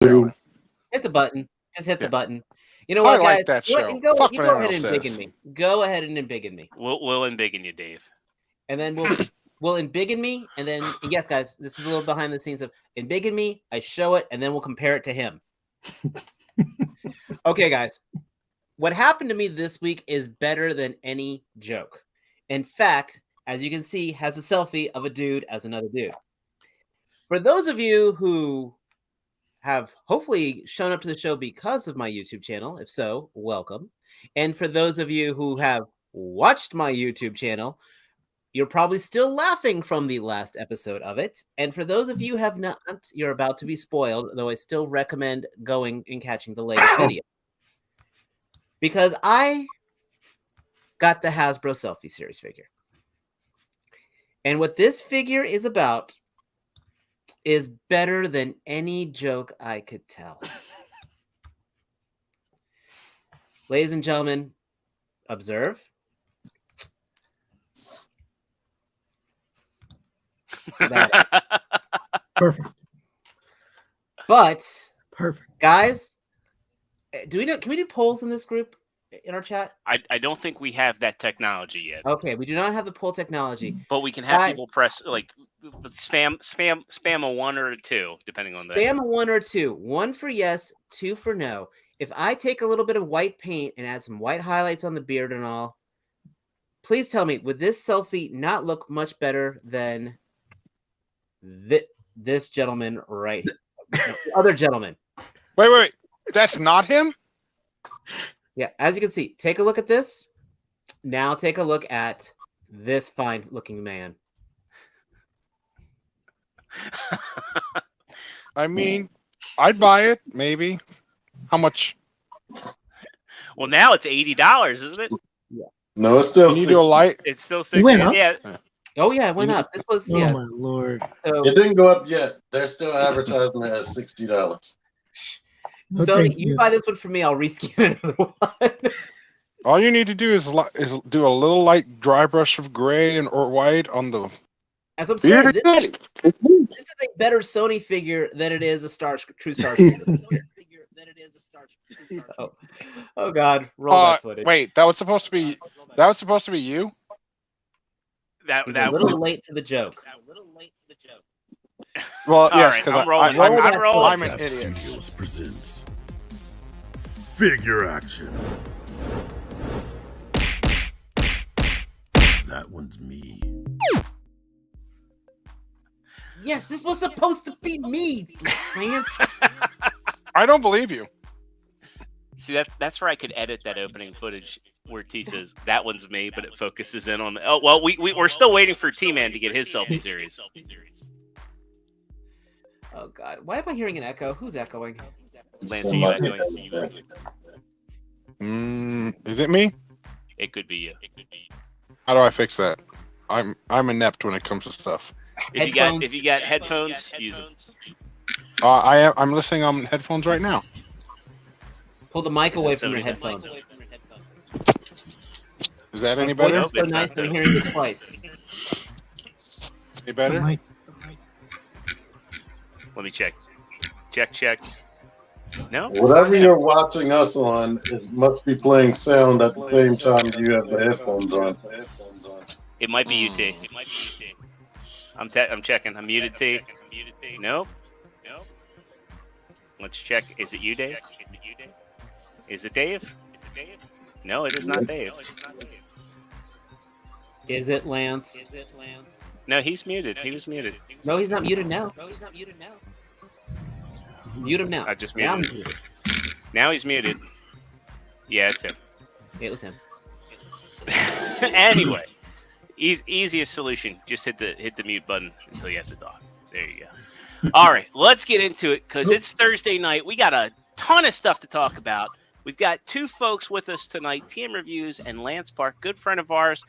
show. Hit the button. Just hit the button. You know I what, like guys? that show. You go Fuck what ahead anyone and else embiggen says. me. Go ahead and embiggen me. We'll embiggen you, Dave. And then we'll embiggen me. And then, yes, guys, this is a little behind the scenes of embiggen me. I show it, and then we'll compare it to him. Okay, guys. What happened to me this week is better than any joke. In fact, as you can see, has a selfie of a dude as another dude. For those of you who have hopefully shown up to the show because of my YouTube channel, if so, welcome. And for those of you who have watched my YouTube channel, you're probably still laughing from the last episode of it. And for those of you who have not, you're about to be spoiled, though I still recommend going and catching the latest video. Because I got the Hasbro Selfie Series figure. And what this figure is about is better than any joke I could tell. Ladies and gentlemen, observe. Perfect. But Perfect. Guys, can we do polls in this group in our chat? I don't think we have that technology yet. Okay, we do not have the poll technology. But we can have people press spam a 1 or a 2, depending on that. Spam a 1 or 2. 1 for yes, 2 for no. If I take a little bit of white paint and add some white highlights on the beard and all, please tell me, would this selfie not look much better than this gentleman right here? The other gentleman. Wait. That's not him? Yeah, as you can see, take a look at this. Now take a look at this fine-looking man. I mean, I'd buy it, maybe. How much? Well, now it's $80, isn't it? Yeah. No, it's still. Can you do a light? It's still 60. Went up? Yeah. Oh yeah, it went up. This was Oh my lord! So, It didn't go up yet. They're still advertising it at $60. No, so thank you buy this one for me. I'll rescan another one. All you need to do is do a little light dry brush of gray or white on the. As I'm saying, beard. this is a better Sony figure than it is a True Starscreamer. Oh God, roll that footage. Wait, that was supposed to be you. That He's a little late to the joke. Well, yes, right, because I'm rolling. I'm an Haslab idiot. Studios presents Figure Action. That one's me. Yes, this was supposed to be me. Man. I don't believe you. See, that's where I could edit that opening footage where T says that one's me, but it focuses in on. Oh well, we're still waiting for T-Man to get his selfie series. Oh God, why am I hearing an echo? Who's echoing? Lance, are you echoing? Is it me? It could be you. How do I fix that? I'm inept when it comes to stuff. If you got headphones, use them. I'm listening on headphones right now. Pull the mic away from your headphones. Is that any better? It's so nice I'm hearing it twice. Any better? Let me check. Check. No. Whatever you're watching us on, it must be playing sound at the same time you have the headphones on. It might be you, T. I'm checking. I'm muted, T. Nope. Let's check. Is it you, Dave? Is it Dave? No, it is not Dave. Is it Lance? No, he's muted. He was muted. No, he's not muted now. Mute him now. I just Now muted I'm muted. Now he's muted. Yeah, it's him. It was him. Anyway, easiest solution. Just hit the mute button until you have to talk. There you go. All right, let's get into it because it's Thursday night. We got a ton of stuff to talk about. We've got two folks with us tonight, TM Reviews and Lance Park, good friend of ours.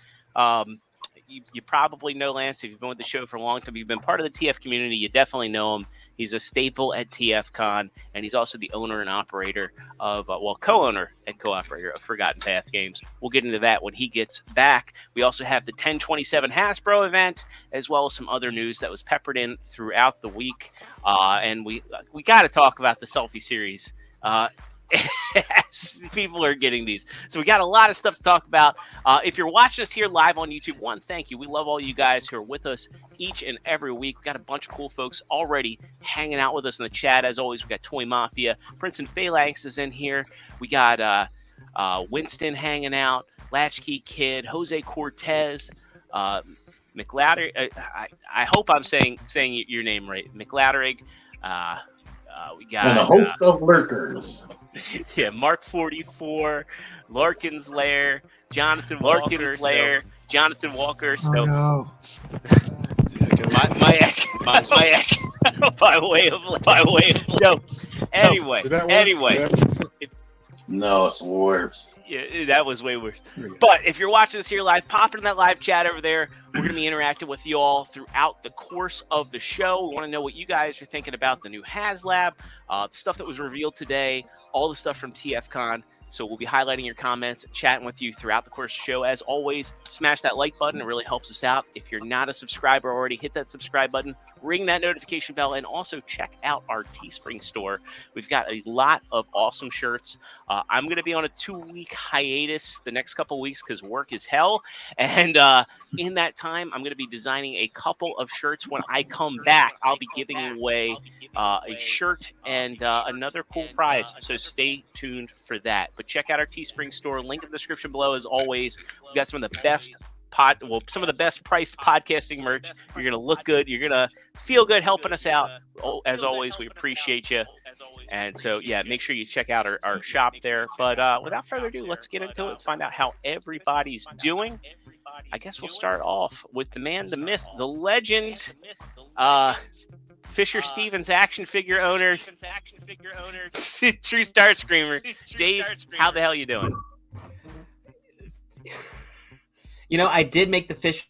you probably know Lance. If you've been with the show for a long time, you've been part of the TF community, you definitely know him. He's a staple at TFcon, and he's also the owner and operator of, co-owner and co-operator of Forgotten Path Games. We'll get into that when he gets back. We also have the 1027 Hasbro event, as well as some other news that was peppered in throughout the week. And we got to talk about the selfie series. As people are getting these. So we got a lot of stuff to talk about. If you're watching us here live on YouTube, one, thank you. We love all you guys who are with us each and every week. We got a bunch of cool folks already hanging out with us in the chat. As always, we got Toy Mafia. Prince and Phalanx is in here. We got Winston hanging out. Latchkey Kid, Jose Cortez, McLauder. I hope I'm saying your name right. McLauderig. We got And a host of lurkers. Yeah, Mark 44, Larkin's Lair, Jonathan Walker. So no. my ex by way of no. Anyway. No, it's worse. Yeah, that was way worse. But if you're watching us here live, pop into that live chat over there. We're going to be interacting with you all throughout the course of the show. We want to know what you guys are thinking about the new Haslab, the stuff that was revealed today, all the stuff from TFcon. So we'll be highlighting your comments, chatting with you throughout the course of the show. As always, smash that like button. It really helps us out. If you're not a subscriber already, hit that subscribe button, ring that notification bell, and also check out our Teespring store. We've got a lot of awesome shirts. I'm going to be on a 2-week hiatus the next couple of weeks because work is hell. And in that time, I'm going to be designing a couple of shirts. When I come back, I'll be giving away a shirt and another cool prize. So stay tuned for that. But check out our Teespring store. Link in the description below. As always, we've got some of the best some of the best priced podcasting merch. You're going to look good. You're going to feel good helping us out. As always, we appreciate you. And so, yeah, make sure you check out our shop there. But without further ado, let's get into it. Let's find out how everybody's doing. I guess we'll start off with the man, the myth, the legend, Fisher Stevens action figure owner, True Starscreamer. Dave, how the hell you doing? You know, I did make the fish.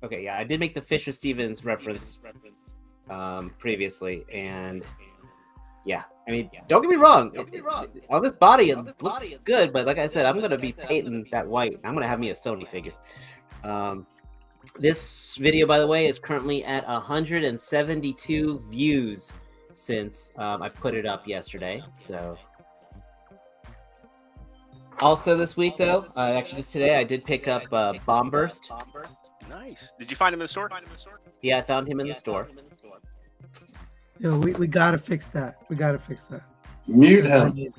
Okay, yeah, I did make the Fisher Stevens reference previously, and yeah, I mean, don't get me wrong. On this body, it looks good, but like I said, I'm gonna be painting that white. I'm gonna have me a Sony figure. This video, by the way, is currently at 172 views since I put it up yesterday. So. Also this week, though, actually just today, I did pick up Bomb Burst. Nice. Did you find him in the store? Yeah, I found him in the store. Yo, we gotta fix that. Mute him.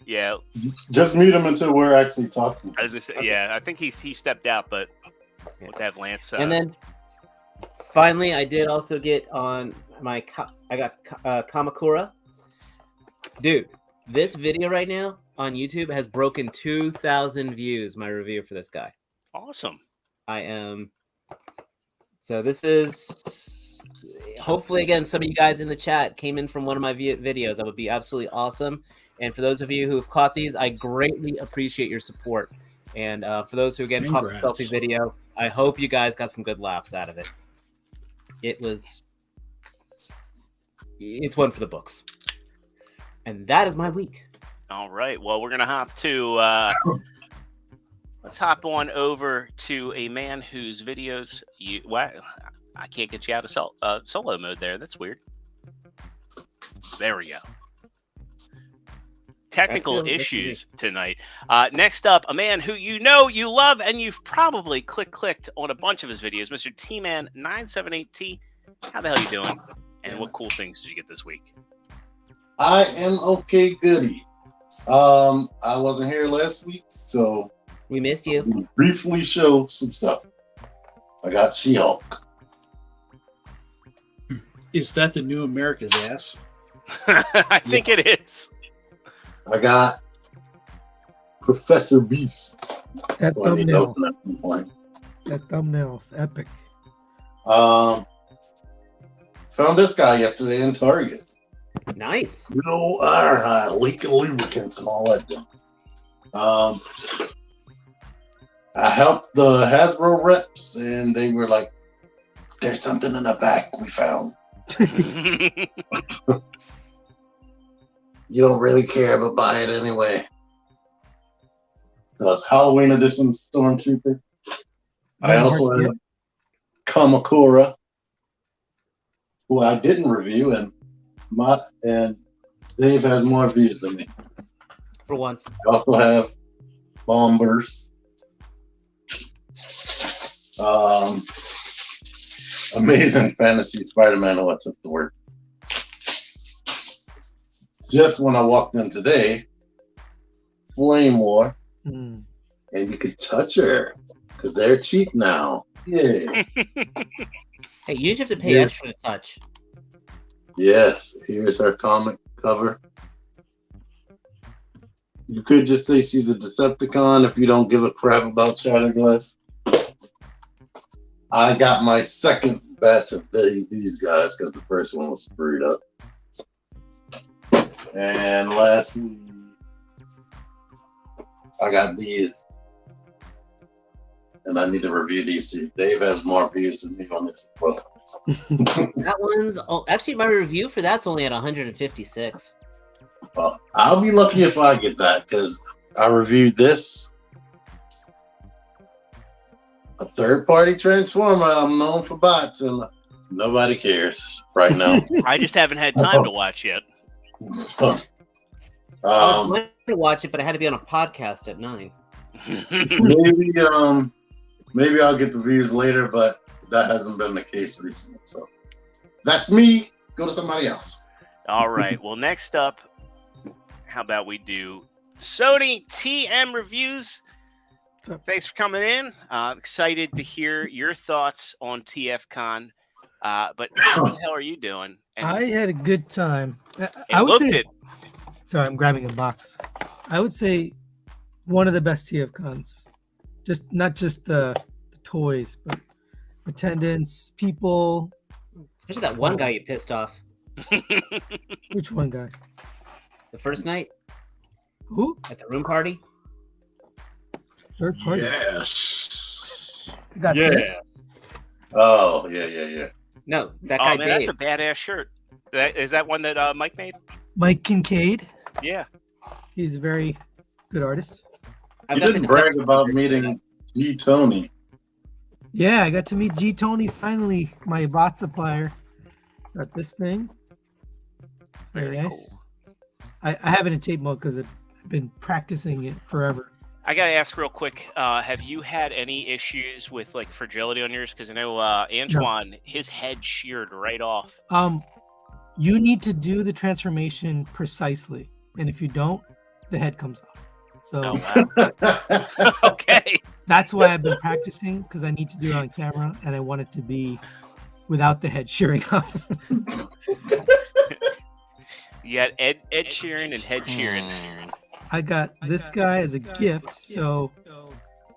Yeah. Just mute him until we're actually talking. I was gonna say, yeah, I think he stepped out, but we'll have Lance. And then finally, I did also get on my. I got Kamakura. Dude, this video right now on YouTube has broken 2,000 views. My review for this guy. Awesome. I am. So this is hopefully, again, some of you guys in the chat came in from one of my videos. That would be absolutely awesome. And for those of you who have caught these, I greatly appreciate your support. And for those who, again, caught the selfie video, I hope you guys got some good laughs out of it. It's one for the books. And that is my week. All right. Well, we're going to hop to, let's hop on over to a man whose videos I can't get you out of solo mode there. That's weird. There we go. Technical issues tonight. Next up, a man who you know, you love, and you've probably clicked on a bunch of his videos, Mr. T-Man978T. How the hell you doing? And what cool things did you get this week? I am okay, goody. I wasn't here last week, so we missed you. I'll briefly show some stuff. I got She-Hulk. Is that the new America's ass? I think it is. I got Professor Beast. That thumbnail's epic. Found this guy yesterday in Target. Nice. Ironhide, leaking lubricants and all that junk. I helped the Hasbro reps, and they were like, "There's something in the back we found. You don't really care, but buy it anyway." That's Halloween edition Stormtrooper. I also had Kamakura, who I didn't review, and Dave has more views than me. For once. I also have Bombers. Amazing Fantasy Spider-Man. Oh, I took the word. Just when I walked in today, Flame War, and you could touch her because they're cheap now. Yeah. Hey, you just have to pay extra to touch. Yes, here's her comic cover. You could just say she's a Decepticon if you don't give a crap about Shatterglass. I got my second batch of these guys because the first one was screwed up. And lastly, I got these. And I need to review these too. Dave has more views than me on this. That one's actually my review for that's only at 156. Well, I'll be lucky if I get that because I reviewed this. A third-party Transformer. I'm known for bots, and nobody cares right now. I just haven't had time to watch yet. I was going to watch it, but I had to be on a podcast at 9. Maybe I'll get the views later, but that hasn't been the case recently. So that's me. Go to somebody else. All right. Well, next up, how about we do Sony TM reviews? Thanks for coming in. Excited to hear your thoughts on TFcon. But how the hell are you doing? And I had a good time. I would say, sorry, I'm grabbing a box. I would say one of the best TFcons. Just not just the toys, but attendance, people. Especially that one guy you pissed off. Which one guy? The first night? Who? At the room party? Third party. Yes. I got this. Oh, yeah. No, that guy. Oh man, that's a badass shirt. Is that one that Mike made? Mike Kincaid. Yeah. He's a very good artist. You didn't brag about meeting G. Tony. Yeah, I got to meet G. Tony finally, my bot supplier. Got this thing. Very nice. Cool. I have it in tape mode because I've been practicing it forever. I gotta ask real quick. Have you had any issues with like fragility on yours? Because I know Antoine, his head sheared right off. You need to do the transformation precisely, and if you don't, the head comes off. So okay. That's why I've been practicing because I need to do it on camera, and I want it to be without the head shearing off. You got Ed Sheeran and head Sheeran. I got this guy as a gift. So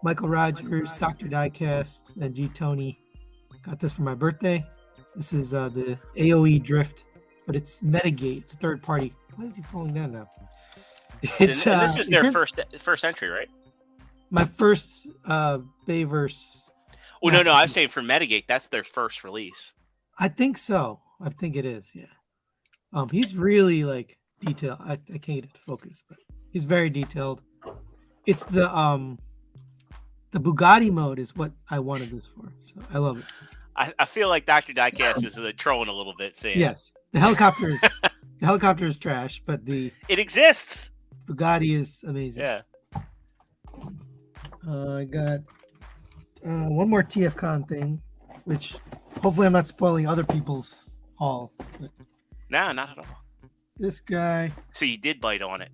Michael Rogers, Dr. Diecast, and G. Tony got this for my birthday. This is the AOE Drift, but it's Metagate. It's a third party. Why is he falling down now? It's, and this is their first entry, right? My first Bayverse. Oh no, I was saying for Metagate, that's their first release. I think so. I think it is. Yeah. He's really like detailed. I can't get it to focus, but he's very detailed. It's the Bugatti mode is what I wanted this for. So I love it. I feel like Dr. Diecast is trolling a little bit, saying yes, the helicopter is trash, but it exists. Bugatti is amazing. Yeah. I got one more TFcon thing, which hopefully I'm not spoiling other people's haul. But no, not at all. This guy. So you did bite on it.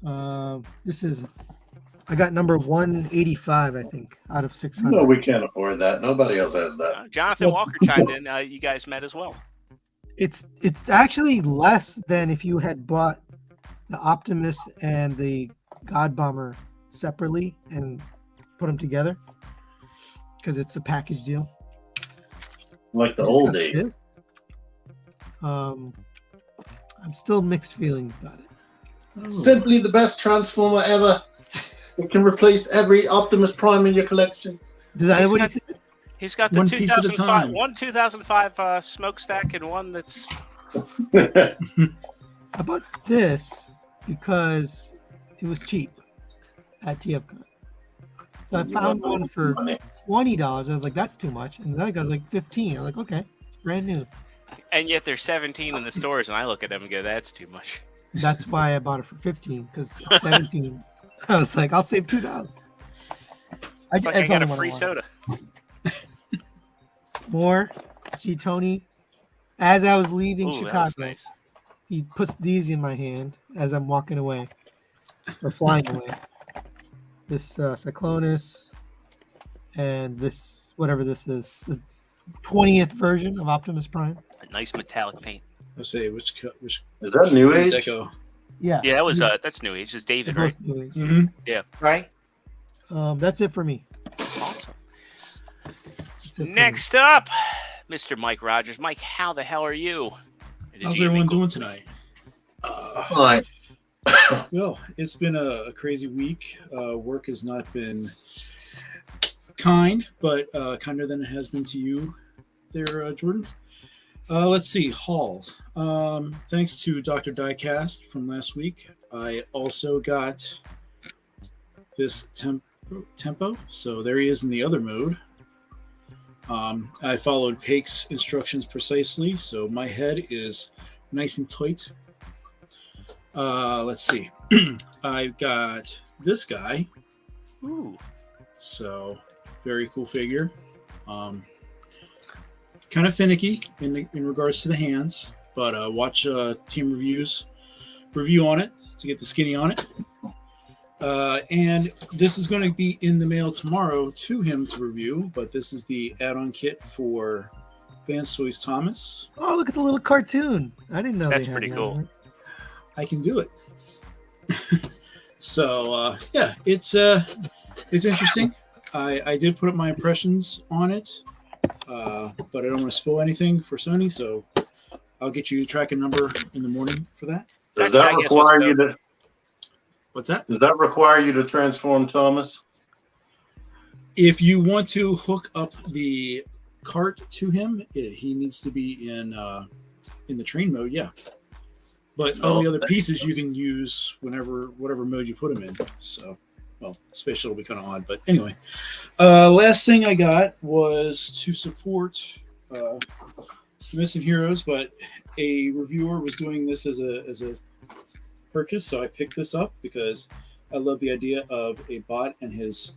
I got number 185, I think, out of 600. No, we can't afford that. Nobody else has that. Jonathan Walker chimed in. You guys met as well. It's actually less than if you had bought the Optimus and the God Bomber separately and put them together, because it's a package deal. Like the old days. I'm still mixed feelings about it. Simply the best Transformer ever. It can replace every Optimus Prime in your collection. Did I what he said? He's got the One piece at a 2005, time. one 2005 smokestack and one that's How about this? Because it was cheap at TFcon. So I found one for $20. I was like, that's too much. And the other guy's like $15. I'm like, okay, it's brand new. and yet there's 17 in the stores, and I look at them and go, "That's too much." That's why I bought it for $15 because 17. I was like, I'll save $2. It's like I got a free soda. More G Tony. As I was leaving Ooh, that was Chicago, nice. he puts these in my hand as I'm walking away or flying away. This Cyclonus and this whatever this is, the 20th version of Optimus Prime. A nice metallic paint. Let's say which Is that New Age? Deco. Yeah, Yeah, that was that's New Age. It's David, they're right? both new age. Mm-hmm. Right? That's it for me. Awesome. That's it for me. Next up, Mr. Mike Rogers. Mike, how the hell are you? How's everyone doing tonight? Fine. Well, it's been a crazy week. Work has not been kind, but kinder than it has been to you there, Jordan. Let's see, Hall. Thanks to Dr. Diecast from last week, I also got this tempo. So there he is in the other mode. I followed Pake's instructions precisely, so my head is nice and tight. Let's see. I've got this guy. Ooh. So very cool figure. Kind of finicky in regards to the hands, but watch Team Review's review on it to get the skinny on it. And this is going to be in the mail tomorrow to him to review, but this is the add-on kit for Vance Toys Thomas. Oh, look at the little cartoon. I didn't know That's they had pretty that. cool. I can do it. So yeah, it's interesting. I did put up my impressions on it, but I don't want to spoil anything for Sony, so I'll get you the tracking number in the morning for that. Does that require you to? What's that? Does that require you to transform Thomas? If you want to hook up the cart to him, he needs to be in the train mode. Yeah. But all the other pieces you can use whatever mode you put them in. So, well, space shuttle will be kind of odd. But anyway, last thing I got was to support Missing Heroes, but a reviewer was doing this as a purchase, so I picked this up because I love the idea of a bot and his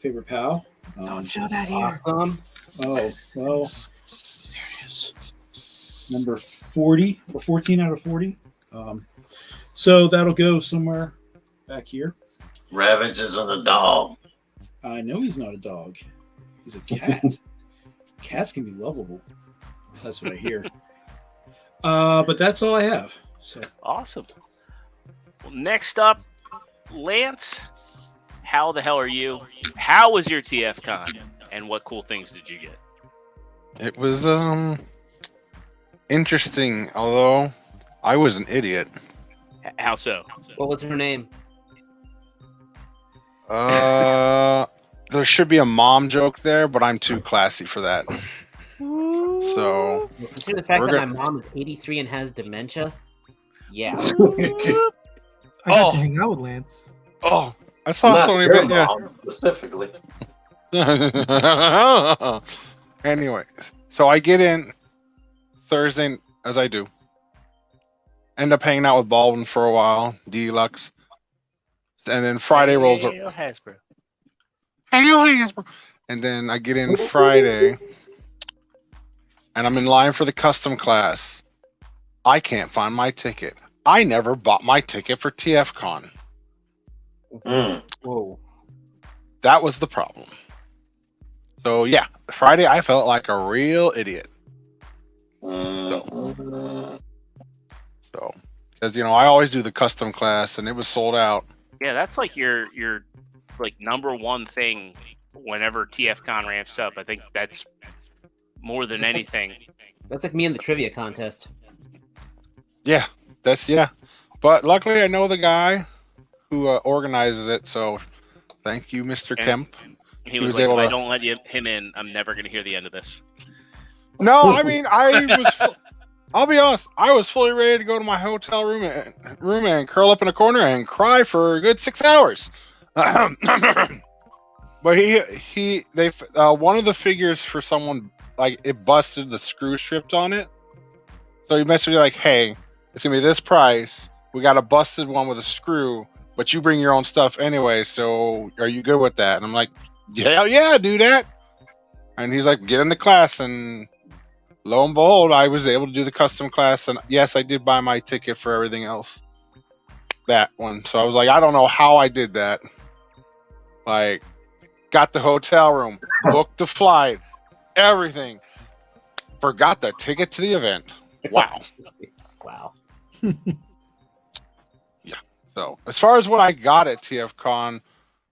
favorite pal. Don't show that here. Awesome. Oh, well, number 40 or 14 out of 40. So that'll go somewhere back here. Ravage isn't a dog. I know he's not a dog. He's a cat. Cats can be lovable. That's what I hear. But that's all I have. So Awesome. Well, next up, Lance. How the hell are you? How was your TFcon? And what cool things did you get? It was interesting, although I was an idiot. How so? What was her name? There should be a mom joke there, but I'm too classy for that. So Consider the fact We're that gonna- my mom is 83 and has dementia. Yeah. I got to hang out with Lance. oh, I saw Not Sony, your but yeah. mom, specifically. Anyway, so I get in Thursday, as I do. End up hanging out with Baldwin for a while, Deluxe. And then Friday rolls up. Hail Hasbro. And then I get in Friday, and I'm in line for the custom class. I can't find my ticket. I never bought my ticket for TFcon. Whoa. That was the problem. So yeah, Friday I felt like a real idiot. So, because I always do the custom class, and it was sold out. Yeah, that's like your like number one thing whenever TFcon ramps up. I think that's more than anything. That's like me in the trivia contest. Yeah, But luckily I know the guy who organizes it. So thank you, Mr. Kemp. He was like, if I don't let him in, I'm never going to hear the end of this. No, I mean, I'll be honest. I was fully ready to go to my hotel room and curl up in a corner and cry for a good 6 hours. But they one of the figures for someone, like, it busted, the screw stripped on it. So he messaged me like, hey, it's gonna be this price. We got a busted one with a screw, but you bring your own stuff anyway. So are you good with that? And I'm like, yeah, do that. And he's like, get into class. And lo and behold, I was able to do the custom class. And yes, I did buy my ticket for everything else. That one. So I was like, I don't know how I did that. Like, got the hotel room, booked the flight, everything. Forgot the ticket to the event. Wow. Wow. Yeah. So as far as what I got at TFcon,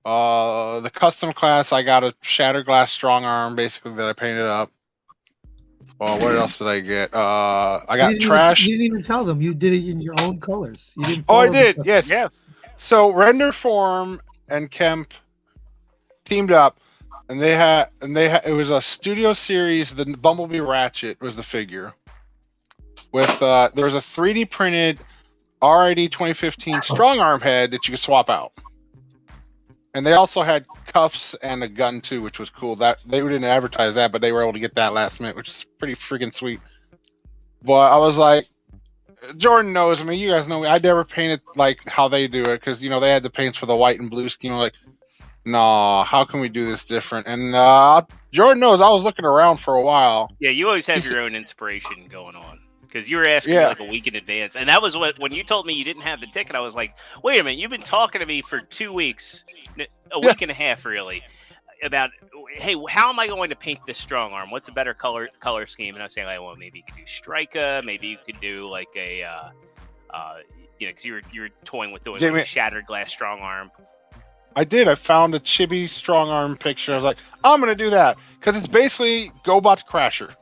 the custom class, I got a shattered glass strong arm, basically, that I painted up. Well, what else did I get? I got trash. You didn't even tell them. You did it in your own colors. You didn't. I did. Yes. Yeah. So Render Form and Kemp teamed up, and they had it was a studio series. The Bumblebee Ratchet was the figure. With there was a 3D printed RID 2015 strong arm head that you could swap out. And they also had cuffs and a gun too, which was cool. That they didn't advertise that, but they were able to get that last minute, which is pretty freaking sweet. But I was like, Jordan knows me. You guys know me. I never painted like how they do it because they had the paints for the white and blue scheme. I'm like, no, how can we do this different? And Jordan knows I was looking around for a while. Yeah, you always have your own inspiration going on. Because you were asking me like a week in advance. And that was when you told me you didn't have the ticket, I was like, wait a minute, you've been talking to me for 2 weeks, a week and a half really, about, hey, how am I going to paint this strong arm? What's a better color scheme? And I was saying, like, well, maybe you could do Striker, maybe you could do like a, because you were toying with doing like a shattered glass strong arm. I did. I found a chibi strong arm picture. I was like, I'm going to do that. Because it's basically GoBot's Crasher.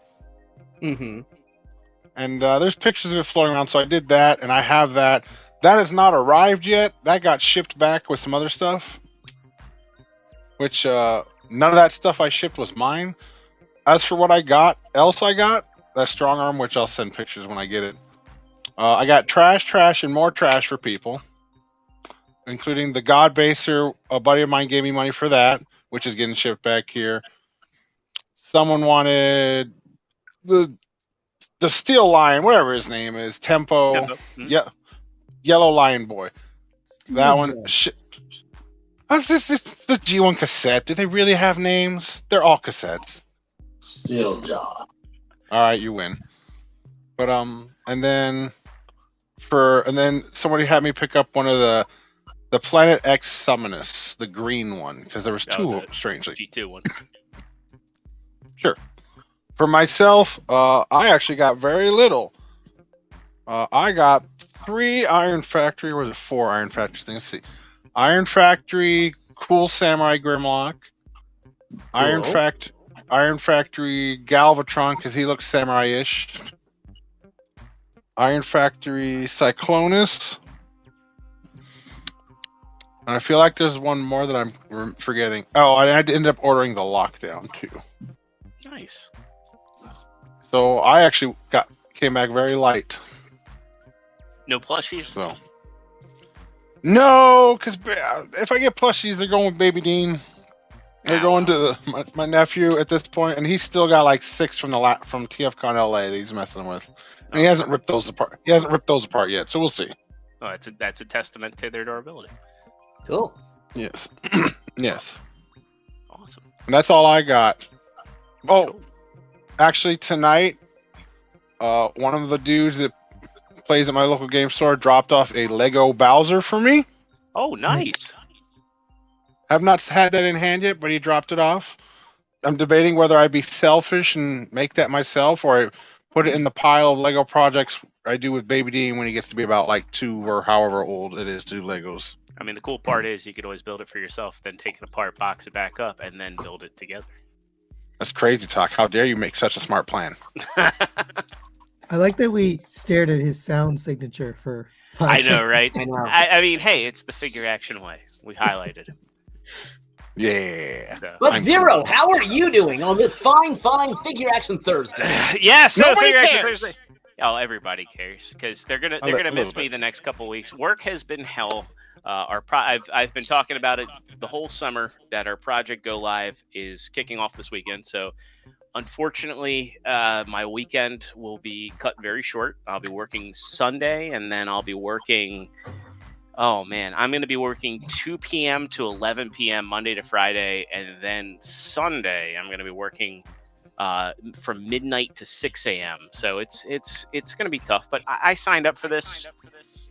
Mm-hmm. And there's pictures of it floating around, so I did that, and I have that. That has not arrived yet. That got shipped back with some other stuff, which none of that stuff I shipped was mine. As for what I got, that strong arm, which I'll send pictures when I get it. I got trash, and more trash for people, including the God Baser. A buddy of mine gave me money for that, which is getting shipped back here. Someone wanted the Steel Lion, whatever his name is, Tempo. Yeah, Yellow Lion Boy. That one. This is the G1 cassette. Do they really have names? They're all cassettes. Steel Jaw. All right, you win. But and then somebody had me pick up one of the Planet X Summonus, the green one, because there was two of them, strangely. G2 one. Sure. For myself, I actually got very little. I got 3 Iron Factory, or was it 4 Iron Factory things? Let's see. Iron Factory, Cool Samurai Grimlock. Cool. Iron Factory Galvatron, because he looks samurai-ish. Iron Factory Cyclonus. And I feel like there's one more that I'm forgetting. Oh, I ended up ordering the Lockdown, too. Nice. So I actually came back very light. No plushies? So no, because if I get plushies, they're going with Baby Dean. They're going to my nephew at this point, and he's still got like 6 from TFcon LA that he's messing with, and he hasn't ripped those apart. He hasn't ripped those apart yet, so we'll see. Oh, that's a testament to their durability. Cool. Yes. Yes. Awesome. And that's all I got. Oh. Cool. Actually, tonight, one of the dudes that plays at my local game store dropped off a Lego Bowser for me. Oh, nice. Have not had that in hand yet, but he dropped it off. I'm debating whether I'd be selfish and make that myself, or I put it in the pile of Lego projects I do with Baby Dean when he gets to be about like 2 or however old it is to do Legos. I mean, the cool part is you could always build it for yourself, then take it apart, box it back up, and then build it together. That's crazy talk. How dare you make such a smart plan? I like that we stared at his sound signature for I know, right? I know. I mean, hey, it's the figure action way. We highlighted it. Yeah. So. But Zero, how are you doing on this fine figure action Thursday? Yeah, so Nobody figure action cares. Thursday. Oh, everybody cares because they're gonna miss me the next couple of weeks. Work has been hell. I've been talking about it the whole summer that our project go live is kicking off this weekend. So unfortunately, my weekend will be cut very short. I'll be working Sunday, and then I'll be working. Oh man, I'm going to be working 2 p.m. to 11 p.m. Monday to Friday, and then Sunday I'm going to be working from midnight to 6 a.m. So it's going to be tough. But I signed up for this.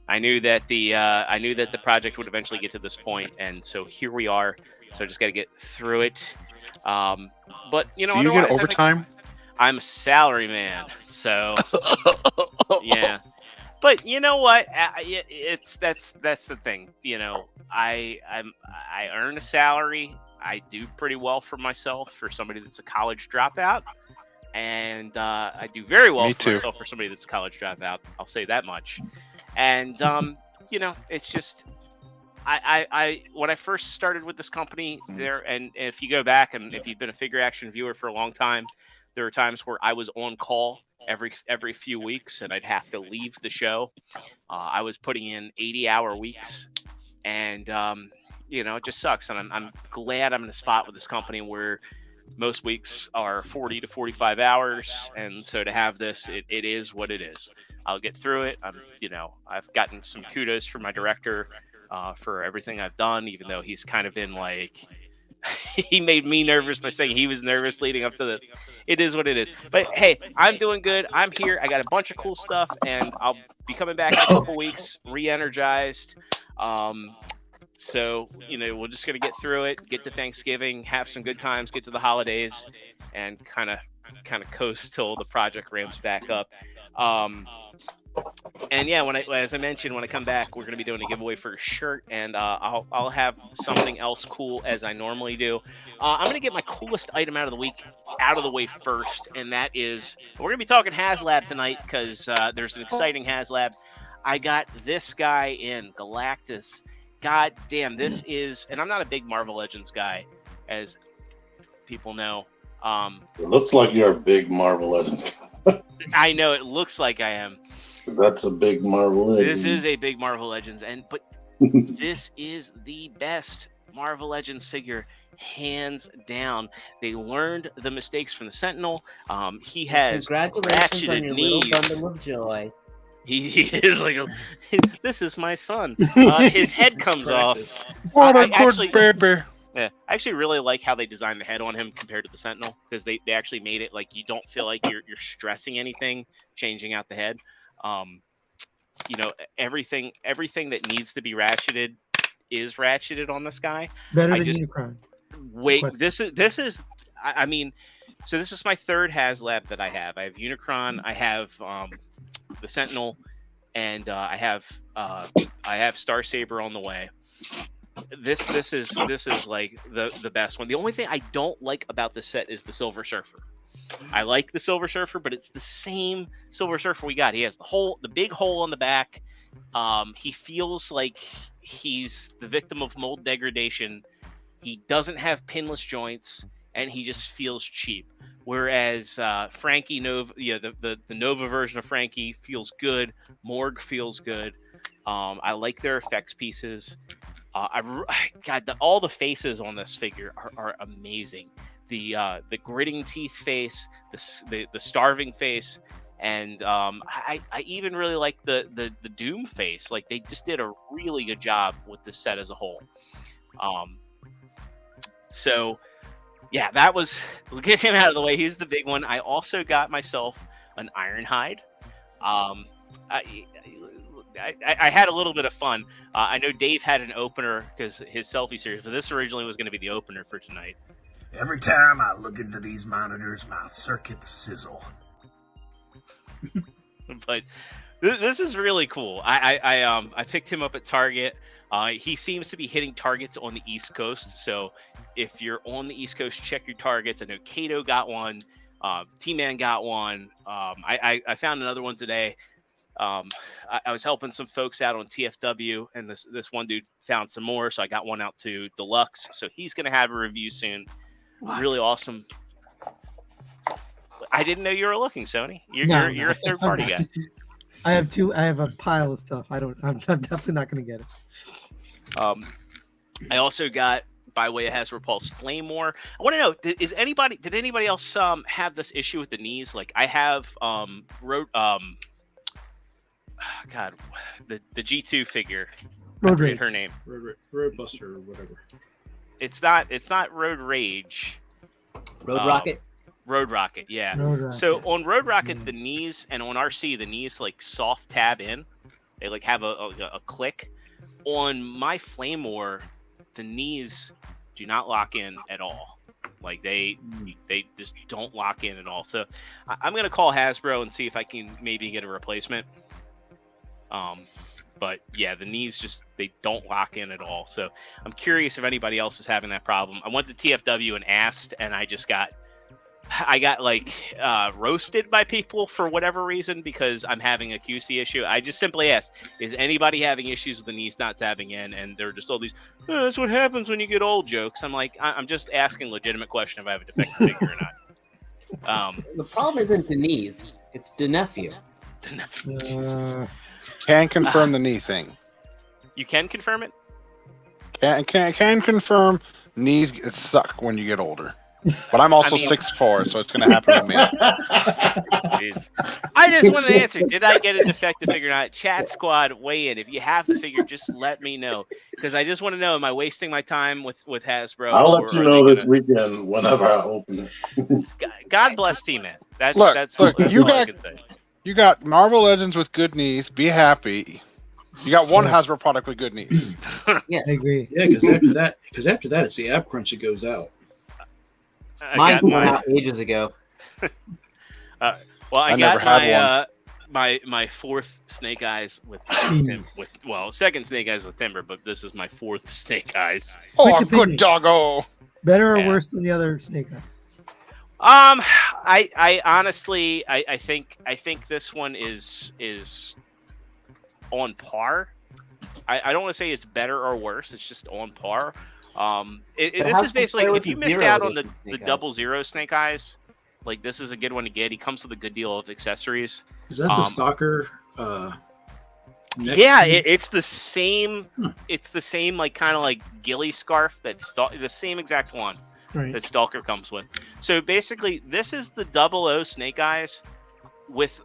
I knew that the project would eventually get to this point, and so here we are. So I just got to get through it. But you know, do you get overtime? I'm a salary man, so yeah. But you know what? That's the thing. You know, I earn a salary. I do pretty well for myself for somebody that's a college dropout, and I do very well for myself for somebody that's a college dropout. I'll say that much. And you know, it's just I when I first started with this company there, and if you go back and if you've been a figure action viewer for a long time, there were times where I was on call every few weeks, and I'd have to leave the show. I was putting in 80-hour weeks, and you know, it just sucks. And I'm glad I'm in a spot with this company where most weeks are 40 to 45 hours, and so to have this, it is what it is. I'll get through it. I've gotten some kudos from my director for everything I've done, even though he's kind of been like. He made me nervous by saying he was nervous leading up to this. It is what it is. But hey, I'm doing good. I'm here. I got a bunch of cool stuff, and I'll be coming back in a couple weeks, re-energized. So, you know, we're just going to get through it, get to Thanksgiving, have some good times, get to the holidays, and kind of coast till the project ramps back up. And yeah, as I mentioned, when I come back, we're going to be doing a giveaway for a shirt, and I'll have something else cool as I normally do. I'm going to get my coolest item out of the week out of the way first, and that is we're going to be talking Haslab tonight because there's an exciting Haslab. I got this guy in Galactus. God damn, this is, and I'm not a big Marvel Legends guy, as people know. It looks like you're a big Marvel Legends guy. I know it looks like I am. That's a big Marvel Legends. This is a big Marvel Legends, but this is the best Marvel Legends figure, hands down. They learned the mistakes from the Sentinel. He has congratulations on your knees. little bundle of joy. He is like, this is my son. His head comes off. What a good baby. Yeah, I actually really like how they designed the head on him compared to the Sentinel, because they actually made it like you don't feel like you're stressing anything changing out the head. You know, everything that needs to be ratcheted is ratcheted on this guy. Better than Unicron. Wait, this is I mean, so this is my third Haslab that I have. I have Unicron, I have the Sentinel, and I have Starsaber on the way. This is like the best one. The only thing I don't like about this set is the Silver Surfer. I like the Silver Surfer, but it's the same Silver Surfer we got. He has the big hole on the back. He feels like he's the victim of mold degradation. He doesn't have pinless joints, and he just feels cheap. Whereas Frankie Nova, the Nova version of Frankie feels good. Morg feels good. I like their effects pieces. All the faces on this figure are amazing. The gritting teeth face, the starving face, and I even really like the Doom face. Like, they just did a really good job with this set as a whole. So yeah, we'll get him out of the way. He's the big one. I also got myself an Ironhide. I had a little bit of fun. I know Dave had an opener because his selfie series, but this originally was going to be the opener for tonight. Every time I look into these monitors, my circuits sizzle. But this is really cool. I picked him up at Target. He seems to be hitting targets on the East Coast. So if you're on the East Coast, check your targets. I know Kato got one. T-Man got one. I found another one today. I was helping some folks out on TFW, and this one dude found some more, so I got one out to Deluxe. So he's gonna have a review soon. What? Really awesome. I didn't know you were looking, Sony. You're a third party guy. I have two. I have a pile of stuff. I'm definitely not going to get it. I also got, by way of Hasbro Pulse, Flame War. I want to know, did anybody else have this issue with the knees? Like I have the G2 figure. Road Rage. Her name. Roadbuster or whatever. It's not Road Rage. Road Rocket. Road Rocket, yeah. Road Rocket. So on Road Rocket, the knees, and on RC, the knees like soft tab in. They like have a click. On my Flame War, the knees do not lock in at all. Like they just don't lock in at all. So I'm gonna call Hasbro and see if I can maybe get a replacement. But yeah, the knees they don't lock in at all. So I'm curious if anybody else is having that problem. I went to TFW and asked, and I got like roasted by people for whatever reason because I'm having a QC issue. I just simply asked, is anybody having issues with the knees not tabbing in? And they're just all these, oh, that's what happens when you get old jokes. I'm like, I'm just asking a legitimate question if I have a defective figure or not. The problem isn't the knees; it's the nephew. Can confirm the knee thing. You can confirm it? Can confirm knees suck when you get older. But I'm also 6'4", so it's going to happen to me. Jeez. I just want to answer. Did I get a defective figure or not? Chat squad, weigh in. If you have the figure, just let me know. Because I just want to know, am I wasting my time with Hasbro? I'll let you know this weekend whenever I open it. God bless T-Man. That's you got Marvel Legends with good knees. Be happy. You got one Hasbro product with good knees. Yeah, I agree. Yeah, because after that, it's the ab crunch that goes out. Mine went out ages ago. Well, I got my fourth Snake Eyes with second Snake Eyes with Timber, but this is my fourth Snake Eyes. Oh, good doggo! Better or worse than the other Snake Eyes? I honestly I think this one is on par. I don't want to say it's better or worse. It's just on par. This is basically, if you missed out on the 00 Snake Eyes, like this is a good one to get. He comes with a good deal of accessories. Is that the Stalker? Yeah, it's the same. It's the same, like kind of like ghillie scarf the same exact one that Stalker comes with. So basically, this is the 00 Snake Eyes with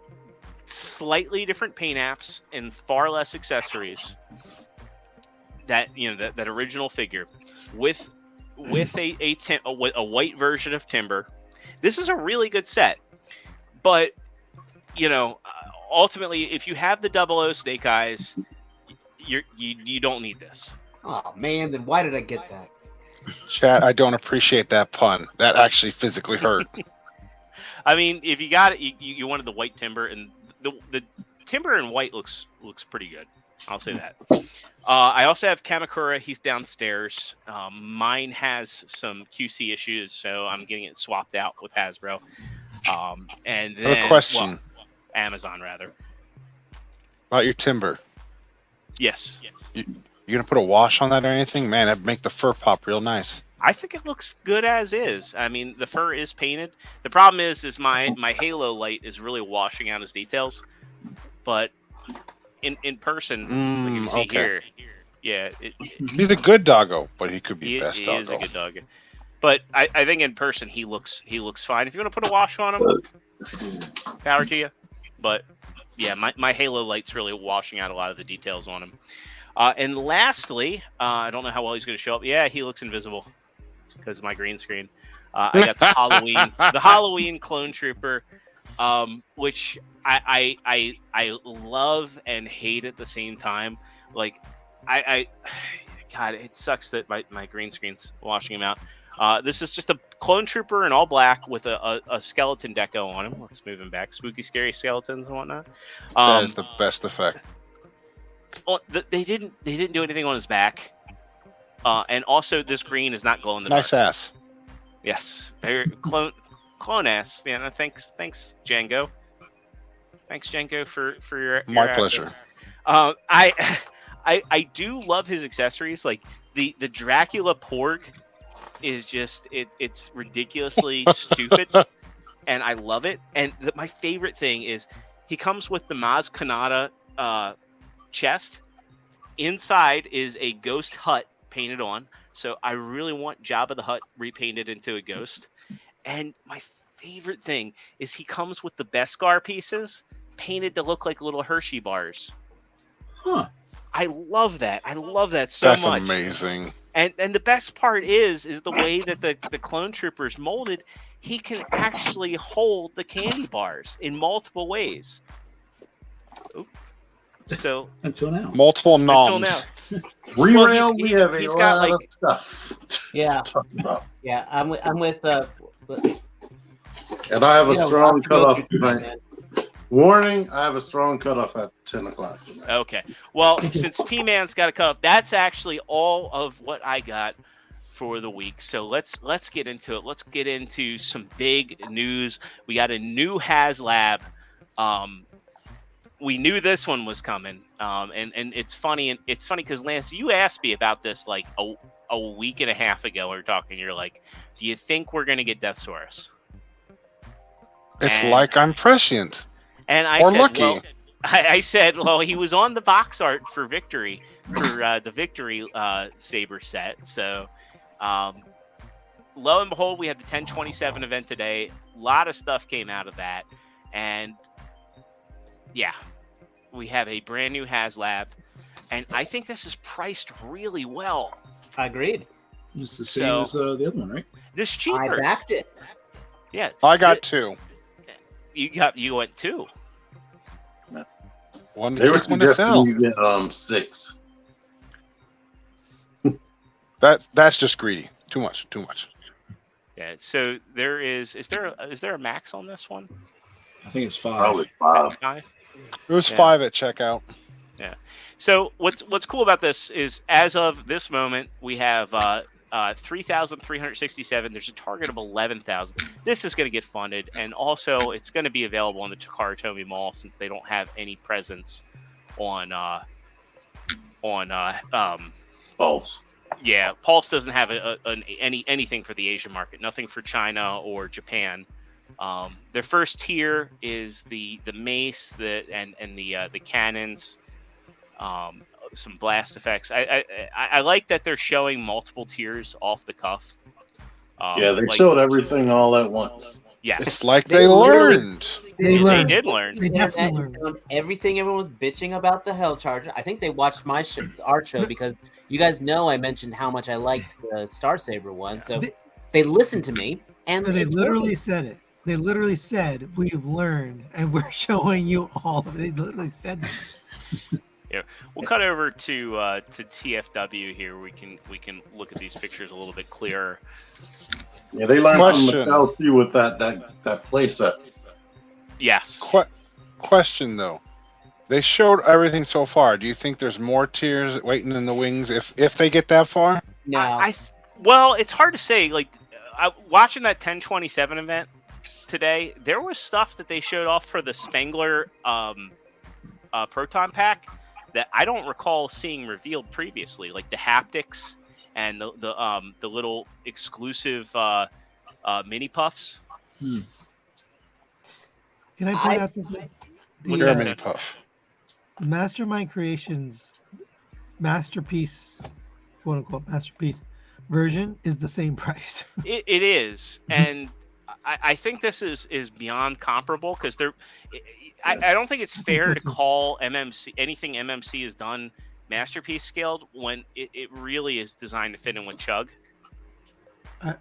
slightly different paint apps and far less accessories. That original figure with a white version of Timber. This is a really good set, but ultimately, if you have the 00 Snake Eyes, you don't need this. Oh man, then why did I get that? Chat, I don't appreciate that pun. That actually physically hurt. I mean, if you got it, you wanted the white Timber, and the Timber in white looks pretty good. I'll say that. I also have Kamakura. He's downstairs. Mine has some QC issues, so I'm getting it swapped out with Hasbro. And then, a question. Amazon, rather. About your Timber. Yes. You gonna put a wash on that or anything? Man, that'd make the fur pop real nice. I think it looks good as is. I mean, the fur is painted. The problem is my halo light is really washing out his details. But in person, like you see here, yeah. He's a good doggo, but he could be best doggo. He is a good doggo. But I think in person he looks fine. If you want to put a wash on him, power to you. But yeah, my halo light's really washing out a lot of the details on him. And lastly, I don't know how well he's going to show up. Yeah, he looks invisible because of my green screen. I got the Halloween Clone Trooper, which I love and hate at the same time. Like God, it sucks that my green screen's washing him out. This is just a Clone Trooper in all black with a skeleton deco on him. Let's move him back. Spooky, scary skeletons and whatnot. That is the best effect. They didn't do anything on his back, and also this green is not glow in the dark. Nice ass. Yes, very clone ass. Yeah, thanks Django. Thanks, Jenko, for your My efforts. pleasure. I do love his accessories. Like the Dracula Porg is just it's ridiculously stupid, and I love it. And my favorite thing is he comes with the Maz Kanata chest. Inside is a ghost hut painted on. So I really want Jabba the Hutt repainted into a ghost. And my favorite thing is he comes with the Beskar pieces painted to look like little Hershey bars. Huh. I love that. I love that so That's much. amazing. And the best part is the way that the clone trooper is molded. He can actually hold the candy bars in multiple ways. Oop. So until now, multiple until noms. now. Rerail, we have he's a got lot like of stuff. Yeah. to talk about. Yeah, I'm with And I have a strong lots to go cutoff through tonight, tonight. man. Warning, I have a strong cutoff at 10 o'clock tonight. Okay. Well, since T-Man's got to cut off, that's actually all of what I got for the week. So let's get into it. Let's get into some big news. We got a new Haslab. We knew this one was coming. And it's funny. And it's funny because Lance, you asked me about this like a week and a half ago. We were talking. You're like, do you think we're gonna get Death Saurus? It's like I'm prescient. And I or said, lucky. well, I said, well, he was on the box art for Victory, for the Victory Saber set. So, lo and behold, we had the 1027 event today. A lot of stuff came out of that. And, yeah, we have a brand new Haslab. And I think this is priced really well. Agreed. It's the same as the other one, right? This cheaper. I backed it. Yeah. I got two. You went two. One They to were keep, one to sell. suggesting you get 6. That's just greedy. Too much. Yeah. So there is there a max on this one? I think it's 5. Probably 5. 5? It was Yeah. 5 at checkout. Yeah. So what's cool about this is as of this moment we have 3,367. There's a target of 11,000. This is going to get funded, and also it's going to be available on the Takara Tomy Mall since they don't have any presence on Pulse. Yeah, Pulse doesn't have anything for the Asian market. Nothing for China or Japan. Their first tier is the mace, and the cannons. Some blast effects. I like that they're showing multiple tiers off the cuff. Yeah, they showed everything all at once. Yes. It's like they learned. They learned. did learn. They definitely learned. Everything everyone was bitching about the Hell Charger. I think they watched our show because you guys know I mentioned how much I liked the Star Saber one. So they listened to me, and They it's literally working. said it. They literally said, "We've learned, and we're showing you all of it." They literally said that. Yeah, we'll cut over to TFW here. We can look at these pictures a little bit clearer. Yeah, they learned from Question. Mattel too with that play set. Yes. Question though, they showed everything so far. Do you think there's more tiers waiting in the wings if they get that far? No, Well, it's hard to say. Like watching that 1027 event today, there was stuff that they showed off for the Spengler Proton Pack that I don't recall seeing revealed previously, like the haptics and the little exclusive mini puffs. Can I point out something? What's You're a that? mini puff. The Mastermind Creations masterpiece, quote unquote masterpiece version is the same price. It is, and I think this is beyond comparable because I don't think it's fair to call anything MMC has done masterpiece scaled when it really is designed to fit in with Chug.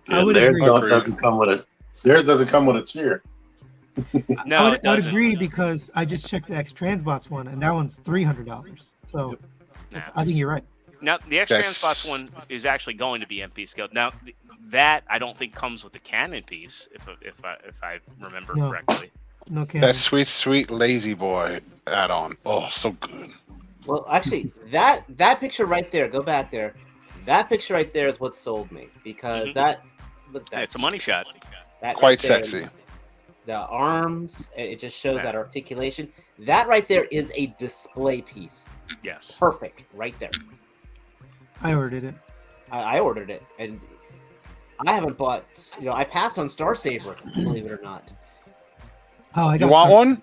I would theirs agree. doesn't come with it. Theirs doesn't come with a cheer. No, I it would doesn't. agree because I just checked the X Transbots one, and that one's $300. So Nah. I think you're right. Now the X That's- Transpots one is actually going to be MP scaled. Now that I don't think comes with the cannon piece, if I remember No. correctly. No can. That sweet lazy boy add-on. Oh, so good. well, actually, that picture right there. Go back there. That picture right there is what sold me because Mhm. that. Look, Yeah, it's a money shot. that Quite right there, sexy. the arms. It just shows that articulation. That right there is a display piece. Yes. Perfect, right there. I ordered it. I ordered it, and I haven't bought. I passed on Star Saber, believe it or not. Oh, I got You want Star- one?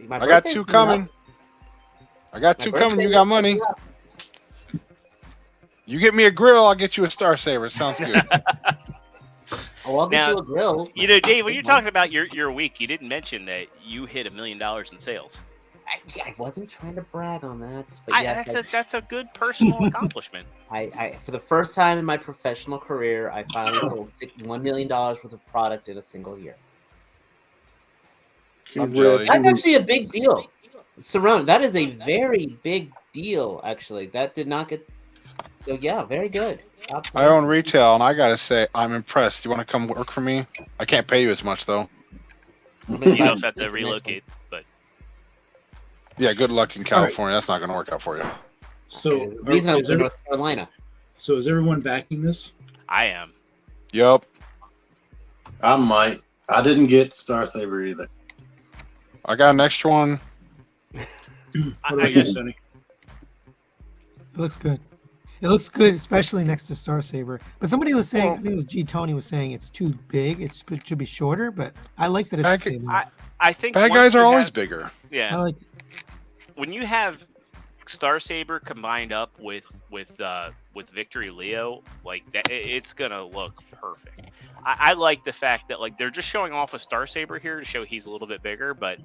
My I got birthday's two coming coming. I got My two coming. birthday You got is money. coming up. You get me a grill, I'll get you a Star Saber. Sounds good. Oh, I'll get Now, you a grill. Dave, when you're talking about your week, you didn't mention that you hit $1 million in sales. I wasn't trying to brag on that, but yes, That's a good personal accomplishment. I for the first time in my professional career, I finally sold $1 million worth of product in a single year. I'm jelly. That's actually a big deal. Saron, that is a very big deal, actually. That did not get... So, yeah, very good. I own retail, and I gotta say, I'm impressed. You want to come work for me? I can't pay you as much, though. You also have to relocate, but... Yeah, good luck in California. That's not gonna work out for you. So, The reason I was in North Carolina. So is everyone backing this? I am. Yup. I might. I didn't get Star Saber either. I got an extra one. What about you, Sonny? It looks good. It looks good, especially next to Star Saber. But somebody was saying, I think it was G. Tony was saying it's too big. It should be shorter, but I like that it's the same height. I think Bad once guys you are always have- bigger. Yeah. I like When you have Star Saber combined up with Victory Leo, like that, it's gonna look perfect. I like the fact that like they're just showing off a Star Saber here to show he's a little bit bigger, but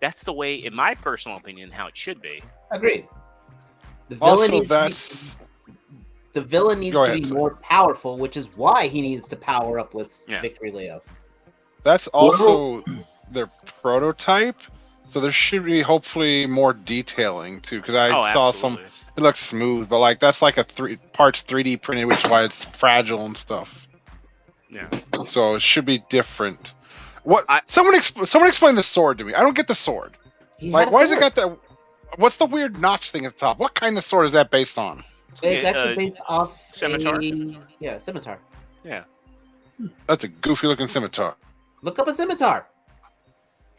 that's the way, in my personal opinion, how it should be. Agreed. The villain Also, needs that's the villain needs Go to ahead, be sorry. more powerful, which is why he needs to power up with Victory Leo. that's also their prototype. So there should be hopefully more detailing too, because I saw absolutely. It looks smooth, but like that's like a parts 3D printed, which is why it's fragile and stuff. Yeah. So it should be different. Someone explain the sword to me. I don't get the sword. He Like, had a why has it sword. got that? What's the weird notch thing at the top? What kind of sword is that based on? It's actually based off Scimitar? Scimitar. Yeah. That's a goofy looking scimitar. Look up a scimitar.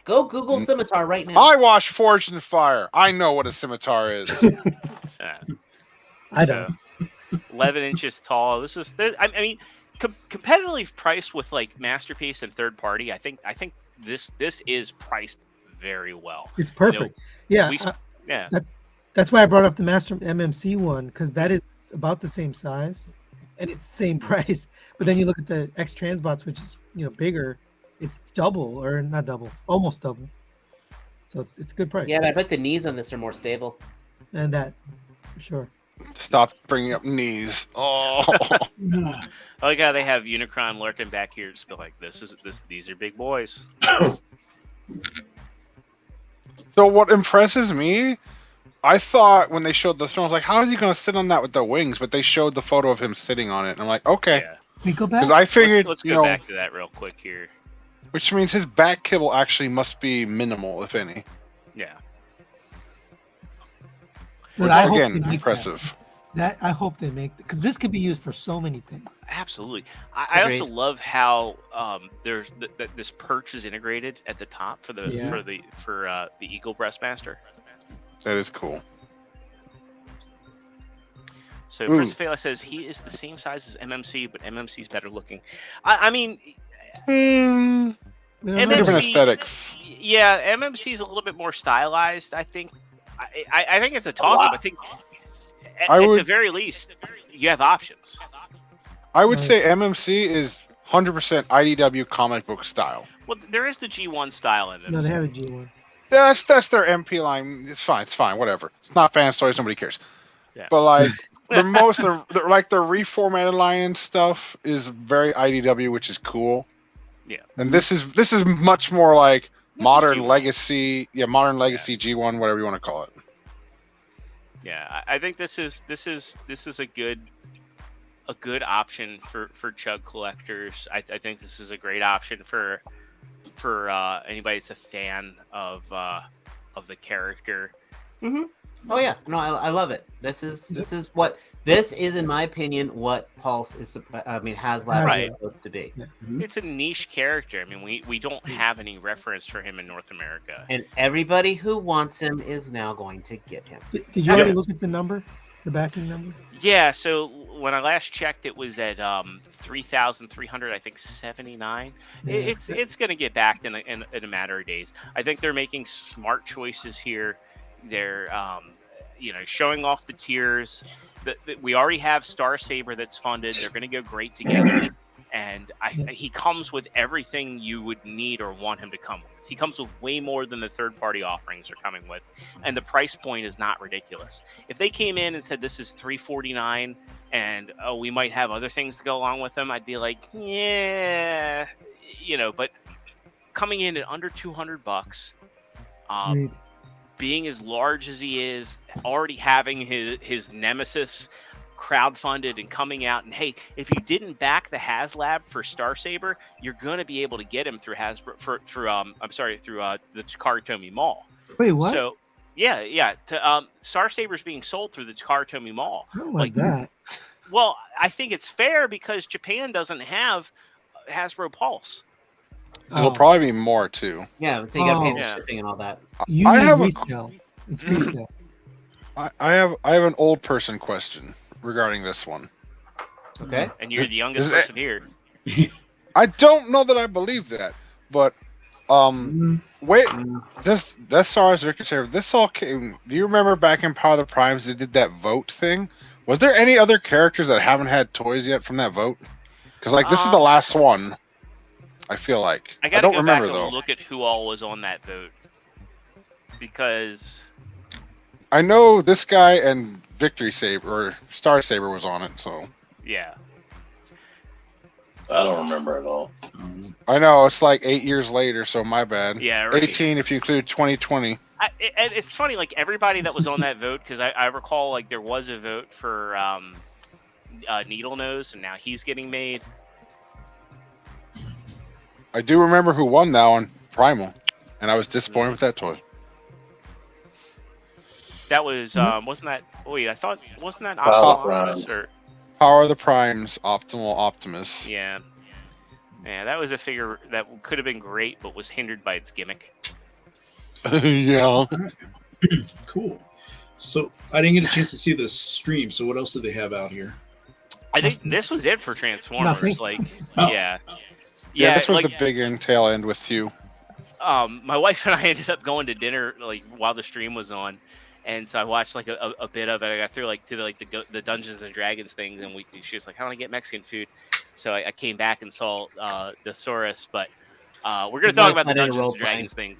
Go Google scimitar right now. I watched Forged in Fire. I know what a scimitar is. I don't. 11 inches tall. I mean, competitively priced with like Masterpiece and third party. I think this is priced very well. It's perfect. Yeah. Yeah. That's why I brought up the Master MMC one, because that is about the same size and it's the same price. But then you look at the X Transbots, which is bigger. It's double, or not double, almost double. So it's a good price. Yeah, and I bet the knees on this are more stable. And that, for sure. Stop bringing up knees. Oh. I like how they have Unicron lurking back here, just be like, these are big boys. So what impresses me, I thought when they showed the throne, I was like, how is he going to sit on that with the wings? But they showed the photo of him sitting on it, and I'm like, okay. Yeah. We go back. Because I figured, Let's go back to that real quick here. Which means his back kibble actually must be minimal, if any. Yeah. But I hope Again, they make impressive. That I hope they make, because this could be used for so many things. Absolutely. I also love how there's this perch is integrated at the top for the Eagle Breastmaster. That is cool. So Prince Fela says he is the same size as MMC, but MMC is better looking. I mean, different aesthetics. Yeah, MMC is a little bit more stylized. I think. I think it's a toss-up. I think at the very least you have options. I would say MMC is 100% IDW comic book style. Well, there is the G1 style in it. No, they have a G1. That's their MP line. It's fine, whatever. It's not fan stories, nobody cares. Yeah. But like the reformatted line and stuff is very IDW, which is cool. Yeah. And this is much more like modern legacy, G1, whatever you want to call it. Yeah, I think this is a good option for Chug collectors. I think this is a great option for anybody that's a fan of the character. Mm-hmm. Oh yeah, no, I love it. This is what This is, in my opinion, what Pulse is. Haslab Right. is supposed to be. It's a niche character. I mean, we don't have any reference for him in North America. And everybody who wants him is now going to get him. Did you already look at the number, the backing number? Yeah. So when I last checked, it was at 3,300. I think 79. Yeah, It's going to get backed in a matter of days. I think they're making smart choices here. They're showing off the tiers. We already have Star Saber that's funded. They're going to go great together. And he comes with everything you would need or want him to come with. He comes with way more than the third-party offerings are coming with, and the price point is not ridiculous. If they came in and said this is $349 and we might have other things to go along with them, I'd be like, yeah, But coming in at under $200, being as large as he is, already having his nemesis crowdfunded and coming out, and hey, if you didn't back the Haslab for Star Saber, you're gonna be able to get him through the Takara Mall. Wait, what? So Star Saber's being sold through the Takara Mall. I don't like that. Well, I think it's fair because Japan doesn't have Hasbro Pulse. There'll probably be more too. Yeah, so you got to pay the shipping and all that. You need resale. It's resale. I have an old person question regarding this one. Okay. And you're the youngest person here. I don't know that I believe that, but wait, this Star Victor Saber, this all came. Do you remember back in Power of the Primes they did that vote thing? Was there any other characters that haven't had toys yet from that vote? Because this is the last one. I feel like I don't go remember back though. And look at who all was on that vote because I know this guy and Victory Saber or Star Saber was on it. So yeah, I don't remember at all. I know it's like 8 years later, so my bad. Yeah, right. 18 if you include 2020. And it's funny, everybody that was on that vote, because I recall there was a vote for Needle Nose, and now he's getting made. I do remember who won that one, Primal, and I was disappointed with that toy. That was wasn't that? Wait, I thought wasn't that Optimal Optimus or Power of the Primes, Optimal Optimus. Yeah, that was a figure that could have been great, but was hindered by its gimmick. Yeah. Cool. So I didn't get a chance to see the stream. So what else did they have out here? I think this was it for Transformers. Nothing. Yeah, this was the big end tail end with you. My wife and I ended up going to dinner while the stream was on, and so I watched a bit of it. I got through to the Dungeons and Dragons things, and she was like, "How do I get Mexican food?" So I came back and saw the Saurus, but we're gonna talk about the Dungeons and Dragons thing.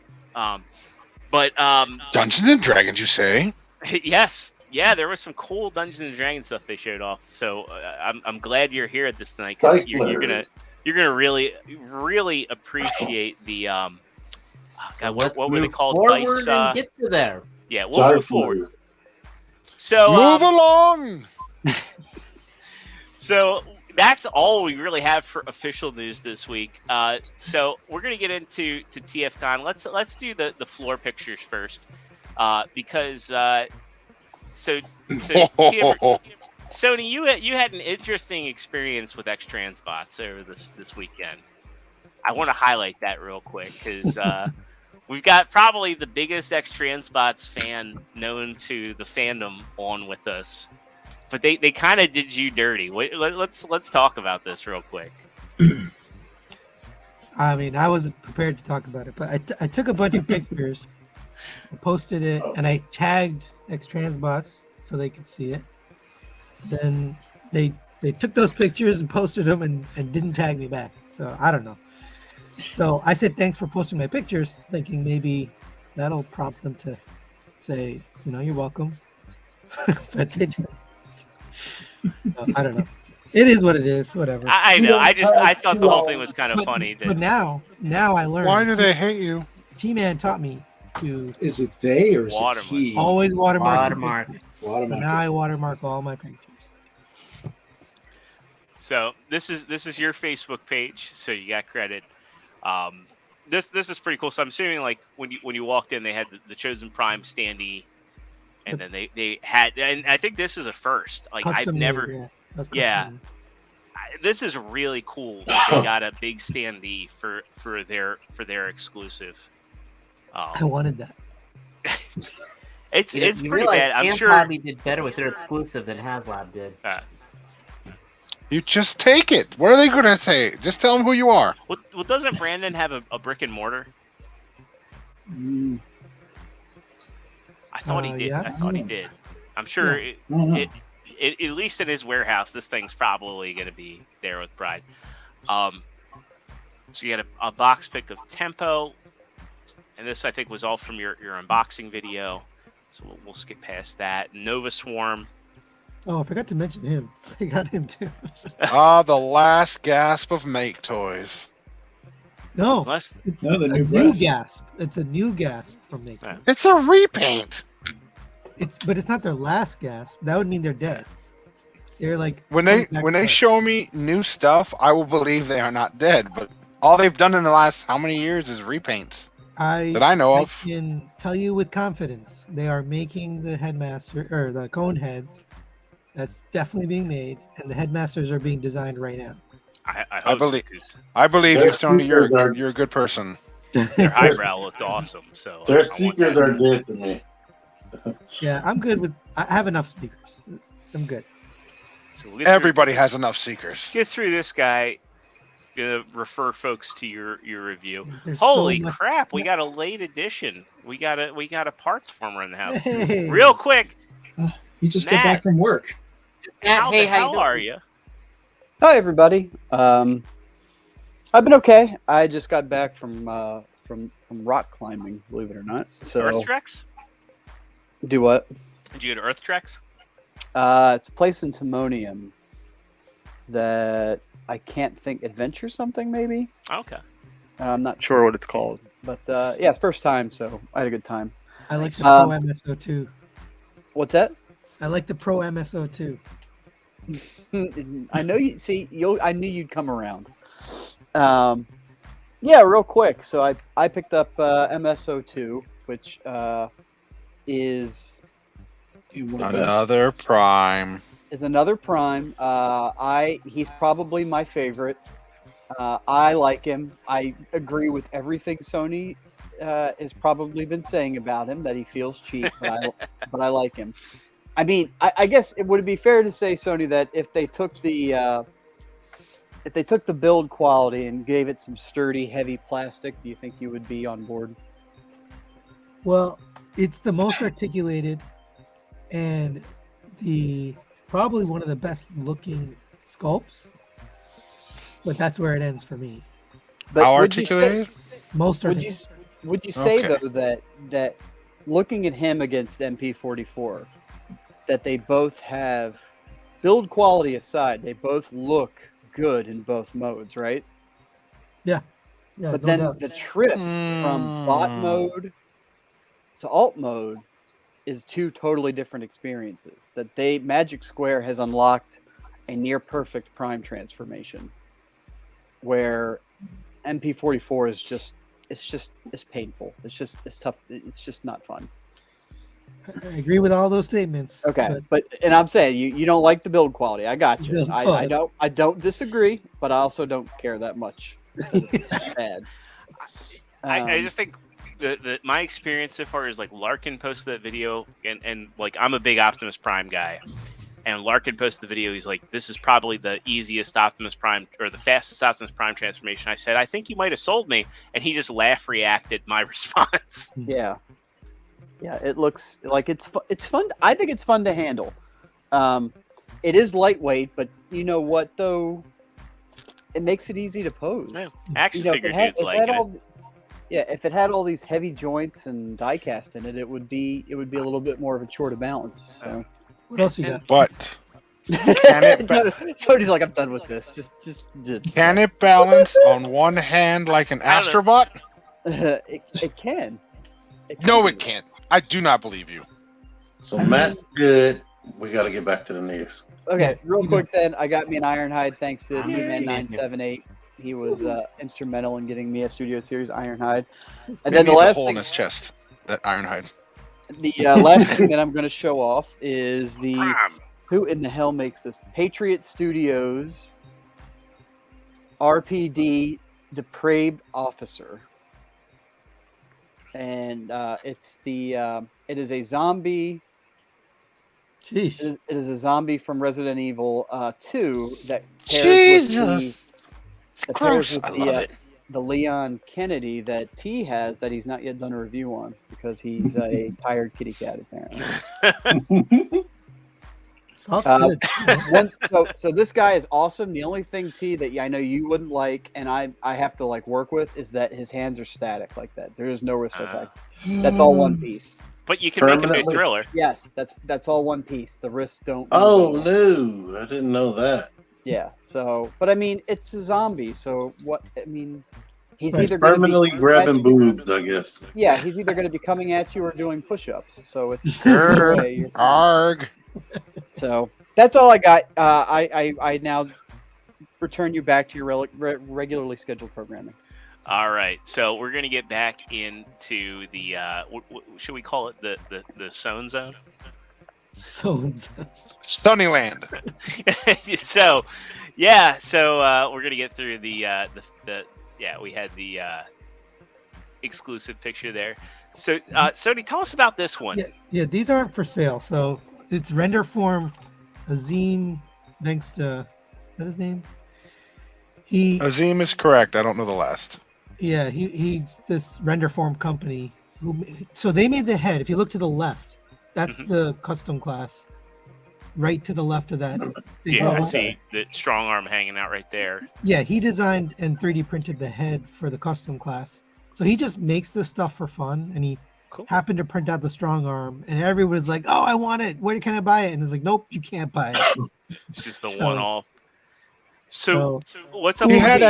Dungeons and Dragons, you say? Yes. Yeah, there was some cool Dungeons and Dragons stuff they showed off. So I'm glad you're here at this tonight because you're gonna really appreciate the what were they called? Dice. And get to there. Yeah, we'll move forward. So move along. So that's all we really have for official news this week. So we're gonna get into TFcon. Let's do the floor pictures first, because. So Sony, you had an interesting experience with X-Transbots over this weekend. I want to highlight that real quick because we've got probably the biggest X-Transbots fan known to the fandom on with us, but they kind of did you dirty. Let's talk about this real quick. I mean, I wasn't prepared to talk about it, but I took a bunch of pictures, I posted it, and I tagged X-Transbots so they could see it. Then they took those pictures and posted them and didn't tag me back. So I don't know. So I said thanks for posting my pictures, thinking maybe that'll prompt them to say, you're welcome. But they didn't. So, I don't know. It is what it is. Whatever. I know. I thought the whole thing was kind of funny. But now I learned. Why do they hate you? T-Man taught me to. Is it they or is watermark? it he? Always watermark. Watermark. So now I watermark all my pictures. So this is your Facebook page, so you got credit. This is pretty cool. So I'm assuming when you walked in, they had the Chosen Prime standee And then they had, and I think this is a first. Like Custom I've made, never, yeah. That's yeah. custom made. This is really cool. That they got a big standee for their exclusive. I wanted that. It's You pretty realize bad. I'm Amp sure. probably did better with their exclusive than Haslab did. You just take it. What are they going to say? Just tell them who you are. Well, doesn't Brandon have a brick and mortar? I thought he did. Yeah. I thought he did. I'm sure. Yeah. At least in his warehouse, this thing's probably going to be there with Bride. So you got a box pick of Tempo, and this I think was all from your unboxing video. So we'll skip past that. Nova Swarm. Oh, I forgot to mention him. I got him too. The last gasp of Make Toys. No, No, the a new new breath. gasp. It's a new gasp from Make. Yeah. It's a repaint. But it's not their last gasp. That would mean they're dead. They're like When they show me new stuff, I will believe they are not dead. But all they've done in the last how many years is repaints that I know of. I can tell you with confidence, they are making the headmaster or the cone heads. That's definitely being made, and the headmasters are being designed right now. I believe. because I believe you, Their Sony. secrets are- You're a good person. their eyebrow looked awesome. So Their I want secrets that. are dead to me. Yeah, I'm good with. I have enough sneakers. I'm good. So we'll get through- Everybody has enough seekers. get through this guy. Gonna refer folks to your review. There's Holy so much- crap! We got a late edition. We got a Partsformer in the house. Hey. Real quick, He just Matt. got back from work. how hey, the how you hell doing? are you? Hi everybody. I've been okay. I just got back from rock climbing, believe it or not. So Earth Treks? do what? Did you go to Earth Treks? It's a place in Timonium that I can't think. Adventure something maybe. Okay. I'm not sure what it's called, but yeah, it's first time, so I had a good time. I like the Um, Pro MSO too. What's that? I like the Pro MSO too. I know you see. I knew you'd come around. Yeah, real quick. So I picked up MSO2, which is Another Prime. another Prime. He's probably my favorite. I like him. I agree with everything Sony has probably been saying about him, that he feels cheap, but I like him. I mean, I guess it would be fair to say, Sony, that if they took the build quality and gave it some sturdy, heavy plastic, do you think you would be on board? Well, it's the most articulated and probably one of the best looking sculpts. But that's where it ends for me. But How would you say- articulated? Most Would articulated. Would you say Okay. though that looking at him against MP44, that they both have, build quality aside, they both look good in both modes, right? Yeah, But no then doubt. the trip from bot mode to alt mode is two totally different experiences. That Magic Square has unlocked a near perfect prime transformation, where MP44 is it's painful. It's tough. It's just not fun. I agree with all those statements. Okay, but I'm saying you don't like the build quality. I got you. Build I quality. don't disagree, but I also don't care that much. It's bad. I just think my experience so far is like Larkin posted that video, and like I'm a big Optimus Prime guy, and Larkin posted the video. He's like, "This is probably the easiest Optimus Prime or the fastest Optimus Prime transformation." I said, "I think you might have sold me," and he just reacted my response. Yeah, it looks like it's fun. I think it's fun to handle. It is lightweight, but you know what though? It makes it easy to pose. Yeah. Action If figure it had, dudes like if it had all these heavy joints and die cast in it, it would be a little bit more of a chore to balance. So, What else you got? But can it Sony's like, I'm done with this. Just can it balance on one hand like an I don't know. Astrobot? it can. No, it can't. I do not believe you. So Matt's good. We got to get back to the news. Okay, real you quick then, I got me an Ironhide thanks to Yeah. T-Man978. He was instrumental in getting me a Studio Series Ironhide. And Maybe then the it's a last hole thing, in his chest. That Ironhide. The last thing that I'm going to show off is the Prime. who in the hell makes this? Patriot Studios RPD Depraved Officer, and it is a zombie. Sheesh. It is a zombie from Resident Evil 2 that pairs Jesus, it's that gross. pairs I with love it. the Leon Kennedy that T has that he's not yet done a review on because he's a tired kitty cat apparently. Soft good. So this guy is awesome. The only thing, T, that I know you wouldn't like, and I have to like work with, is that his hands are static like that. There is no wrist effect. That's all one piece. But you can make him do Permanently? Thriller. Yes, that's all one piece. The wrists don't. Oh no, I didn't know that. Yeah. So, but I mean, it's a zombie. So what? I mean, he's He's either gonna be permanently coming at grabbing you- boobs, I guess. Yeah, he's either going to be coming at you or doing push-ups. So it's Grr. either way, you're- Arg. So that's all I got. I now return you back to your regularly scheduled programming. All right, so we're gonna get back into the should we call it the Zone Zone? Sones. Sunnyland. So we're gonna get through the we had the exclusive picture there. So Sony, tell us about this one. Yeah, these aren't for sale. So it's render form Azim Vengsta. Is that his name? Azim is correct. I don't know the last. Yeah, he's this render form company. So they made the head. If you look to the left, that's the custom class. Right to the left of that. big Yeah, I logo. see the strong arm hanging out right there. Yeah, he designed and 3D printed the head for the custom class. So he just makes this stuff for fun, and he happened to print out the strong arm, and everybody's like, "Oh, I want it. Where can I buy it?" And it's like, "Nope, you can't buy it." It's just the So- one off. So what's up? He with had the-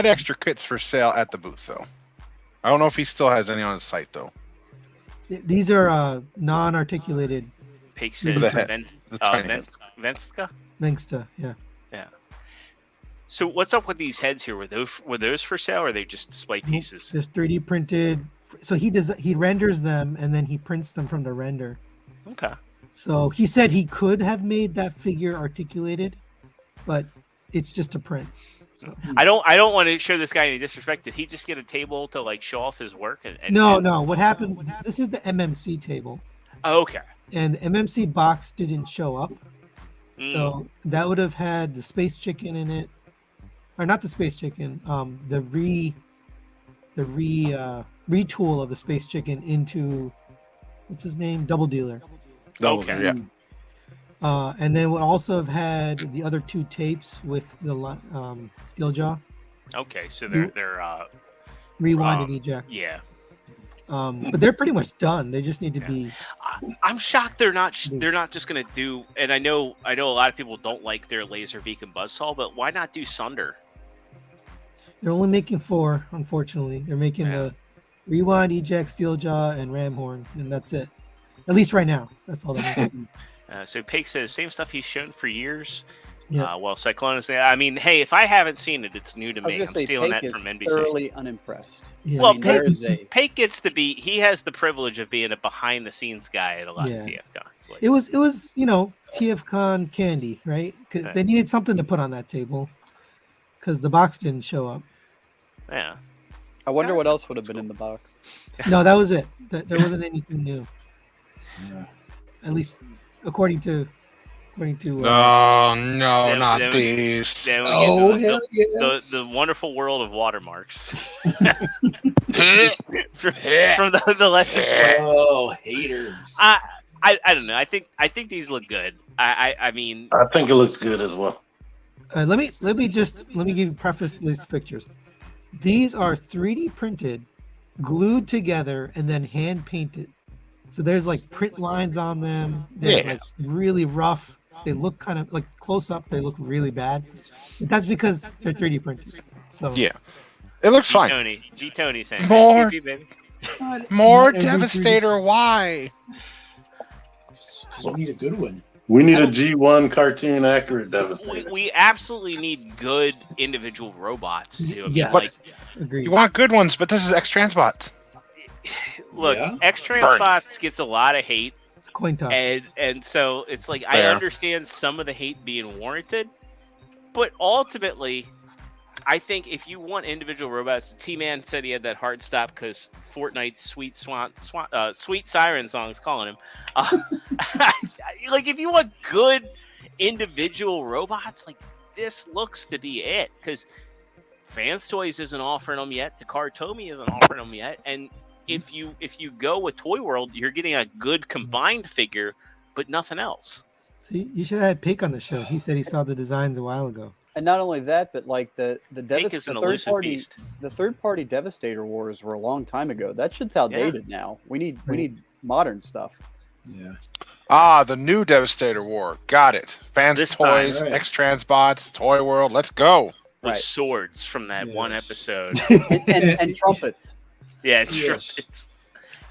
extra kits for sale at the booth though. I don't know if he still has any on his site though. These are non-articulated Pig says The head, the tiny head. Venska? Vengsta. Yeah. Yeah. So what's up with these heads here? Were those for sale, or are they just display pieces? Just 3D printed. So he renders them and then he prints them from the render. Okay. So he said he could have made that figure articulated, but it's just a print. So. I don't want to show this guy any disrespect. Did he just get a table to like show off his work? No. What happened? This is the MMC table. Oh, okay. And the MMC box didn't show up. Mm. So that would have had the space chicken in it. Or not the space chicken, the retool of the space chicken into what's his name? Double Dealer. Okay. Yeah. And then would also have had the other two tapes with the Steeljaw. Okay, so they're rewind and eject. Yeah. But they're pretty much done. They just need to be. I'm shocked they're not just gonna do. And I know a lot of people don't like their laser beacon buzzsaw, but why not do Sunder? They're only making 4, unfortunately. They're making the rewind, eject, Steeljaw, and Ramhorn, and that's it. At least right now, that's all they're making. So Pig says same stuff he's shown for years. Yeah. Well, Cyclone is there. I mean, hey, if I haven't seen it, it's new to I was me. gonna I'm say stealing Pake that is from NBC. thoroughly unimpressed. Yeah. Well, I mean, there is a Pake gets to be. He has the privilege of being a behind the scenes guy at a lot of TFcons. Like, It was TFcon candy, right? Because Right. they needed something to put on that table because the box didn't show up. yeah. I wonder what else would have been in the box. No, that was it. There wasn't anything new. Yeah. At least according to. Oh no, Then- not then- these. Then we Oh, get hell yes. the wonderful world of watermarks. from the lesson. Oh, haters. I don't know. I think these look good. I mean, I think it looks good as well. Let me give you preface these pictures. These are 3D printed, glued together, and then hand painted. So there's like print lines on them. They're like really rough. They look kind of like close up. They look really bad. But that's because they're 3D printed. So Yeah, it looks fine. G Tony saying More- "Hey, baby." More Every 3D Devastator. Why? Because we need a good one. We need a G1 cartoon accurate Devastator. We absolutely need good individual robots. Too. I mean, Yes. like agreed. You want good ones, but this is X-Transbots. look, Yeah. X-Transbots gets a lot of hate. It's a coin toss. And so it's like I Fair. understand some of the hate being warranted, but ultimately, I think if you want individual robots, T-Man said he had that hard stop because Fortnite's Sweet Siren song's calling him. Like if you want good individual robots, like this looks to be it, because Fans Toys isn't offering them yet, Takara Tomy isn't offering them yet, and if you go with Toy World, you're getting a good combined figure, but nothing else. See, you should have had Pink on the show. He said he saw the designs a while ago. And not only that, but like the Pink is an elusive beast. The third party Devastator wars were a long time ago. That shit's outdated now. We need modern stuff. Yeah. Ah, the new Devastator War. Got it. Fans This Toys, time, right. X-Transbots, Toy World. Let's go. With Right. swords from that one Yes. episode. and trumpets. Yeah, Yes. trumpets.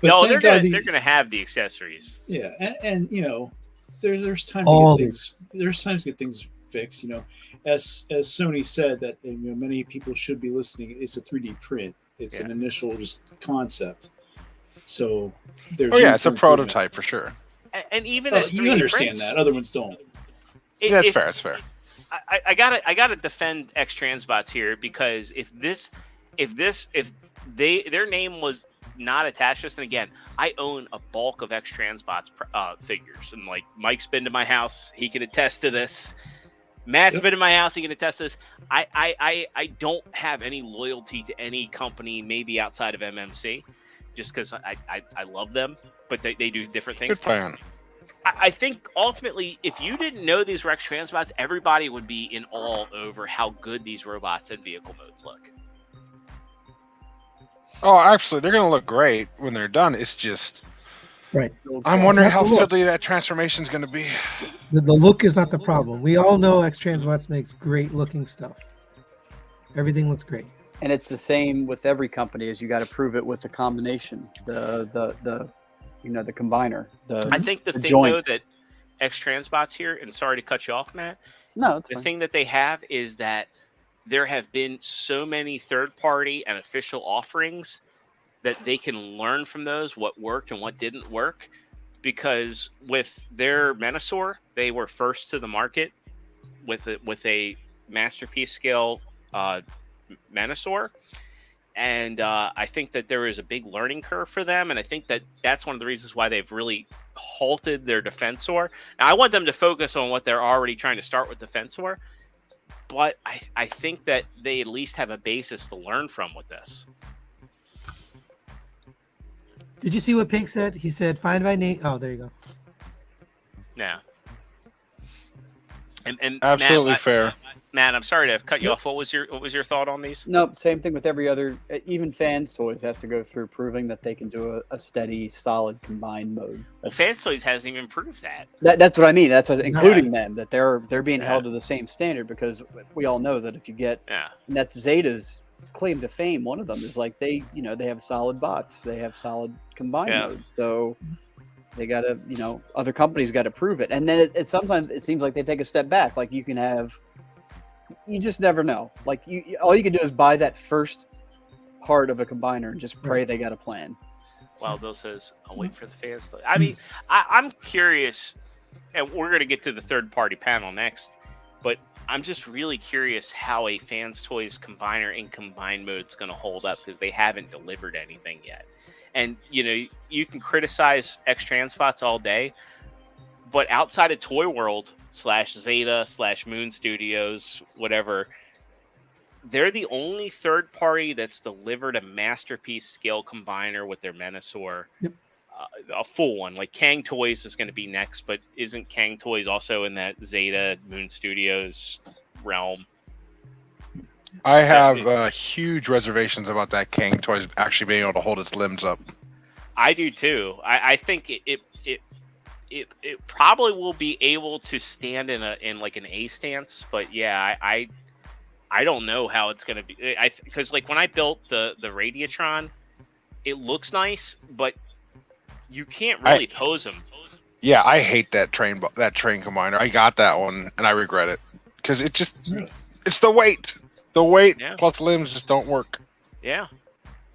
But No, thank they're God gonna have the accessories. Yeah, and you know, there's time All to get things. There's times to get things fixed. You know, as Sony said that, and, you know, many people should be listening. It's a 3D print. It's an initial just concept. So there's. Oh yeah, room it's a for improvement. prototype for sure. And even as You 3D understand prints, that. Other ones don't. Yeah, it's fair. It's fair. I gotta defend X-Transbots here, because if their name was not attached to this, and again, I own a bulk of X-Transbots figures, and like Mike's been to my house, he can attest to this. Matt's been to my house, he can attest to this. I don't have any loyalty to any company, maybe outside of MMC, just because I love them, but they do different things. Good plan. I think ultimately, if you didn't know these were X-Transbots, everybody would be in awe over how good these robots and vehicle modes look. Oh, actually, they're gonna look great when they're done. It's just, Right. I'm wondering It's how not the look. fiddly that transformation's gonna be. The look is not the problem. We all know X-Transbots makes great looking stuff. Everything looks great. And it's the same with every company, as you got to prove it with the combination, the combiner. I think the thing joint. though that X-Transbots here, and sorry to cut you off, Matt, No, it's the fine. thing that they have is that there have been so many third-party and official offerings that they can learn from those what worked and what didn't work. Because with their Menasor, they were first to the market with a masterpiece scale Menasor, and I think that there is a big learning curve for them, and I think that that's one of the reasons why they've really halted their Defensor. Now, I want them to focus on what they're already trying to start with Defensor, but I think that they at least have a basis to learn from with this. Did you see what Pink said? He said, "Find by name." Oh, there you go. Yeah. And Absolutely Matt, fair. Matt, I'm sorry to cut you off. What was your thought on these? No, same thing with every other. Even Fans Toys has to go through proving that they can do a steady, solid combined mode. Well, Fans Toys hasn't even proved that. That's what I mean. That's what, including them, that they're being Yeah. held to the same standard, because we all know that if you get, Yeah. and that's Zeta's claim to fame. One of them is like they have solid bots, they have solid combined modes, so they got to, other companies got to prove it. And then it sometimes it seems like they take a step back. Like you just never know. Like all you can do is buy that first part of a combiner and just pray they got a plan. Well, Bill says, I'll wait for the fans to... I mean, I'm curious, and we're going to get to the third-party panel next, but I'm just really curious how a Fans Toys combiner in combined mode is going to hold up, because they haven't delivered anything yet. And, you can criticize X-Transbots all day, but outside of Toy World /Zeta /Moon Studios, whatever, they're the only third party that's delivered a masterpiece scale combiner with their Menasor. Yep. A full one. Like Kang Toys is going to be next, but isn't Kang Toys also in that Zeta Moon Studios realm? I have huge reservations about that Kang Toys actually being able to hold its limbs up. I do too. I think it probably will be able to stand in like an A stance, but yeah, I don't know how it's going to be. Because like when I built the Radiatron, it looks nice, but you can't really pose them. Yeah, I hate that train combiner. I got that one and I regret it, because it's the weight. The weight plus limbs just don't work. Yeah,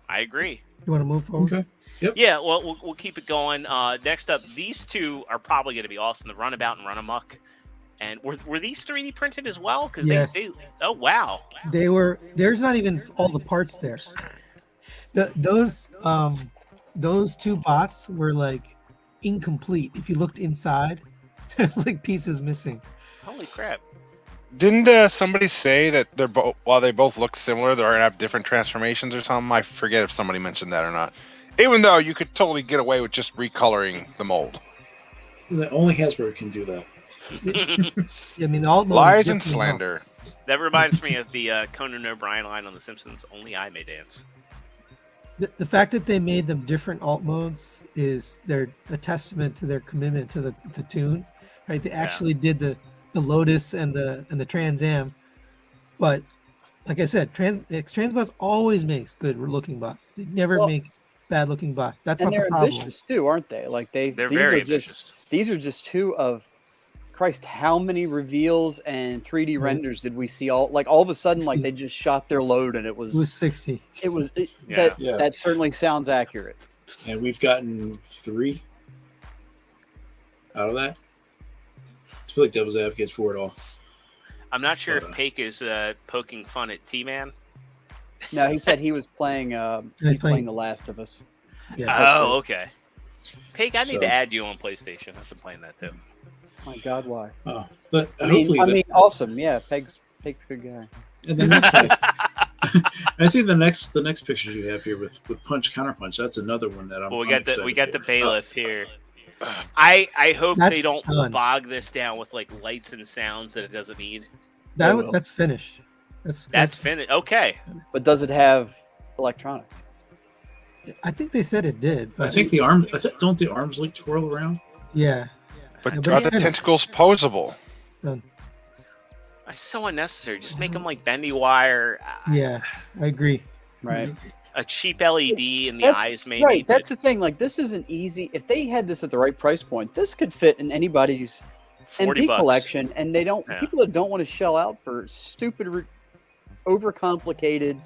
I agree. You want to move forward? Okay. Yep. Yeah, well, we'll keep it going. Next up, these two are probably going to be awesome. The Runabout and Run Amok. And were these 3D printed as well? Because Yes. they oh wow. They were. There's not even all the parts there. Those two bots were like incomplete. If you looked inside, there's like pieces missing. Holy crap! Didn't somebody say that they're while they both look similar, they're gonna have different transformations or something? I forget if somebody mentioned that or not. Even though you could totally get away with just recoloring the mold. Only Hasbro can do that. I mean, all lies and slander. That reminds me of the Conan O'Brien line on The Simpsons. Only I may dance. The fact that they made them different alt modes is a testament to their commitment to the tune, right? They actually did the Lotus and the Trans Am, but like I said, Transbots always makes good looking bots. They never make bad looking bots. That's not the problem. And they're ambitious too, aren't they? Like they're very ambitious. These are just two of, Christ, how many reveals and 3D renders did we see? All of a sudden, 60. Like they just shot their load, and it was 60. That certainly sounds accurate. And we've gotten 3 out of that. I feel like devil's advocates for it all. I'm not sure if Pake is poking fun at T-Man. No, he said he was playing. He's playing The Last of Us. Yeah. Oh, okay. Pake, I need to add you on PlayStation. I've been playing that too. My God, why? Oh, but I mean, awesome. Yeah, Peg's a good guy. And the next I think the next pictures you have here with Punch Counterpunch, that's another one that I'm. Well, we got the bailiff here. I hope they don't bog this down with like lights and sounds that it doesn't need. That's finished. That's finished. Okay. But does it have electronics? I think they said it did. But I think the arms. Don't the arms like twirl around? Yeah. But are the tentacles posable? It's so unnecessary. Just make them like bendy wire. Yeah, I agree. Right. A cheap LED in the eyes, maybe. Right. That's the thing. Like, this isn't easy. If they had this at the right price point, this could fit in anybody's MP collection, and they don't. Yeah. People that don't want to shell out for stupid, overcomplicated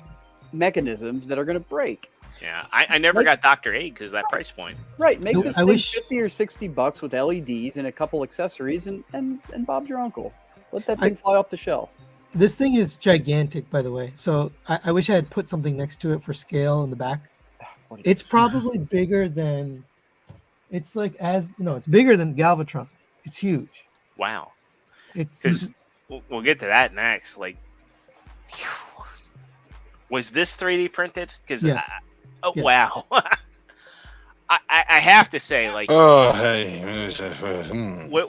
mechanisms that are going to break. Yeah, I never got Dr. Egg because of that price point. Right, make this thing $50 or $60 with LEDs and a couple accessories, and Bob's your uncle. Let that thing fly off the shelf. This thing is gigantic, by the way. So I wish I had put something next to it for scale in the back. It's probably bigger than. It's like it's bigger than Galvatron. It's huge. Wow. Because we'll get to that next. Like, was this 3D printed? Because. Yes. Yes. Wow. I have to say, like,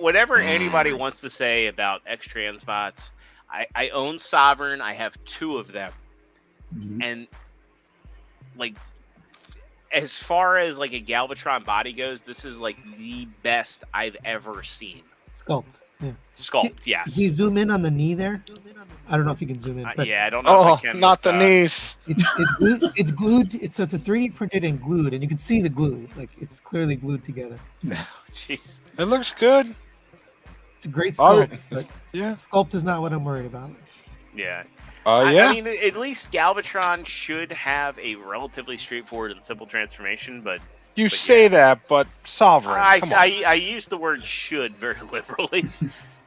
whatever anybody wants to say about X-Transbots, I own Sovereign. I have 2 of them. Mm-hmm. And, like, as far as, like, a Galvatron body goes, this is, like, the best I've ever seen. Sculpt. Yeah. Sculpt, yes. Does he zoom in on the knee there? I don't know if you can zoom in. But yeah, I don't know. If I can, not the knees. It's glued. So it's a 3D printed and glued, and you can see the glue. Like, it's clearly glued together. Jeez. It looks good. It's a great sculpt. But sculpt is not what I'm worried about. Yeah. Yeah. I mean, at least Galvatron should have a relatively straightforward and simple transformation, but. You say that, but Sovereign. I use the word "should" very liberally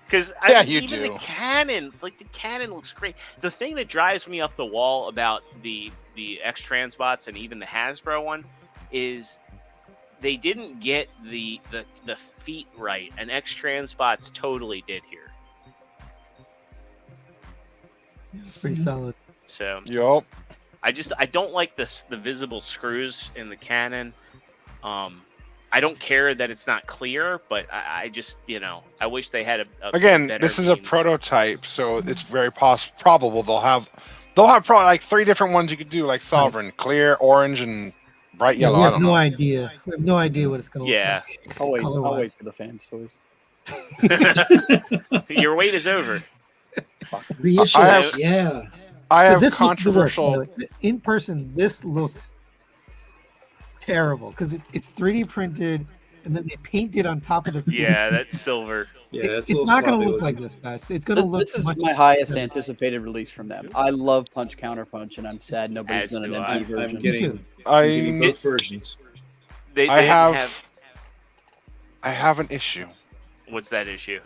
because even the cannon looks great. The thing that drives me up the wall about the X-Transbots and even the Hasbro one is they didn't get the feet right, and X-Transbots totally did here. Yeah, it's pretty solid. So yup. I don't like the visible screws in the cannon. I don't care that it's not clear, but I just, I wish they had a again, this is a prototype, so it's very probable they'll have probably like 3 different ones you could do, like Sovereign, clear, orange, and bright yellow. We have no idea. We have no idea what it's going to look like. I'll wait for the fans' toys. Your wait is over. I have controversial. In person, this looked terrible because it's 3D printed and then they painted on top of the. Yeah, that's silver. Yeah, it's not going to look like this, guys. It's going to look. This is my highest anticipated release from them. I love Punch Counterpunch, and I'm sad nobody's done an MV version. I'm getting both versions. They I didn't have an issue. What's that issue?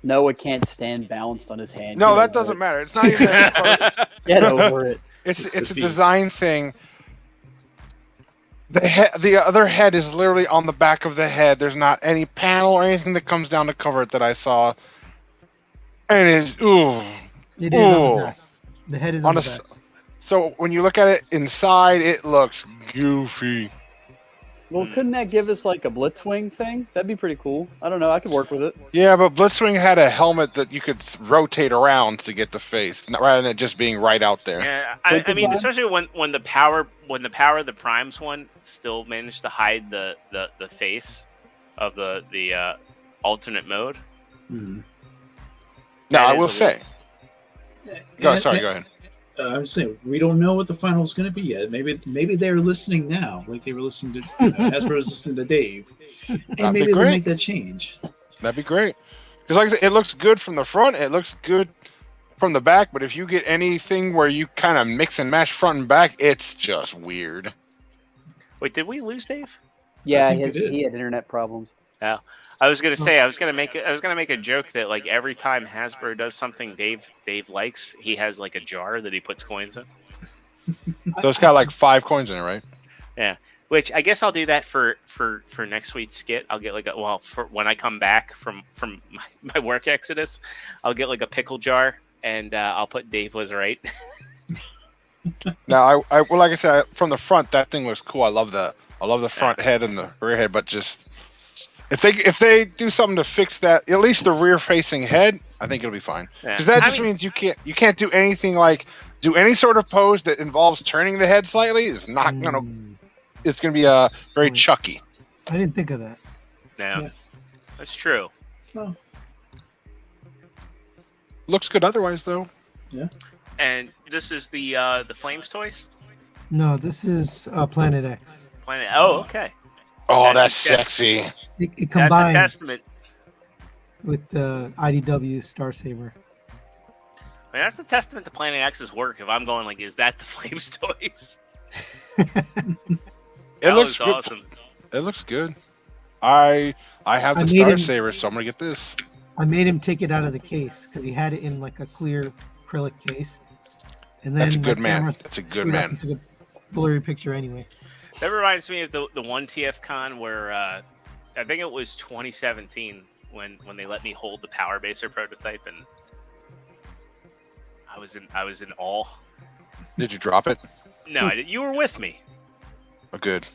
Noah can't stand balanced on his hand. No, Get that over doesn't it. matter. It's not even any part. Get over it. It's the a feet. design thing. The other head is literally on the back of the head. There's not any panel or anything that comes down to cover it that I saw. And it's ooh. It is on the back. The head is on the back. So when you look at it inside, it looks goofy. Well, couldn't that give us like a Blitzwing thing? That'd be pretty cool. I don't know. I could work with it. Yeah, but Blitzwing had a helmet that you could rotate around to get the face, rather than it just being right out there. Yeah, I mean, especially when the power of the Primes one still managed to hide the face of the alternate mode. Mm-hmm. Now I will say. Go ahead. I'm saying we don't know what the final is going to be yet. Maybe they're listening now, like they were listening to Hasbro was listening to Dave, and maybe they'll make that change. That'd be great. Because like I said, it looks good from the front. It looks good from the back. But if you get anything where you kind of mix and match front and back, it's just weird. Wait, did we lose Dave? Yeah, he had internet problems. Yeah, I was gonna say I was gonna make a joke that like every time Hasbro does something Dave likes, he has like a jar that he puts coins in. So it's got like 5 coins in it, right? Yeah, which I guess I'll do that for next week's skit. I'll get like for when I come back from my work exodus, I'll get like a pickle jar and I'll put Dave was right. Now well, like I said, from the front, that thing looks cool. I love the front head and the rear head, but just. If they do something to fix that, at least the rear facing head, I think it'll be fine. Because that just means you can't do anything like do any sort of pose that involves turning the head slightly. It's not gonna. It's gonna be very Chucky. I didn't think of that. No, that's true. Well, looks good otherwise though. Yeah. And this is the Flames toys. No, this is Planet X. Planet. Oh, okay. Oh, that's sexy. It combines that's a testament with the IDW Star Saber. I mean, that's a testament to Planet X's work. If I'm going like, is that the Flames toys? It looks good. Awesome. It looks good. I have the Star Saber, so I'm gonna get this. I made him take it out of the case because he had it in like a clear acrylic case. And then that's a good man. That's a good man. Took a blurry picture anyway. That reminds me of the one TFcon where I think it was 2017 when they let me hold the Power Baser prototype, and I was in awe. Did you drop it? No, you were with me. Oh, good.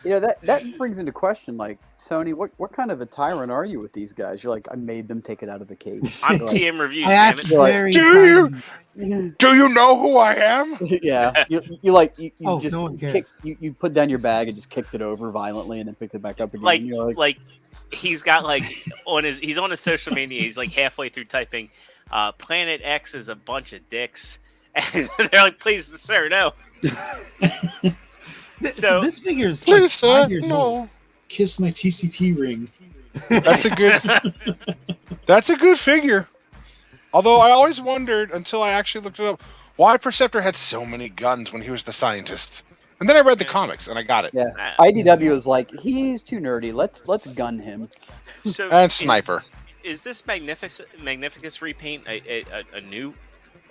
You know, that brings into question, like, Sony, what kind of a tyrant are you with these guys? You're like, I made them take it out of the case. I'm like, TM Reviews. I asked very do you know who I am? Yeah, you put down your bag and just kicked it over violently and then picked it back up again. Like he's got like he's on his social media. He's like halfway through typing, Planet X is a bunch of dicks, and they're like, please, sir, no. So this figure is please, sir, 5 years no. old. Kiss my TCP ring. That's a good figure. Although I always wondered until I actually looked it up why Perceptor had so many guns when he was the scientist. And then I read the comics and I got it. Yeah, IDW was like, he's too nerdy. Let's gun him. So and Sniper. Is this Magnificus repaint a new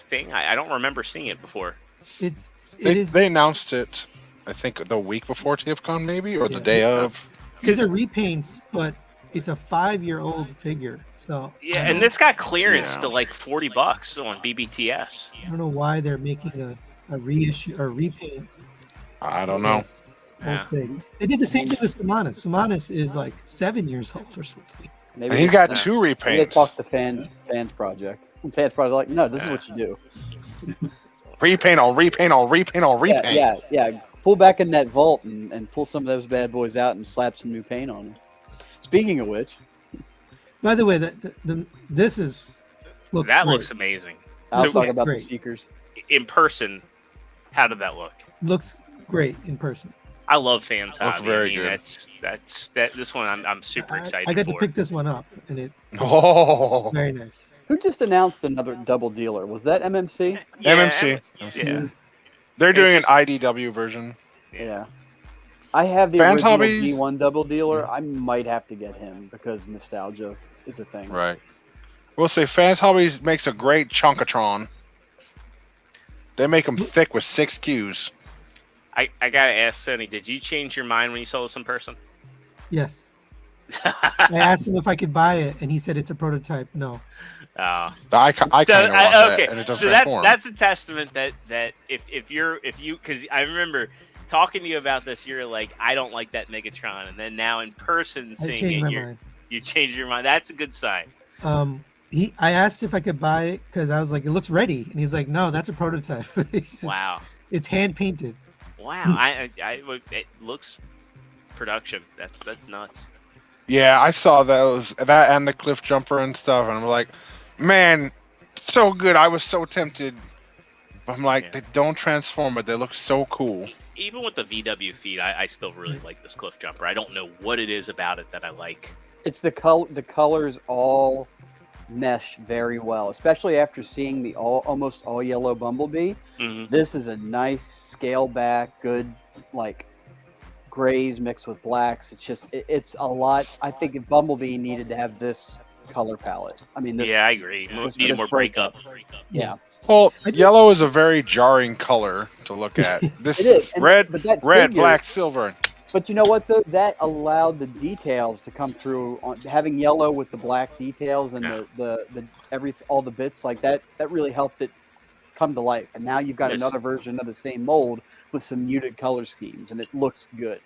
thing? I don't remember seeing it before. They announced it, I think, the week before TFcon maybe, or the day of. These are repaints, but it's a 5-year-old figure. So yeah, and this got clearance to like $40 on BBTS. I don't know why they're making a reissue or repaint. I don't know. Thing. They did the same thing with Simonis. Simonis is like 7 years old or something. Maybe he got 2 repaints. Maybe they talked to Fans Project. And Fans Project like, no, this is what you do. Repaint on repaint on repaint on repaint. Yeah. Pull back in that vault and pull some of those bad boys out and slap some new paint on them. Speaking of which, by the way, this looks amazing. I'll talk about the Seekers in person. How did that look? Looks great in person. I love Fans Hobby. Looks very good. That's this one. I'm super excited. I got for. to pick this one up, and it. Very nice. Who just announced another double dealer? Was that MMC? MMC. Yeah. They're doing an IDW version. Yeah. I have the Fans original Hobbies? G1 double dealer. I might have to get him because nostalgia is a thing. Right. We'll say Fans Hobbies makes a great Chunkatron. They make them thick with 6 Qs. I gotta ask Sony, did you change your mind when you saw this in person? Yes. I asked him if I could buy it, and he said it's a prototype. No. I kind of want that, and it does transform. That's a testament that if you because I remember talking to you about this, you're like, I don't like that Megatron, and then now in person seeing it, you changed your mind. That's a good sign. I asked if I could buy it because I was like, it looks ready, and he's like, no, that's a prototype. Wow. It's hand painted. Wow. It looks production. That's nuts. Yeah, I saw that and the cliff jumper and stuff, and I'm like, man, so good. I was so tempted. I'm like, they don't transform, but they look so cool. Even with the VW feet, I still really like this cliff jumper. I don't know what it is about it that I like. It's the colors all mesh very well, especially after seeing the almost all yellow Bumblebee. Mm-hmm. This is a nice scale back, good like grays mixed with blacks. It's just it's a lot. I think if Bumblebee needed to have this color palette. I mean, this, yeah, I agree. Need more breakup. Yeah. Well, yellow is a very jarring color to look at. This is red, black, silver. But you know what, though? That allowed the details to come through. Having yellow with the black details and all the bits like that, that really helped it come to life. And now you've got another version of the same mold with some muted color schemes, and it looks good.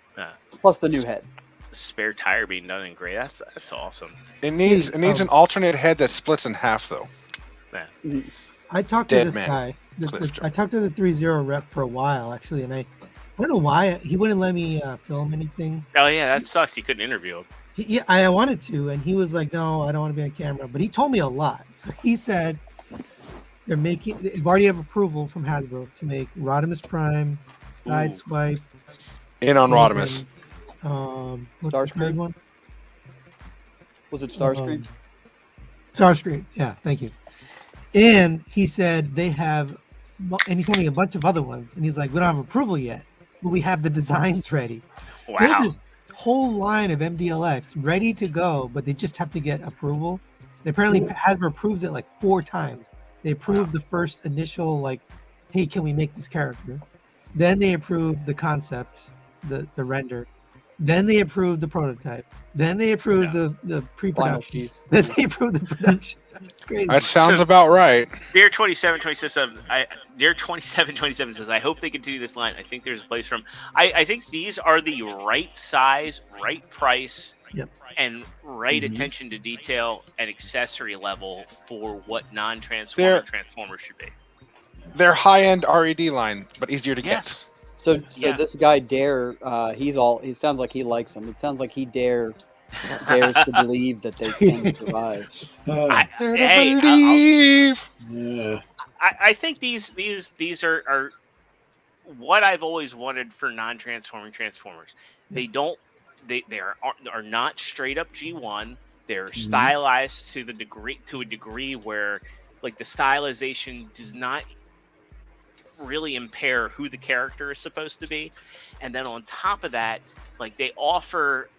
Plus the new head. The spare tire being done in gray. That's awesome. It needs an alternate head that splits in half, though. Yeah. I talked to this guy. I talked to the 3-0 rep for a while, actually, and I don't know why he wouldn't let me film anything. Oh yeah, that sucks. You couldn't interview him. I wanted to, and he was like, "No, I don't want to be on camera." But he told me a lot. So he said they've already have approval from Hasbro to make Rodimus Prime, Sideswipe. In on Rodimus. What's the third one? Was it Starscream? Starscream. Yeah, thank you. And he said they have, and he told me a bunch of other ones. And he's like, we don't have approval yet, but we have the designs ready. Wow. So they have this whole line of MDLX ready to go, but they just have to get approval. And apparently Hasbro approves it like 4 times. They approve the first initial, like, hey, can we make this character? Then they approve the concept, the render. Then they approve the prototype. Then they approve the pre-production. Then they approve the production. It's crazy. That sounds about right. Dear 2727 says, I hope they continue this line. I think there's a place for them. I think these are the right size, right price, and right attention to detail and accessory level for what non-transformer Transformers should be. They're high-end RED line, but easier to get. So this guy Dare, he sounds like he likes them. It sounds like he dares to believe that they can survive. I think these are what I've always wanted for non-transforming Transformers. They are not straight up G1. They're stylized to a degree where like the stylization does not really impair who the character is supposed to be. And then on top of that, like they offer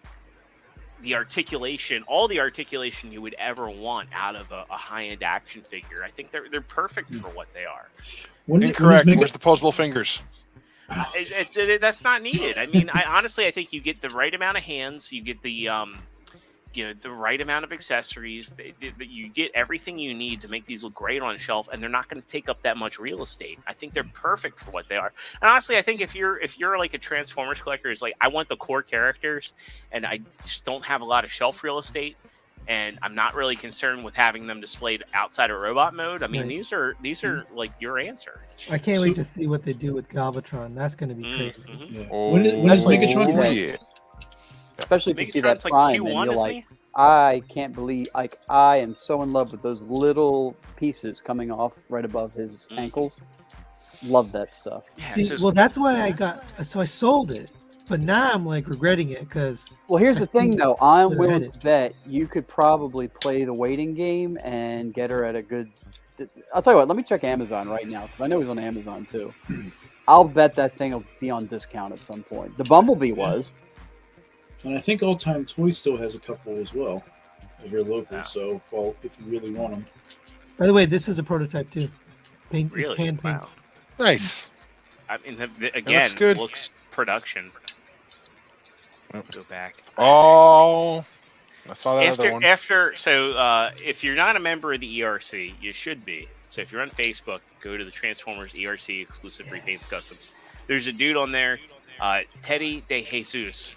the articulation, all the articulation you would ever want out of a high-end action figure. I think they're perfect for what they are. Incorrect. Where's the posable fingers? That's not needed. I mean, I think you get the right amount of hands. You get the the right amount of accessories. You get everything you need to make these look great on a shelf, and they're not going to take up that much real estate. I think they're perfect for what they are. And honestly, I think if you're like a Transformers collector, is like I want the core characters, and I just don't have a lot of shelf real estate, and I'm not really concerned with having them displayed outside of robot mode. I mean, these are like your answer. I can't wait to see what they do with Galvatron. That's going to be crazy. Yeah. When is Megatron? Especially to see that Prime, and you're like, I can't believe, like, I am so in love with those little pieces coming off right above his ankles. Love that stuff. See, well, that's why I sold it, But now I'm like regretting it because. Well, here's the thing, though. I'm they're willing headed. to bet you could probably play the waiting game and get her at a good. I'll tell you what. Let me check Amazon right now because I know he's on Amazon too. I'll bet that thing will be on discount at some point. The Bumblebee was. And I think Old Time Toys still has a couple as well. Here local, so if you really want them. By the way, this is a prototype too. It's Really? hand painted. Wow. Nice. I mean, again, looks good. looks production. Go back. Oh, I saw that other one. So if you're not a member of the ERC, you should be. So if you're on Facebook, go to the Transformers ERC exclusive repaints customs. There's a dude on there, Teddy De Jesus.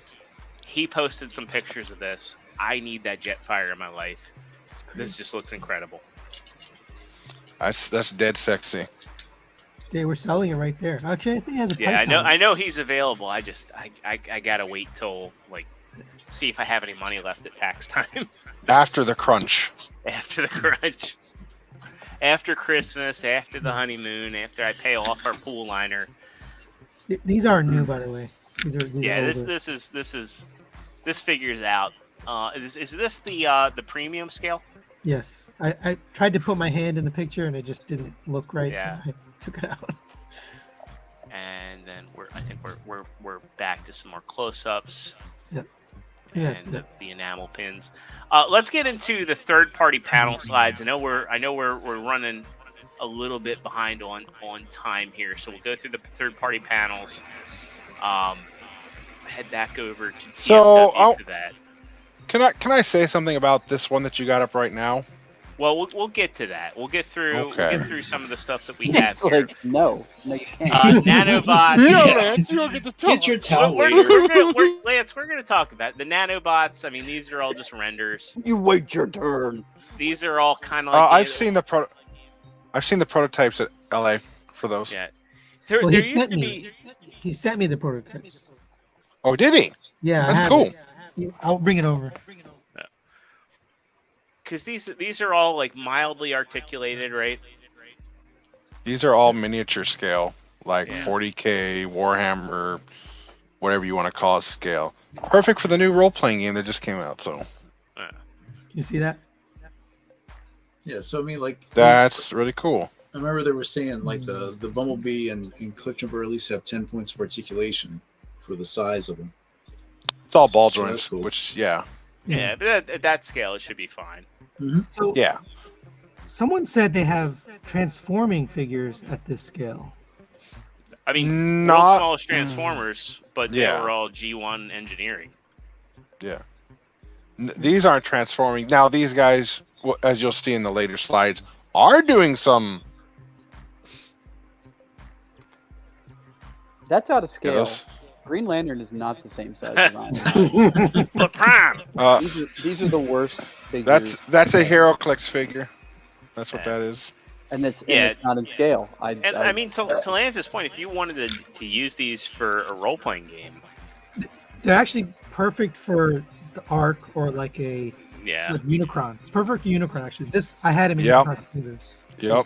He posted some pictures of this. I need that Jetfire in my life. This just looks incredible. That's dead sexy. They were selling it right there. Actually, I think it has a price. Yeah, on it. I know he's available. I gotta wait till see if I have any money left at tax time. After the crunch. After the crunch. After Christmas, after the honeymoon, after I pay off our pool liner. These aren't new, by the way. These are older. This figures out. Is this the premium scale? Yes, I tried to put my hand in the picture and it just didn't look right, Yeah. so I took it out. And then I think we're back to some more close-ups. Yep. And the enamel pins. Let's get into the third-party panel slides. I know we're running a little bit behind on time here, so we'll go through the third-party panels. Head back over to TFW for that. Can I say something about this one that you got up right now? Well, we'll get to that. We'll get through some of the stuff that we have It's here. like, no, you can't. Nanobots. Lance, you don't get to talk. Get your towel Lance, we're going to talk about the nanobots. I mean, these are all just renders. You wait your turn. These are all kind of like. I've seen the prototypes at LA for those. Yeah. Well, there he used sent to me. be. He sent me the prototypes. Oh, did he? Yeah, That's I have cool. it. I'll bring it over. Because these are all like mildly articulated, right? These are all miniature scale, like Yeah. 40K Warhammer, whatever you want to call it scale. Perfect for the new role-playing game that just came out. So You see that? Yeah, so I mean, like that's really cool. I remember they were saying like the Bumblebee and Cliff Jumper at least have 10 points of articulation for the size of them. It's all ball So joints, that's cool. which yeah. Yeah, but at that scale, it should be fine. So Yeah. someone said they have transforming figures at this scale. I mean, Not- world's smallest Transformers, but Yeah. they were all G1 engineering. Yeah. These aren't transforming. Now these guys, as you'll see in the later slides, are doing some. That's out of scale. Yes. Green Lantern is not the same size as I am. But prime. These are the worst figures. That's a HeroClix figure. That's what that is. And it's not in scale. I mean, to Lance's point, if you wanted to use these for a role-playing game, They're actually perfect for the Arc or like a yeah, like Unicron. It's perfect for Unicron actually. This I had him in Yep. Unicron fingers. Yep.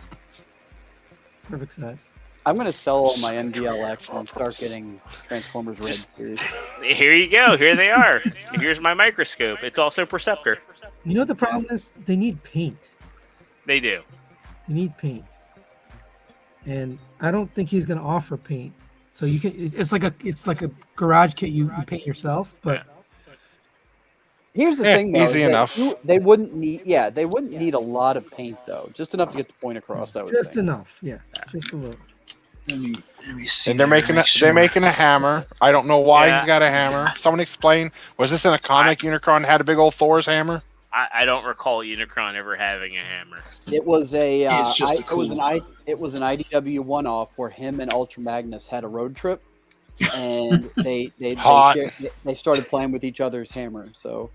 Perfect size. I'm going to sell all my MDLX and start getting Transformers Red series. here you go. Here they are. Here's my microscope. It's also Perceptor. You know what the problem is? They need paint. They do. You need paint, and I don't think he's going to offer paint. So you can. It's like a garage kit you paint yourself, but. Here's the thing, though. Easy is that enough. They wouldn't need a lot of paint, though. Just enough to get the point across. I would Just think. enough, yeah. Just a little. Let me see. And they're making a hammer. I don't know why he's got a hammer. Someone explain. Was this in a comic? Unicron had a big old Thor's hammer. I don't recall Unicron ever having a hammer. It was a. It's just a cool It was an IDW one-off where him and Ultra Magnus had a road trip, and they started playing with each other's hammer. So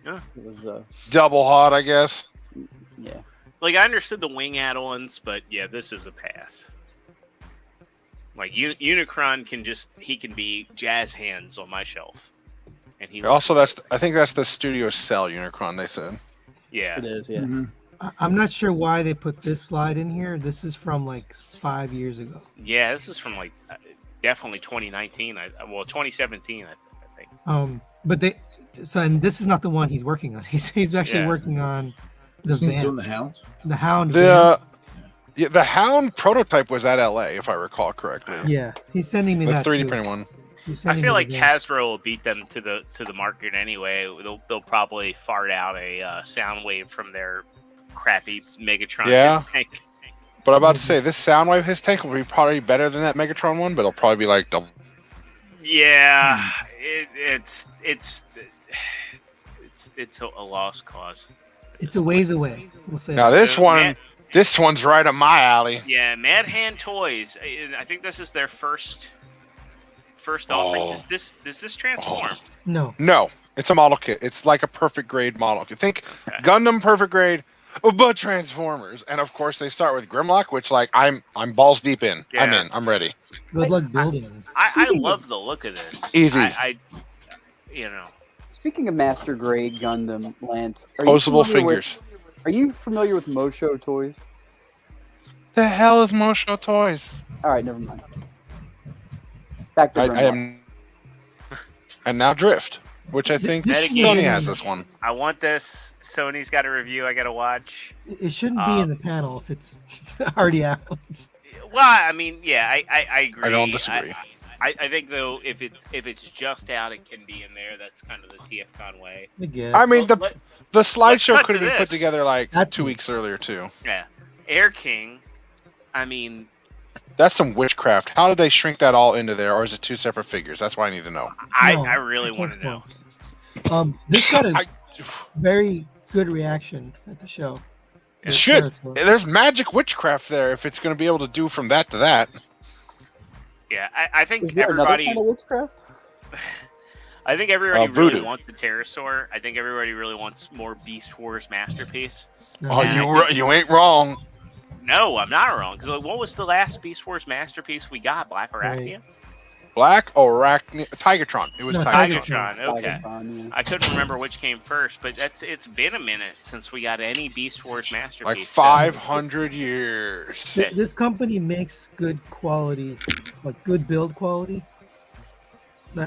Yeah. it was Double hot, I guess. yeah. Like, I understood the wing add-ons, but yeah, this is a pass. Like, Unicron can be jazz hands on my shelf. And he Also, I think that's the Studio Cell Unicron. They said. yeah. It is, yeah. Mm-hmm. I'm not sure why they put this slide in here. This is from like 5 years ago. Yeah, this is from like definitely 2019. 2017. I think. But and this is not the one he's working on. He's actually working on the Isn't he doing van. the Hound? The Hound. van. The Hound prototype was at LA, if I recall correctly. Yeah, he's sending me The that 3D too. printed one. I feel like Hasbro will beat them to the market anyway. They'll probably fart out a sound wave from their crappy Megatron. Yeah. Tank. But I'm about to say this Soundwave, his tank will be probably better than that Megatron one, but it'll probably be like double. Yeah, it's a lost cause. It's a ways away. We'll say. Now that. this one's right up my alley. Yeah, Mad Hand Toys. I think this is their first offering. Does this transform? No, it's a model kit. It's like a perfect grade model kit. Think Gundam perfect grade, but Transformers, and of course they start with Grimlock, which like I'm balls deep in. Yeah. I'm in. I'm ready. Good luck building. I love the look of this. Easy. I Speaking of Master Grade Gundam, Lance, Posable figures. Are you familiar with Mosho Toys? The hell is Mosho Toys? All right, never mind. Back to I am. And now Drift, which I think Sony has this one. I want this. Sony's got a review I got to watch. It shouldn't be in the panel if it's already out. Well, I mean, yeah, I agree. I don't disagree. I think though, if it's just out, it can be in there. That's kind of the TFcon way. I guess. I mean, the slideshow could have been this. put together like 2 weeks earlier too. Yeah, Air King. I mean, that's some witchcraft. How did they shrink that all into there, or is it two separate figures? That's what I need to know. I really want to know. This got a very good reaction at the show. It should. There's magic witchcraft there if it's going to be able to do from that to that. Yeah, I think Is there everybody. another kind of witchcraft? I think everybody really Voodoo. wants the Pterosaur. I think everybody really wants more Beast Wars Masterpiece. Oh, you ain't wrong. No, I'm not wrong. Because what was the last Beast Wars Masterpiece we got? Black Arachnia? Black Arachnia, Tigatron. It was Tigatron. Okay. Tigatron, yeah. I couldn't remember which came first, but it's been a minute since we got any Beast Wars Masterpiece. Like 500 years. This company makes good quality, like good build quality.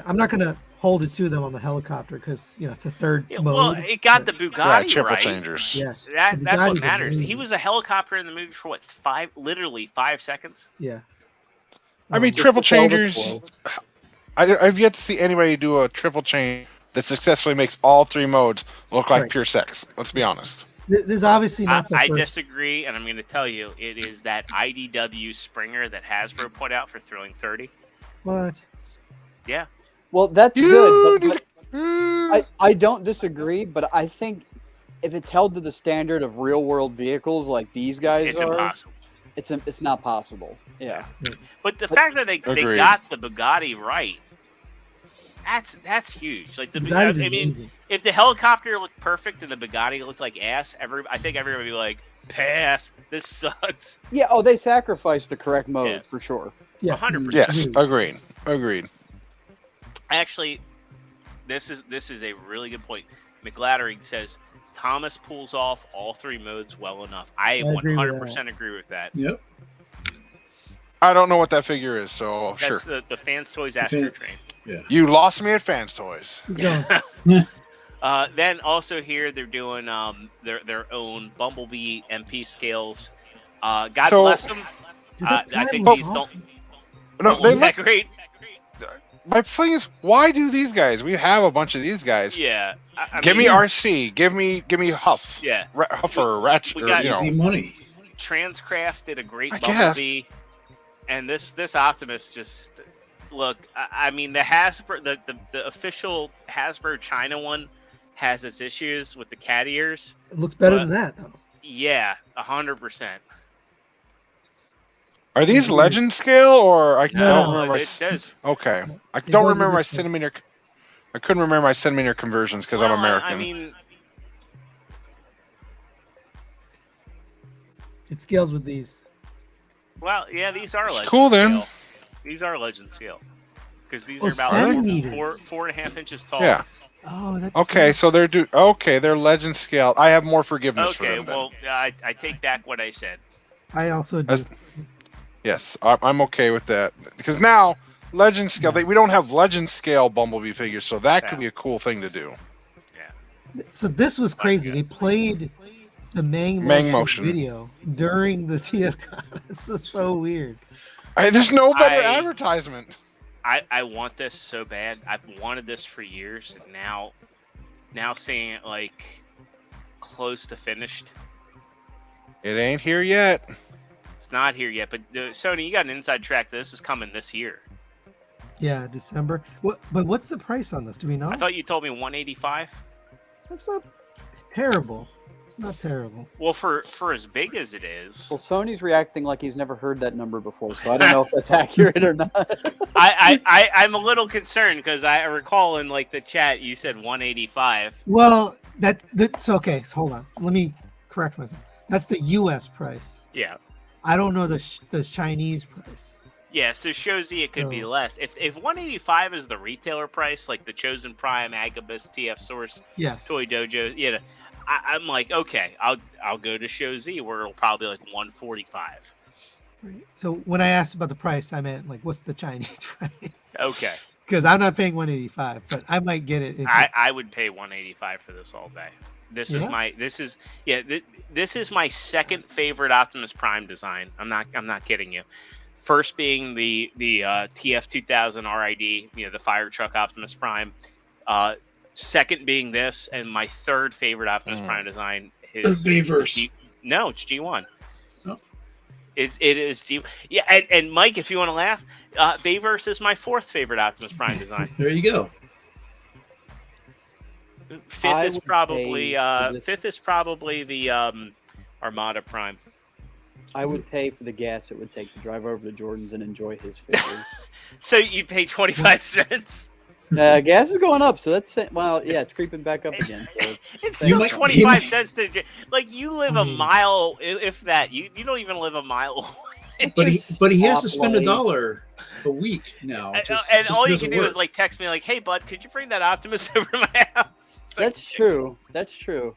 I'm not gonna hold it to them on the helicopter because it's a third mode. Well, it got the Bugatti triple right. changers. Yeah, That's what matters. amazing. He was a helicopter in the movie for what, literally 5 seconds? Yeah. I mean, triple changers. I've yet to see anybody do a triple change that successfully makes all 3 modes look like pure sex. Let's be honest. This is obviously not the I first. disagree, and I'm going to tell you, it is that IDW Springer that Hasbro put out for Thrilling 30. What? Yeah. Well, that's good. But I don't disagree, but I think if it's held to the standard of real world vehicles like these guys It's are, impossible. it's not possible. Yeah. But the fact that they got the Bugatti right, that's huge. Like the That is I mean, amazing. if the helicopter looked perfect and the Bugatti looked like ass, I think everybody would be like, pass. This sucks. Yeah. Oh, they sacrificed the correct mode for sure. Yeah. 100%. Yes, agreed. Actually, this is a really good point. McGlattery says Thomas pulls off all 3 modes well enough. I agree with 100% agree with that. Yep. I don't know what that figure is, so That's sure. the Fans Toys Astro Train. Yeah. You lost me at Fans Toys. Then also here they're doing their own Bumblebee MP scales. God bless them. I think these don't. No, they look great. My thing is, why do these guys? We have a bunch of these guys. Yeah. Give me RC. Give me Huff. Yeah. Huffer, Ratchet. We got Easy money. Transcraft did a great I Bumblebee, and this Optimus just look. I mean, the Hasbro, the official Hasbro China one has its issues with the cat ears. It looks better than that, though. Yeah, 100%. Are these legend scale or I don't remember? It does. Okay, I don't remember my centimeter. I couldn't remember my centimeter conversions because I'm American. I mean, It scales with these. well, yeah, these are legend cool, then. scale. These are legend scale because these Oh, are about centimeters. 4.5 inches tall. Yeah. Oh, that's Okay, so they're legend scale. I have more forgiveness for Okay, them. well, I take back what I said. I also do. Yes, I'm okay with that because now Legend scale. We don't have legend scale Bumblebee figures, so that could be a cool thing to do. So this was crazy. They played the Mang Motion video during the TFcon. This is so weird. There's no better advertisement. I want this so bad. I've wanted this for years, and now seeing it like close to finished. It ain't here yet. It's not here yet, but Sony, you got an inside track. This is coming this year. Yeah, December. But what's the price on this? Do we know? I thought you told me 185. That's not terrible. It's not terrible. Well, for as big as it is. Well, Sony's reacting like he's never heard that number before, so I don't know if that's accurate or not. I'm a little concerned because I recall in like the chat you said 185. Well, that's okay. So hold on. Let me correct myself. That's the U.S. price. Yeah. I don't know the Chinese price. Yeah, so Shozi it could be less. If 185 is the retailer price, like the Chosen Prime, Agabus, TF Source, Toy Dojo, yeah, I'm like, okay, I'll go to Shozi where it'll probably be like 145. Right. So when I asked about the price, I meant like, what's the Chinese price? Okay. Because I'm not paying 185, but I might get it. I would pay 185 for this all day. This is my second favorite Optimus Prime design. I'm not kidding you. First being the TF 2000 RID, the fire truck Optimus Prime. Second being this, and my third favorite Optimus Prime design is Bayverse. No, it's G1. Oh. It is G. Yeah, and Mike, if you want to laugh, Bayverse is my fourth favorite Optimus Prime design. There you go. Fifth is probably the Armada Prime. I would pay for the gas it would take to drive over to Jordan's and enjoy his figure. So you pay 25 cents? Gas is going up, so that's it's creeping back up again. So it's still 25 cents to like you live a mile, if that. You don't even live a mile away. But he has to spend $1 a week now. And all you can do is like text me like, "Hey, bud, could you bring that Optimus over to my house?" That's true. That's true.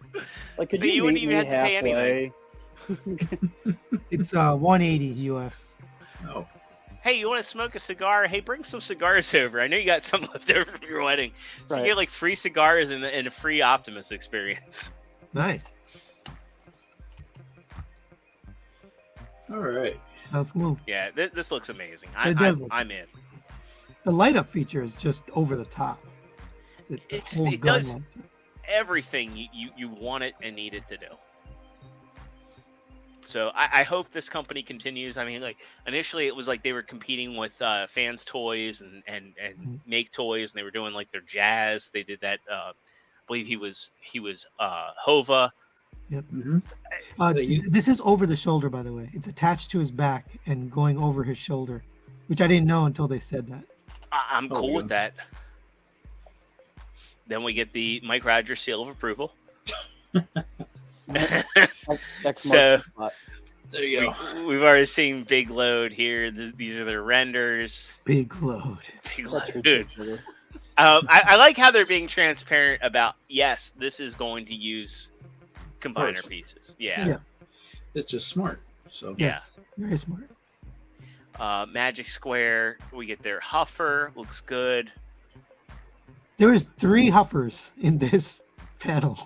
Like, could you wouldn't even have to pay anything. It's 180 US. Oh. Hey, you want to smoke a cigar? Hey, bring some cigars over. I know you got some left over from your wedding. So you get like free cigars and a free Optimus experience. Nice. All right. Let's move. Yeah, this looks amazing. I'm in. The light up feature is just over the top. It does everything you want it and need it to do. So I hope this company continues. I mean, like initially it was like they were competing with Fans Toys and Make Toys, and they were doing like their Jazz. They did that. I believe he was Hova. Yep. Mm-hmm. This is over the shoulder, by the way. It's attached to his back and going over his shoulder, which I didn't know until they said that. I'm cool with that. Then we get the Mike Rogers seal of approval. So there you go. We've already seen Big Load here. These are their renders. Big Load. Dude. I like how they're being transparent about, yes, this is going to use combiner pieces. Yeah. It's just smart. So yeah. Yes, very smart. Magic Square, we get their Huffer. Looks good. There is 3 Huffers in this panel.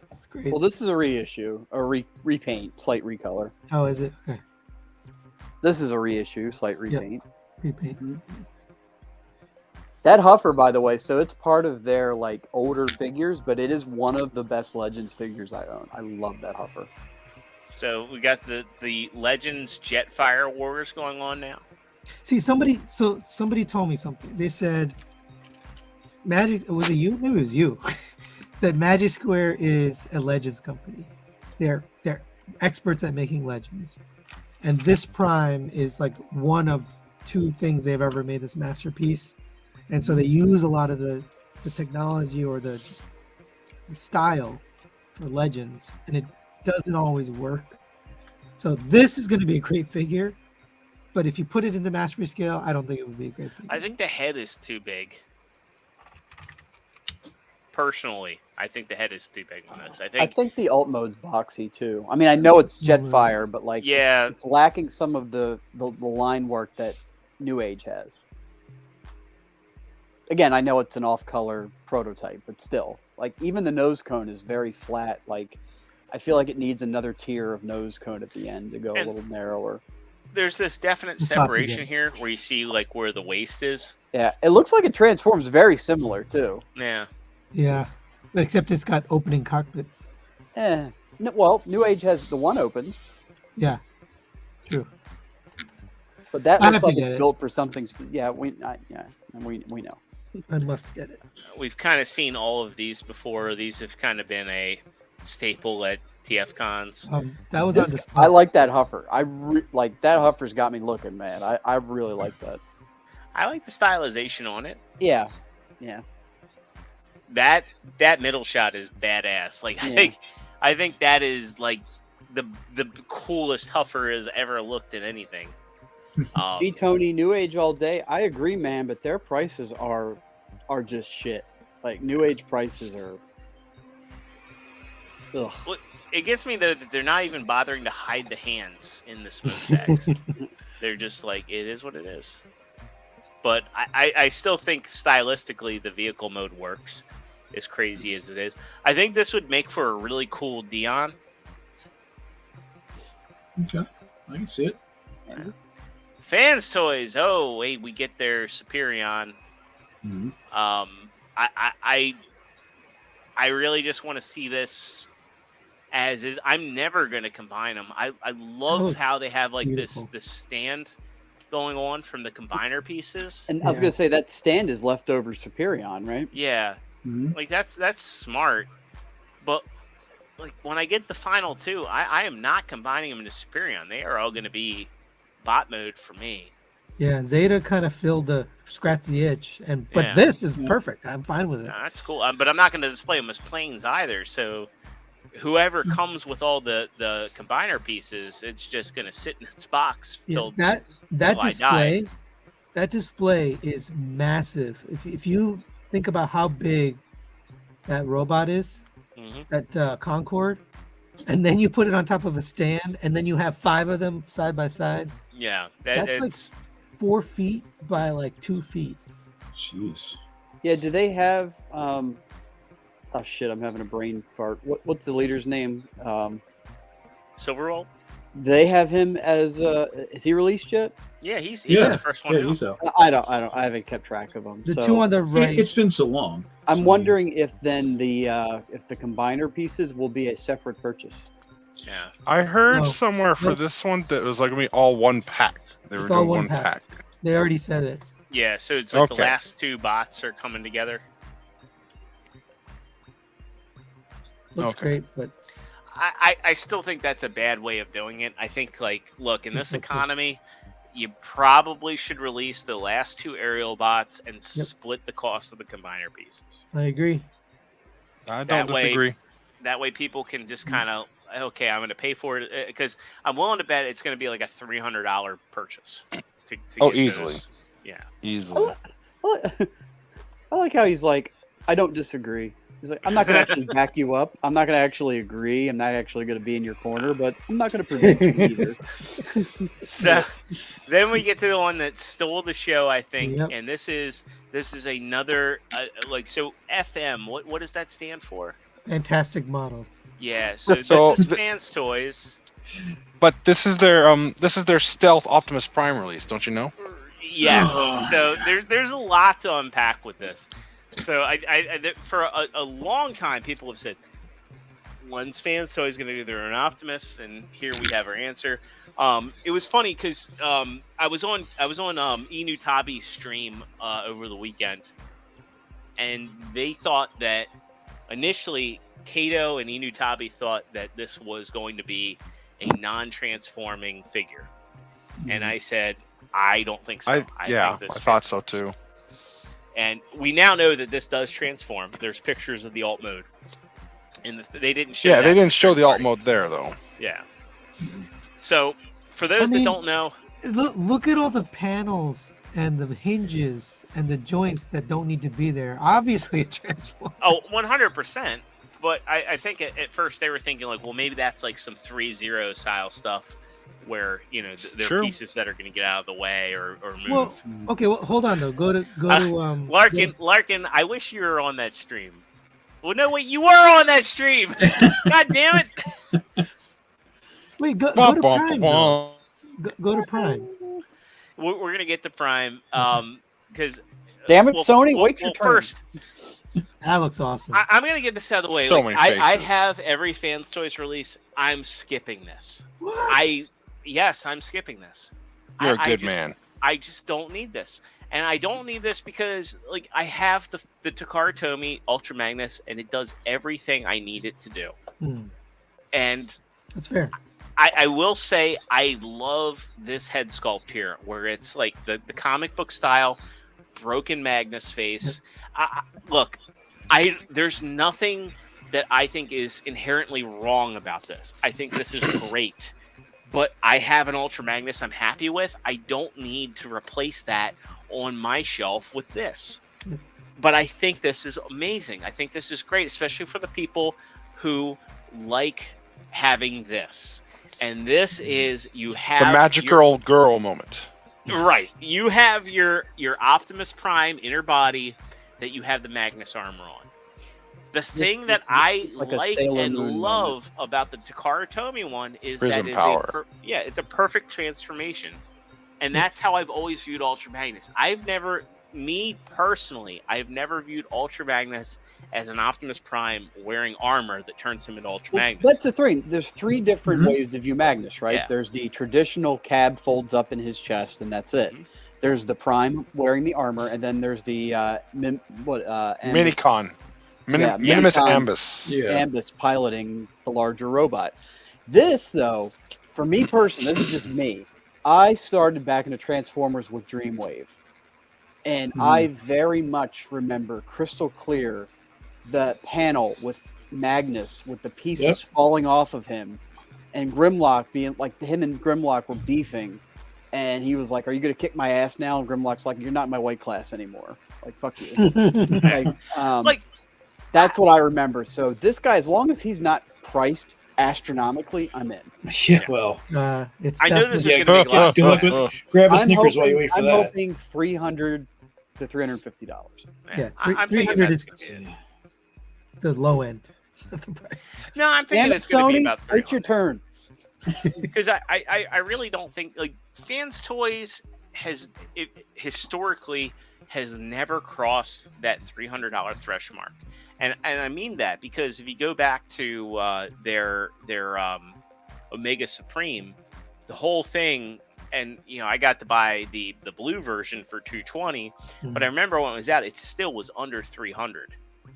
That's crazy. Well, this is a reissue, a repaint, slight recolor. Oh, is it? Okay. This is a reissue, slight repaint. Yep. Repaint. Mm-hmm. That Huffer, by the way, so it's part of their like older figures, but it is one of the best Legends figures I own. I love that Huffer. So we got the Legends Jetfire Wars going on now. See, somebody told me something. They said Magic, was it you? Maybe it was you. That Magic Square is a Legends company. They're experts at making Legends. And this Prime is like one of 2 things they've ever made this masterpiece. And so they use a lot of the technology or the style for Legends, and it doesn't always work. So this is going to be a great figure, but if you put it into mastery scale, I don't think it would be a great figure. I think the head is too big. Personally, I think the head is too big on this. I think the alt mode's boxy too. I mean, I know it's Jetfire, but like it's lacking some of the line work that New Age has. Again, I know it's an off-color prototype, but still, like even the nose cone is very flat. Like I feel like it needs another tier of nose cone at the end to go a little narrower. There's this definite separation here where you see like where the waist is. Yeah, it looks like it transforms very similar too. Yeah. Yeah, except it's got opening cockpits. Well, New Age has the one open. Yeah, true. But that looks like it's built for something. Yeah, we know. I must get it. We've kind of seen all of these before. These have kind of been a staple at TFcons. That was on display. I like that huffer. Like that huffer's got me looking, man. I really like that. I like the stylization on it. Yeah. That middle shot is badass. Like I think that is like the coolest huffer has ever looked at anything. G Tony, New Age all day. I agree, man, but their prices are just shit. Like New Age prices are. Ugh. Well, it gets me though that they're not even bothering to hide the hands in the smokestacks. They're just like, it is what it is. But I still think stylistically the vehicle mode works, as crazy as it is. I think this would make for a really cool Dion. Okay, I can see it. Yeah. Fans Toys. Oh wait, we get their Superion. Mm-hmm. I really just want to see this as is. I'm never gonna combine them. I love how they have like this stand going on from the combiner pieces. And I was gonna say that stand is leftover Superion, right? Yeah, like that's smart. But like when I get the final two, I am not combining them into Superion. They are all gonna be bot mode for me. Yeah, Zeta kind of filled the scratch the itch, but this is perfect. I'm fine with it. That's cool. But I'm not going to display them as planes either. So whoever comes with all the combiner pieces, it's just going to sit in its box. That display is massive. If you think about how big that robot is, that Concorde, and then you put it on top of a stand, and then you have 5 of them side by side. Yeah, that's like 4 feet by like 2 feet. Jeez. Yeah. Do they have? Oh shit! I'm having a brain fart. What's the leader's name? Silverwall. Do they have him as? Is he released yet? Yeah, he's the first one. Yeah, he's out. I haven't kept track of them. The two on the right. It's been so long. I'm wondering if then the combiner pieces will be a separate purchase. Yeah. I heard somewhere for this one that it was like gonna be all one pack. They were doing one pack. They already said it. Yeah, so it's like the last 2 bots are coming together. Looks great, but I still think that's a bad way of doing it. I think like look, in this economy, you probably should release the last 2 aerial bots and split the cost of the combiner pieces. I agree. I don't disagree. That way people can just kind of okay, I'm going to pay for it because I'm willing to bet it's going to be like a $300 purchase. To easily. Yeah, easily. I like how he's like, I don't disagree. He's like, I'm not going to actually back you up. I'm not going to actually agree. I'm not actually going to be in your corner, but I'm not going to prevent you either. So then we get to the one that stole the show, I think, and this is another so FM. What does that stand for? Fantastic model. Yeah, so this is Fans Toys. But this is their stealth Optimus Prime release, don't you know? Yeah. So there's a lot to unpack with this. So I for a long time people have said, when's Fans Toys going to do their own Optimus? And here we have our answer. It was funny because I was on Inu Tabi's stream over the weekend, and they thought that initially Kato and Inu Tabi thought that this was going to be a non-transforming figure, and I said I don't think so. I thought so too. And we now know that this does transform. There's pictures of the alt mode, and they didn't show. Yeah, they didn't show the alt mode there though. Yeah. So for those that don't know, look at all the panels and the hinges and the joints that don't need to be there. Obviously, it transforms. Oh, 100%. But I think at first they were thinking like, well, maybe that's like some 3-0 style stuff where there are True. pieces that are going to get out of the way or move. Well, okay. Well, hold on though. Go to Larkin, I wish you were on that stream. Well, no, wait, you were on that stream. God damn it! Wait, go to Prime. Go to Prime. We're gonna get to Prime, because. Damn it, Sony! Wait your turn. First, that looks awesome. I'm gonna get this out of the way. So like, many I faces. have every Fans Toys release. I'm skipping this. What? Yes, I'm skipping this. You're a good man. I just don't need this. And I don't need this because, like, I have the Takara Tomy Ultra Magnus, and it does everything I need it to do. And that's fair. I will say I love this head sculpt here, where it's like the comic book style, broken Magnus face. Look, there's nothing that I think is inherently wrong about this. I think this is great. But I have an Ultra Magnus I'm happy with. I don't need to replace that on my shelf with this. But I think this is amazing. I think this is great, especially for the people who like having this. And this is, you have the magical girl moment. Right. You have your Optimus Prime inner body that you have the Magnus armor on. The thing that I like and love about the Takara Tomy one is Prism that power. It's a perfect transformation. And that's how I've always viewed Ultra Magnus. I've never viewed Ultra Magnus as an Optimus Prime wearing armor that turns him into Ultra Magnus. That's the thing. There's three different ways to view Magnus, right? Yeah. There's the traditional cab folds up in his chest, and that's it. There's the Prime wearing the armor, and then there's the Minicon. Minimus Ambus. Ambus piloting the larger robot. This, though, for me personally, this is just me. I started back into Transformers with Dreamwave. And I very much remember crystal clear the panel with Magnus with the pieces falling off of him, and Grimlock being like, him and Grimlock were beefing, and he was like, "Are you gonna kick my ass now?" And Grimlock's like, "You're not in my weight class anymore. Like, fuck you." That's what I remember. So this guy, as long as he's not priced astronomically, I'm in. Yeah, well, it's. I know this is going to be good luck with grab a Snickers while you wait for I'm that. hoping $300 to $350. Yeah, I'm 300 is the low end of the price. No, I'm thinking it's going to be about $300. It's your turn. Because I really don't think, like, Fans Toys historically has never crossed that $300 threshold mark. And I mean that because if you go back to their Omega Supreme, the whole thing, and I got to buy the blue version for $220, but I remember when it was out, it still was under $300,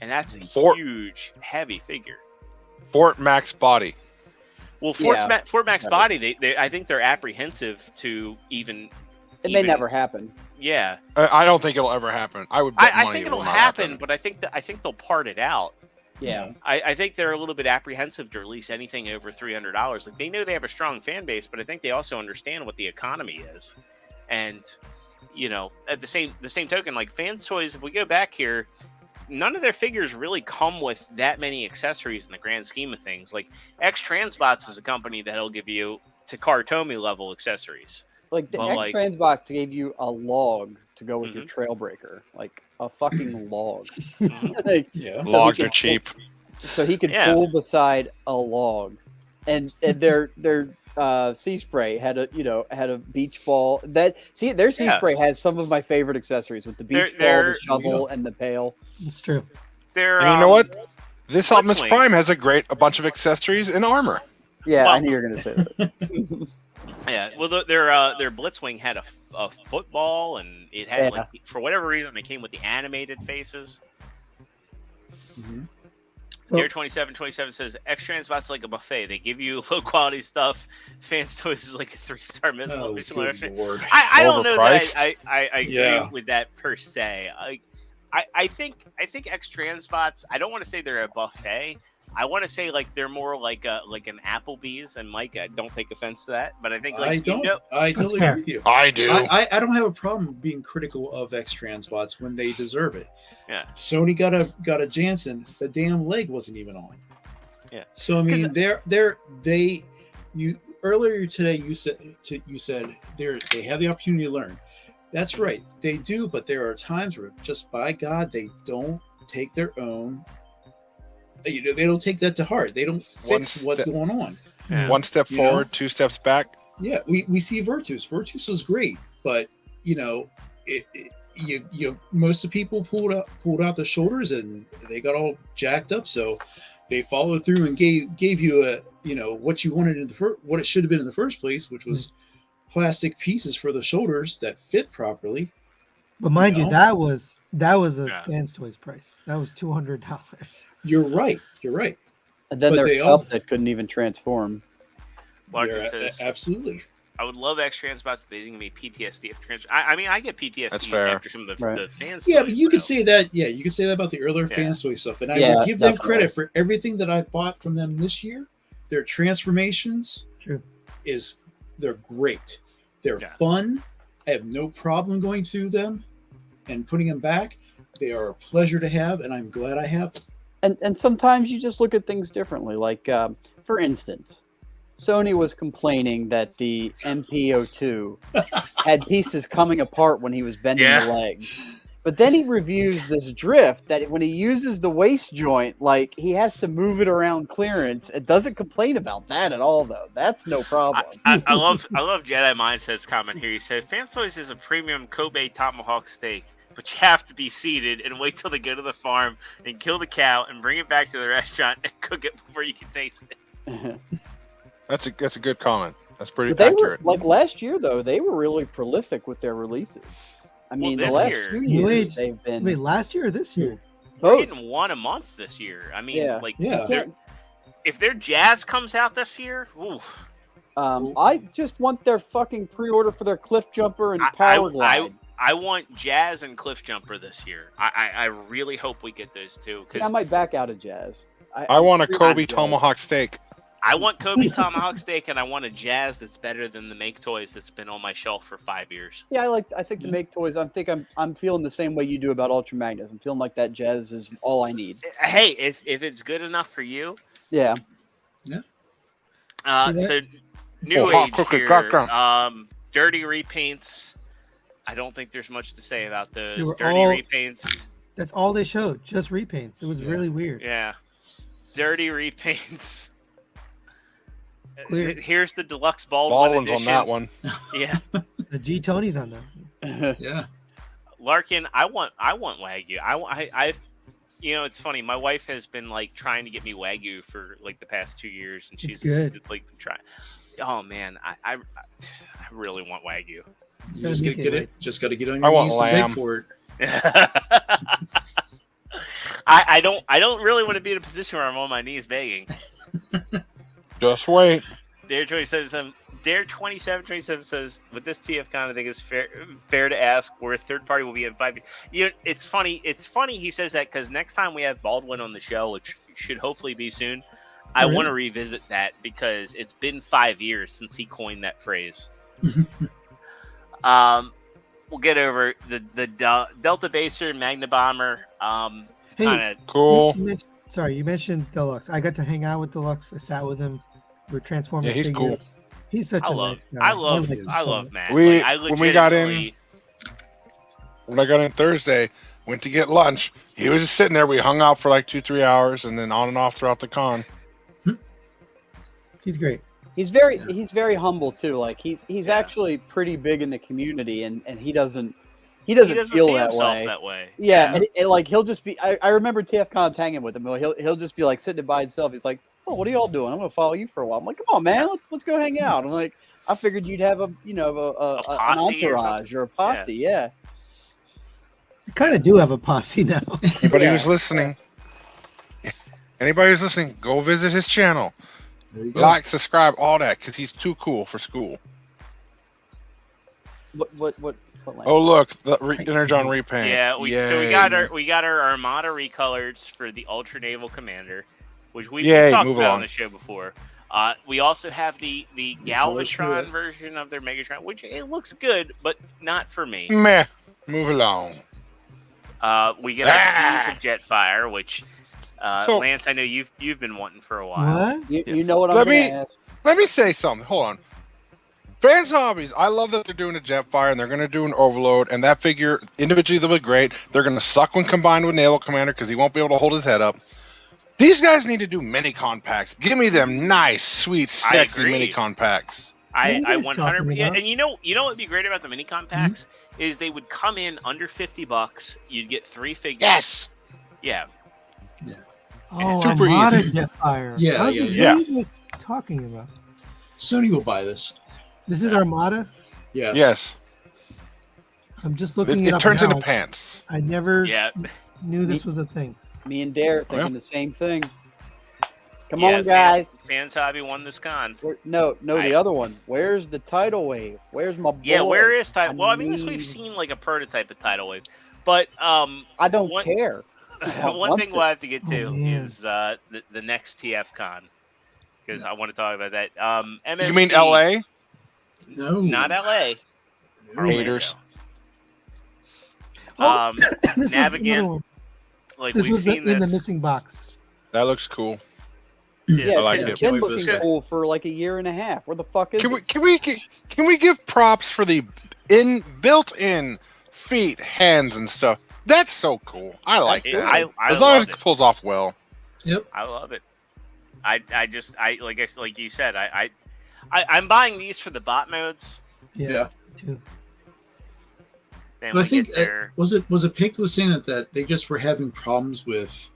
and that's a huge, heavy figure. Fort Max body. Well, Fort Max body, they I think they're apprehensive to even. It may never happen. Yeah, I don't think it'll ever happen. I would bet money I think it will it'll not happen, but I think they'll part it out. Yeah, I think they're a little bit apprehensive to release anything over $300. Like, they know they have a strong fan base, but I think they also understand what the economy is. And at the same token, like, Fans Toys, if we go back here, none of their figures really come with that many accessories in the grand scheme of things. Like, X-Transbots is a company that'll give you Takara Tomy level accessories. Like, the X-Transbots gave you a log to go with your Trailbreaker, like a fucking log. Logs are cheap. So he could pull beside a log, and their Sea Spray had a beach ball. Their Sea Spray has some of my favorite accessories with the beach ball, the shovel, and the pail. It's true. And you know what? This Optimus Prime has a bunch of accessories and armor. Yeah, I knew you were gonna say that. Yeah, well, their Blitzwing had a football, and it had for whatever reason they came with the animated faces. Dear 2727 says X-Transbots like a buffet. They give you low quality stuff. Fans Toys is like a 3-star missile. Oh, good Lord. I don't know that I agree with that per se. I think X-Transbots, I don't want to say they're a buffet. I want to say like they're more like an Applebee's, and Mike, don't take offense to that, but I think I totally agree with you. I do. I don't have a problem being critical of X-Transbots when they deserve it. Yeah. Sony got a Jansen, the damn leg wasn't even on. Yeah. So I mean, earlier today you said they have the opportunity to learn. That's right, they do, but there are times where just by God they don't take their own. They don't take that to heart. They don't fix what's going on. Yeah. One step forward, 2 steps back. Yeah, we see Virtus. Virtus was great, but most of the people pulled out the shoulders and they got all jacked up. So they followed through and gave you what you wanted in what it should have been in the first place, which was plastic pieces for the shoulders that fit properly. But mind you, that was a Fans Toys price. That was $200. You're right. And then there's stuff that couldn't even transform. Larkin says, absolutely. I would love extra transpots. They didn't give me PTSD after transfer. I mean, I get PTSD after some of the fans. Yeah, but you could say that. Yeah, you could say that about the earlier Fans Toy stuff, and I will give them credit for everything that I bought from them this year. Their transformations they're great. They're fun. I have no problem going through them and putting them back. They are a pleasure to have, and I'm glad I have them. And sometimes you just look at things differently. Like, for instance, Sony was complaining that the MP02 had pieces coming apart when he was bending the legs. But then he reviews this drift that when he uses the waist joint, like he has to move it around clearance. It doesn't complain about that at all, though. That's no problem. I love Jedi Mindset's comment here. He said, "Fans Toys is a premium Kobe tomahawk steak, but you have to be seated and wait till they go to the farm and kill the cow and bring it back to the restaurant and cook it before you can taste it." That's a good comment. That's pretty accurate. Like last year, though, they were really prolific with their releases. I mean, the last 2 years they've been. Wait, last year or this year? We're getting one a month this year. I mean, if their Jazz comes out this year, ooh. I just want their fucking pre-order for their Cliff Jumper and Power Glide. I want Jazz and Cliff Jumper this year. I really hope we get those two. See, I might back out of Jazz. I want a Kobe Tomahawk steak. I want Kobe Tomahawk steak, and I want a Jazz that's better than the Make Toys that's been on my shelf for 5 years. Yeah, I think the Make Toys. I'm feeling the same way you do about Ultra Magnus. I'm feeling like that Jazz is all I need. Hey, if it's good enough for you, yeah. So new age here, dirty repaints. I don't think there's much to say about those dirty repaints. That's all they showed, just repaints. It was really weird. Yeah, dirty repaints. Clear. Here's the deluxe Baldwin's on that one. Yeah, the G Tony's on that. Yeah, Larkin, I want Wagyu. I it's funny. My wife has been like trying to get me Wagyu for like the past 2 years, and she's like trying. Oh man, I really want Wagyu. You just gotta get it. Just gotta get on your knees and beg for it. I don't really want to be in a position where I'm on my knees begging. Just wait. Dare 27 says, with this TFcon, I think it's fair to ask where a third party will be in 5 years. It's funny he says that because next time we have Baldwin on the show, which should hopefully be soon, I want to revisit that because it's been 5 years since he coined that phrase. We'll get over the Delta Baser Magna Bomber. Cool. You mentioned Deluxe. I got to hang out with Deluxe. I sat with him. We're transforming. Yeah, he's figures. cool. He's such a nice guy. I love Matt. When I got in Thursday, went to get lunch. He was just sitting there. We hung out for like 2-3 hours, and then on and off throughout the con. He's great. He's very humble too. Like he's actually pretty big in the community, and he doesn't feel that way. Yeah. And like he'll just be. I remember TFcon hanging with him. He'll just be like sitting by himself. He's like, "Oh, what are y'all doing? I'm gonna follow you for a while." I'm like, "Come on, man, let's go hang out." I'm like, I figured you'd have an entourage or a posse. Yeah. I kind of do have a posse now. Anybody who's listening, go visit his channel. Like, subscribe, all that, because he's too cool for school. What Oh look, the Energon repaint. Yeah, so we got our Armada recolors for the Ultra Naval Commander, which we've talked about on the show before. We also have the Galvatron version of their Megatron, which it looks good, but not for me. Meh. Move along. We get a piece of Jetfire, which So- Lance, I know you've been wanting for a while. What? You know what I'm Let going me- to ask? Let me say something. Hold on. Fans Hobbies, I love that they're doing a Jetfire and they're going to do an Overload, and that figure individually they'll be great. They're going to suck when combined with Naval Commander because he won't be able to hold his head up. These guys need to do mini compacts. Give me them nice, sweet, sexy agree. mini compacts. I What are you 100. talking Yeah, about? and you know what would be great about the mini compacts is they would come in under $50. You'd get 3 figures. Yes. Yeah. Oh, Super Armada easy. Jetfire. Yeah, How's it, yeah. What are you guys talking about? Sony will buy this. This is Armada? Yes. Yes. I'm just looking it It up turns now. into pants. I never Yeah. knew this was a thing. Me and Dare thinking Well. the same thing. Come Yeah, on, guys. Fans Hobby won this con. No, the other one. Where's the tidal wave? Where's my boy? Yeah, where is Tidal? I Well, I mean, we've need- seen like a prototype of Tidal Wave, but I don't one- care. one thing we'll have to get to Oh, man. is the next TFcon because I want to talk about that. MMC, You mean LA? No. Not LA. No. Haters. Oh, this was Navigant, another one. Like This we've was seen in the this. missing box. That looks cool. Yeah, I like it's it. been Wait for looking this guy. cool for like a year and a half. Where the fuck is Can it? we give props for the built-in feet, hands, and stuff? That's so cool. I like It- that. I As long as love it it. pulls off well. I love it. I like you said, I'm buying these for the bot modes. Yeah. Too. Then But I we think get their, was it Pick that was saying that they just were having problems with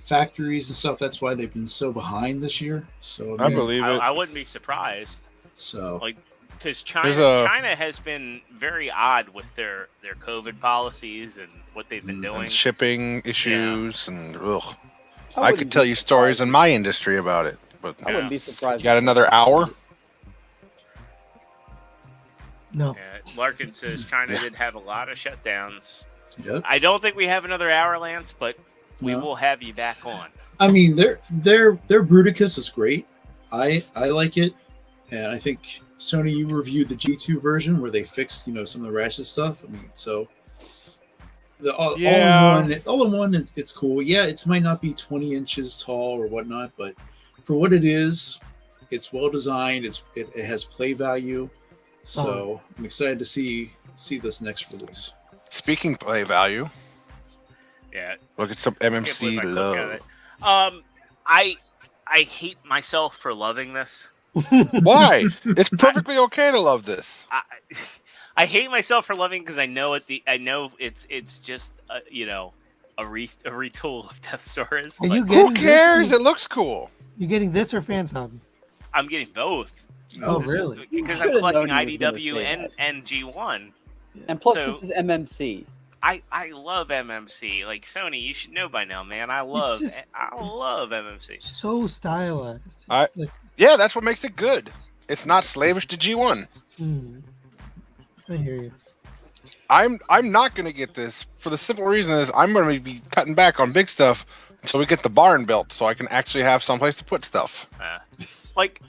factories and stuff. That's why they've been so behind this year. So I believe it. I wouldn't be surprised So Like, because There's a- China has been very odd with their COVID policies and what they've been doing. And shipping issues and ugh. I wouldn't could be tell you stories surprised. in my industry about it. But I wouldn't be surprised. you got another hour? No. Larkin says China Yeah. did have a lot of shutdowns. yep. I don't think we have another hour, Lance, but we No. will have you back on. I mean, their Bruticus is great. I like it, and I think Sony, you reviewed the G2 version where they fixed some of the ratchet stuff. I mean, so the all in one, it's cool. Yeah, it might not be 20 inches tall or whatnot, but for what it is, it's well designed. It has play value, so I'm excited to see this next release. Speaking play value, Yeah. look at some Can't MMC believe I clicked love. on it. I hate myself for loving this. Why? It's perfectly okay to love this. I hate myself for loving because I know it's just a retool of Deathsaurus. Are you But getting Who cares? This It looks cool. you getting this or Fans Hobby? I'm getting both. Oh, This is- really? Because You I'm should've collecting known he was gonna IDW say and that. G1. And plus, So- this is MMC. I love MMC. Like Sony, you should know by now, man. I love MMC. So stylized. I- It's like, Yeah, that's what makes it good. It's not slavish to G1. I hear you. I'm not gonna get this for the simple reason is I'm gonna be cutting back on big stuff until we get the barn built, so I can actually have someplace to put stuff. Like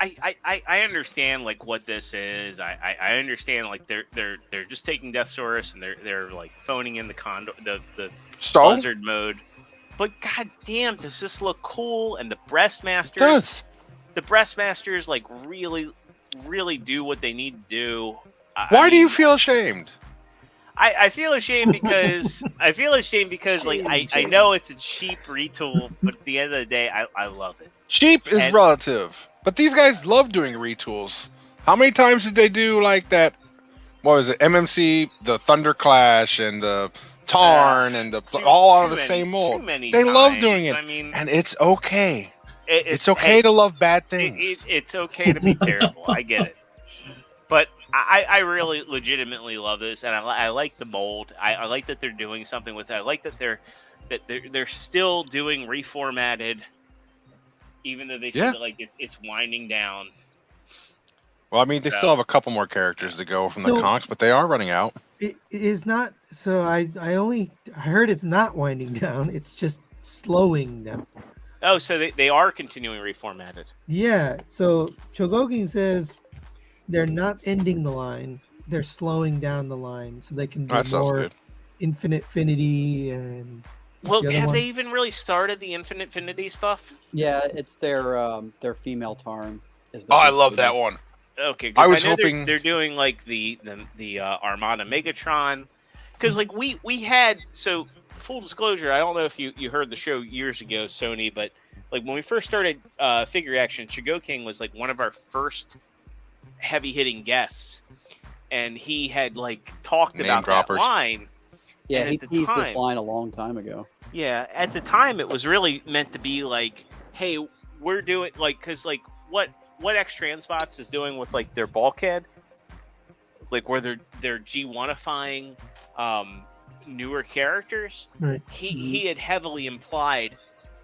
I understand like what this is. I understand like they're just taking Deathsaurus and they're like phoning in the So Blizzard mode. But goddamn, does this look cool? And the Breastmasters. it does. The Breastmasters like really do what they need to do. Why do you feel ashamed? I feel ashamed because like I know it's a cheap retool, but at the end of the day, I love it. Cheap is relative, but these guys love doing retools. How many times did they do like that? What was it? MMC, the Thunderclash, and the Tarn, and all out of the same mold. They love doing it, I mean, and it's okay. It's okay hey, to love bad things. It's okay to be terrible. I get it, but I really legitimately love this, and I like the mold. I like that they're doing something with it. I like that they're still doing reformatted, even though they say that like it's winding down. Well, I mean, they still have a couple more characters to go from the comics, but they are running out. It is not. So I heard it's not winding down. It's just slowing down. Oh, so they are continuing reformatted. Yeah. So Chogokin says they're not ending the line. They're slowing down the line so they can do That sounds more good. Infinity and Well, the other have one? they even really started the Infinity stuff? Yeah, it's their female Tarn. Is Oh, I first love figure. that one. Okay, I because was know hoping- they're doing like the Armada Megatron, because like we had, so full disclosure, I don't know if you heard the show years ago, Sony, but like when we first started Figure Action, Shigo King was like one of our first heavy hitting guests, and he had like talked Name about droppers. that line. Yeah, and he at the teased this time- line a long time ago. Yeah, at the time it was really meant to be like, hey, we're doing like, because like what X-Transbots is doing with like their bulkhead, like where they're G1ifying newer characters. Right. He had heavily implied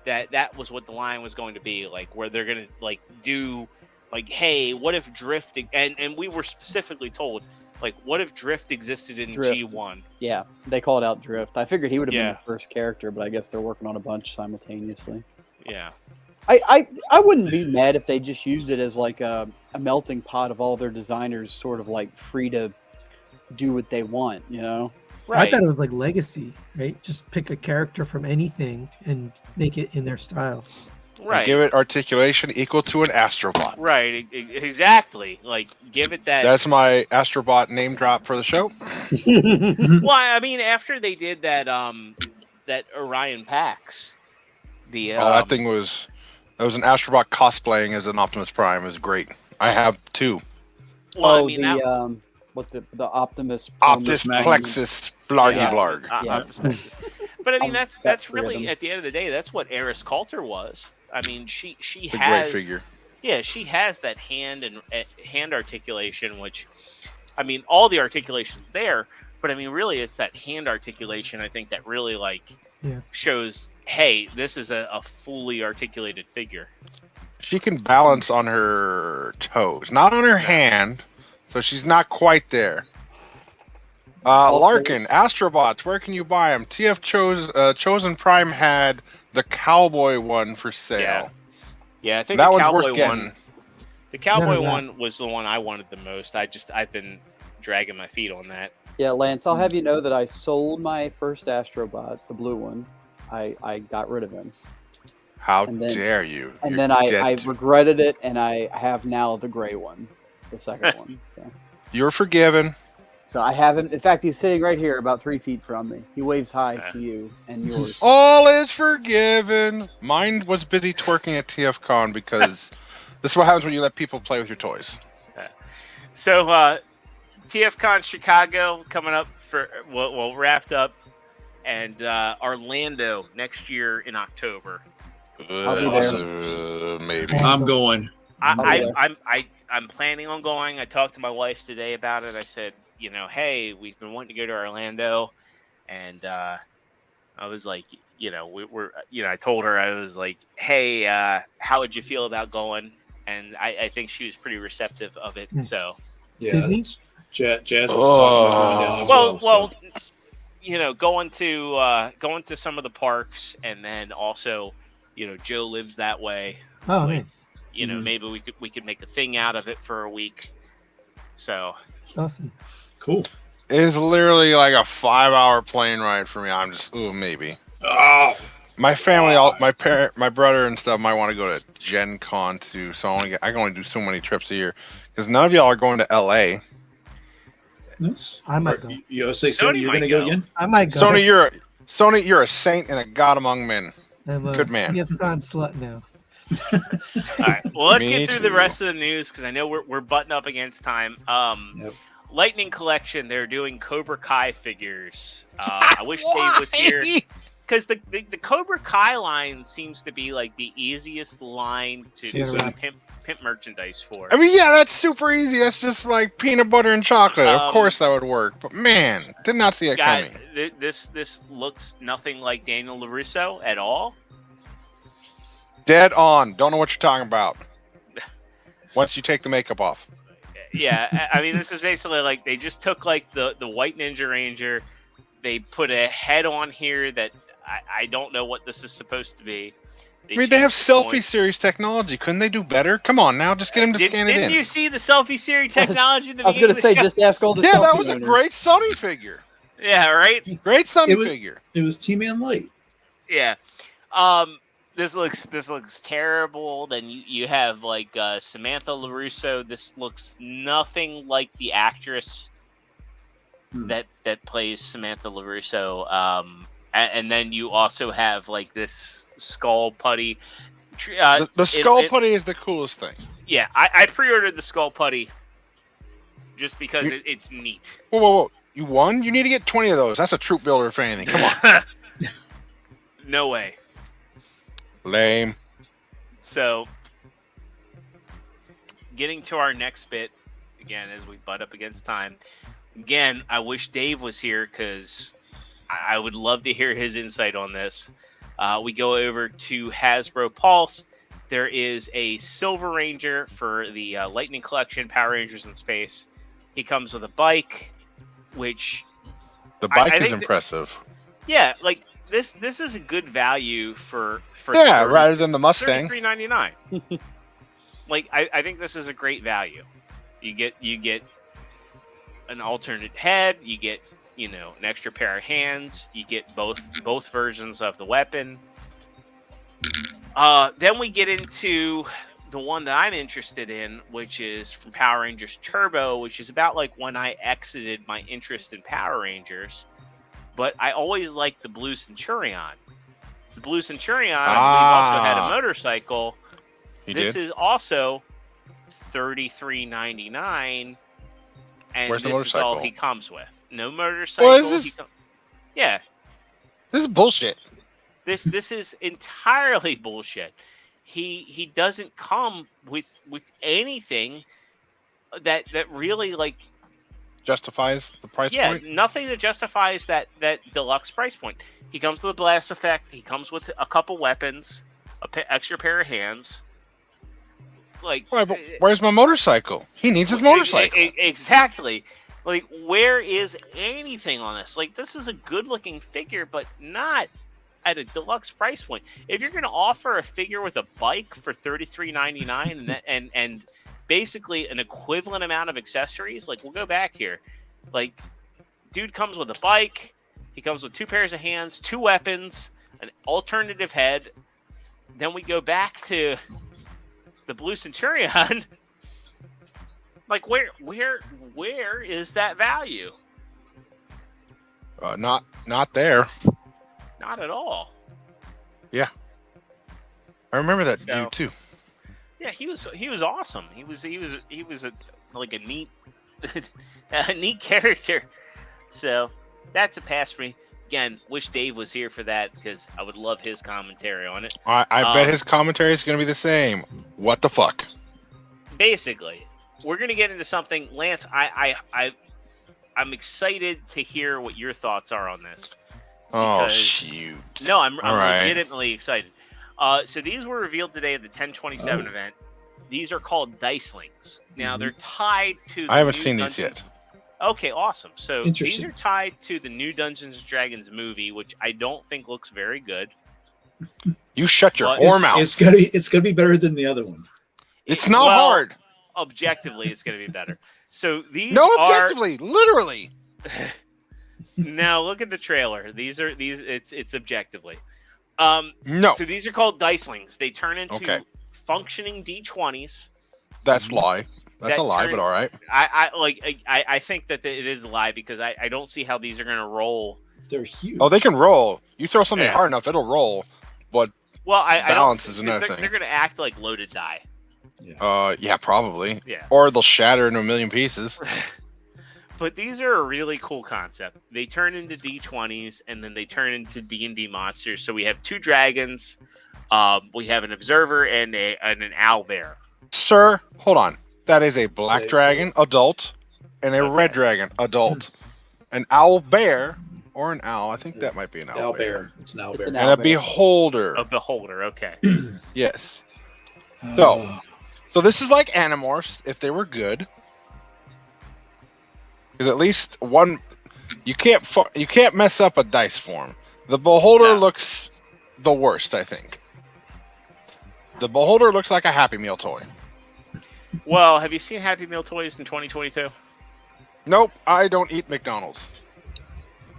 that was what the line was going to be, like where they're gonna like do like, hey, what if Drift, and we were specifically told, like, what if Drift existed in Drift. G1? Yeah, they called out Drift. I figured he would have been Yeah. the first character, but I guess they're working on a bunch simultaneously. Yeah. I wouldn't be mad if they just used it as like a melting pot of all their designers, sort of like free to do what they want, you know? I thought it was like Legacy, right? Just pick a character from anything and make it in their style. Right. Give it articulation equal to an Astrobot. Right, exactly. Like, give it that. That's my Astrobot name drop for the show. Well, I mean, after they did that, that Orion PAX, that thing was an Astrobot cosplaying as an Optimus Prime. It was great. I have two. Well, oh, I mean, the what's it? The Optimus. Optus Max. Plexus Blargy Yeah. Blarg. Yes. But I mean, Got that's three of really them. at the end of the day, that's what Eris Coulter was. I mean, she It's a has great figure. Yeah, she has that hand and hand articulation, which, I mean, all the articulation's there, but I mean, really, it's that hand articulation, I think, that really shows, hey, this is a fully articulated figure. She can balance on her toes, not on her hand, so she's not quite there. Larkin, Astrobots, where can you buy them? Chosen Prime had the Cowboy one for sale. Yeah, I think that the one's Cowboy worth getting. one. The Cowboy Never one was the one I wanted the most. I've been dragging my feet on that. Yeah, Lance, I'll have you know that I sold my first Astrobot, the blue one. I got rid of him. How And then- dare you? And You're then I dead to- regretted it, and I have now the gray one, the second one. So. You're forgiven. So I have him. In fact, he's sitting right here, about 3 feet from me. He waves hi to you and yours. All is forgiven. Mine was busy twerking at TFcon because this is what happens when you let people play with your toys. So, TFcon Chicago coming up for wrapped up, and Orlando next year in October. I'll be there. Maybe. I'm going. I'm planning on going. I talked to my wife today about it. I said, hey, we've been wanting to go to Orlando, and I was like, I told her, I was like, hey, how would you feel about going? And I think she was pretty receptive of it. So Yeah. Disney? Jazz is going down as well. going to some of the parks, and then also, Joe lives that way. Oh, Like, nice. Maybe we could make a thing out of it for a week. So Awesome. Cool. It's literally like a 5-hour plane ride for me. I'm just, maybe. Oh, My family, my brother and stuff might want to go to Gen Con too. So I can only do so many trips a year because none of y'all are going to LA. nice. I might go. You say Sony Sony, you're might going to go go. again? I might go. Sony, you're a saint and a god among men. I'm a good man. TFcon slut now. all right, well, let's Me get through the too. rest of the news because I know we're butting up against time. Yep. Lightning Collection, they're doing Cobra Kai figures. I wish Dave was here because the Cobra Kai line seems to be like the easiest line to Yeah. pimp merchandise for. I mean, yeah, that's super easy. That's just like peanut butter and chocolate. Of course that would work. But man, did not see it Guys, coming. this looks nothing like Daniel LaRusso at all. Dead on. Don't know what you're talking about. Once you take the makeup off. Yeah, I mean, this is basically like they just took like the White Ninja Ranger, they put a head on here that I don't know what this is supposed to be. I mean, they have changed the selfie point. series technology. Couldn't they do better? Come on now, just get him to scan it Didn't in. you see the selfie series technology? At the I was going to beginning say, of the just ask all the Yeah, that selfie was a owners. great Sony figure. Yeah, right. Great Sunny It was- figure. It was T-Man Light. Yeah. This looks terrible. Then you have like Samantha LaRusso. This looks nothing like the actress that plays Samantha LaRusso. And then you also have like this skull putty. The skull putty is the coolest thing. Yeah, I pre-ordered the skull putty just because it's neat. Whoa. You won? You need to get 20 of those. That's a troop builder for anything. Come on. No way. Lame. So, getting to our next bit, again, as we butt up against time. Again, I wish Dave was here because I would love to hear his insight on this. We go over to Hasbro Pulse. There is a Silver Ranger for the Lightning Collection, Power Rangers in Space. He comes with a bike, which... The bike I is think impressive. Yeah, like, this is a good value for yeah, rather than the Mustang. $33.99. Like, I think this is a great value. You get an alternate head, you get, an extra pair of hands, you get both versions of the weapon. Then we get into the one that I'm interested in, which is from Power Rangers Turbo, which is about like when I exited my interest in Power Rangers. But I always liked the Blue Centurion. The Blue Centurion, we've also had a motorcycle. This is also $33.99, and Where's the this motorcycle? is all he comes with. No motorcycle. What is this? Yeah. This is bullshit. This is entirely bullshit. He doesn't come with anything that really like justifies the price point. Yeah, nothing that justifies that deluxe price point. He comes with a blast effect. He comes with a couple weapons, extra pair of hands. Like, right, but where's my motorcycle? He needs his motorcycle. Exactly. Like, where is anything on this? Like, this is a good-looking figure, but not at a deluxe price point. If you're going to offer a figure with a bike for $33.99 and basically an equivalent amount of accessories, like, we'll go back here. Like, dude comes with a bike. He comes with 2 pairs of hands, 2 weapons, an alternative head. Then we go back to the Blue Centurion. Like, where is that value? Not there. Not at all. Yeah, I remember that dude too. Yeah, he was awesome. He was a neat a neat character. So that's a pass for me. Again, wish Dave was here for that because I would love his commentary on it. I bet his commentary is going to be the same. What the fuck? Basically, we're going to get into something. Lance, I'm excited to hear what your thoughts are on this. Oh, shoot. No, I'm right. legitimately excited. So these were revealed today at the 1027 event. These are called Dicelings. Now, they're tied to... I haven't seen these yet. Okay, awesome. So these are tied to the new Dungeons & Dragons movie, which I don't think looks very good. You shut your whore mouth. It's gonna be better than the other one. It's not hard. Objectively, it's going to be better. So these objectively, literally. Now look at the trailer. It's objectively. No. So these are called Dicelings. They turn into functioning D20s. That's lie. That's a lie, but all right. I think that it is a lie because I don't see how these are going to roll. They're huge. Oh, they can roll. You throw something hard enough, it'll roll. But balance is another thing. They're going to act like loaded die. Yeah, probably. Yeah. Or they'll shatter into a million pieces. But these are a really cool concept. They turn into D20s, and then they turn into D&D monsters. So we have 2 dragons, we have an observer, and an owlbear. Sir, hold on. That is a black dragon, adult, and a red dragon, adult. An owlbear, or an owl. I think that might be an owlbear. It's an owlbear. And a beholder. A beholder, okay. Yes. So this is like Animorphs, if they were good. Because at least one, you can't mess up a dice form. The beholder looks the worst, I think. The beholder looks like a Happy Meal toy. Well, have you seen Happy Meal toys in 2022? Nope, I don't eat McDonald's.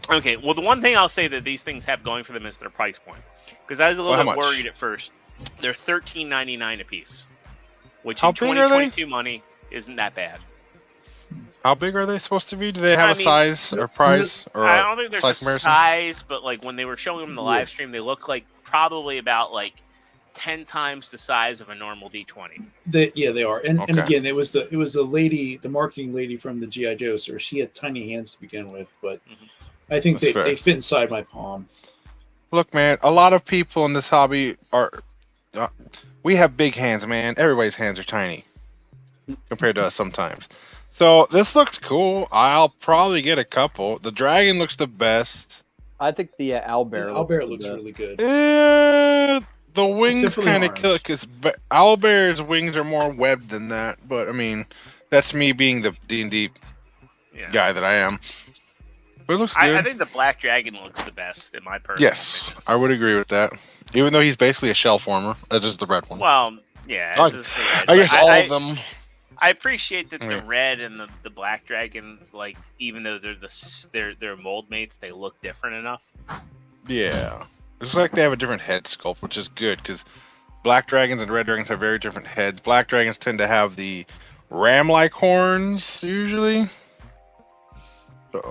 Okay, well, the one thing I'll say that these things have going for them is their price point. Because I was a little bit worried at first. They're $13.99 a piece, which in 2022 money isn't that bad. How big are they supposed to be? Do they have a size or price or I don't think there's size a comparison? size, but like when they were showing them in the live stream, they look like probably about like 10 times the size of a normal D20. They are. And again, it was the lady, the marketing lady from the G.I. Joe, so she had tiny hands to begin with, but I think they fit inside my palm. Look, man, a lot of people in this hobby are we have big hands, man. Everybody's hands are tiny compared to us sometimes. So this looks cool. I'll probably get a couple. The dragon looks the best. I think the owlbear looks really good. The wings kind of kill it because owlbear's wings are more webbed than that. But I mean, that's me being the D&D guy that I am. But it looks good. I think the black dragon looks the best in my personal opinion. I would agree with that. Even though he's basically a shell former, as is the red one. Well, yeah. I guess all of them. I appreciate that the red and the black dragon, like, even though they're mold mates, they look different enough. Yeah, it's like they have a different head sculpt, which is good because black dragons and red dragons have very different heads. Black dragons tend to have the ram-like horns usually,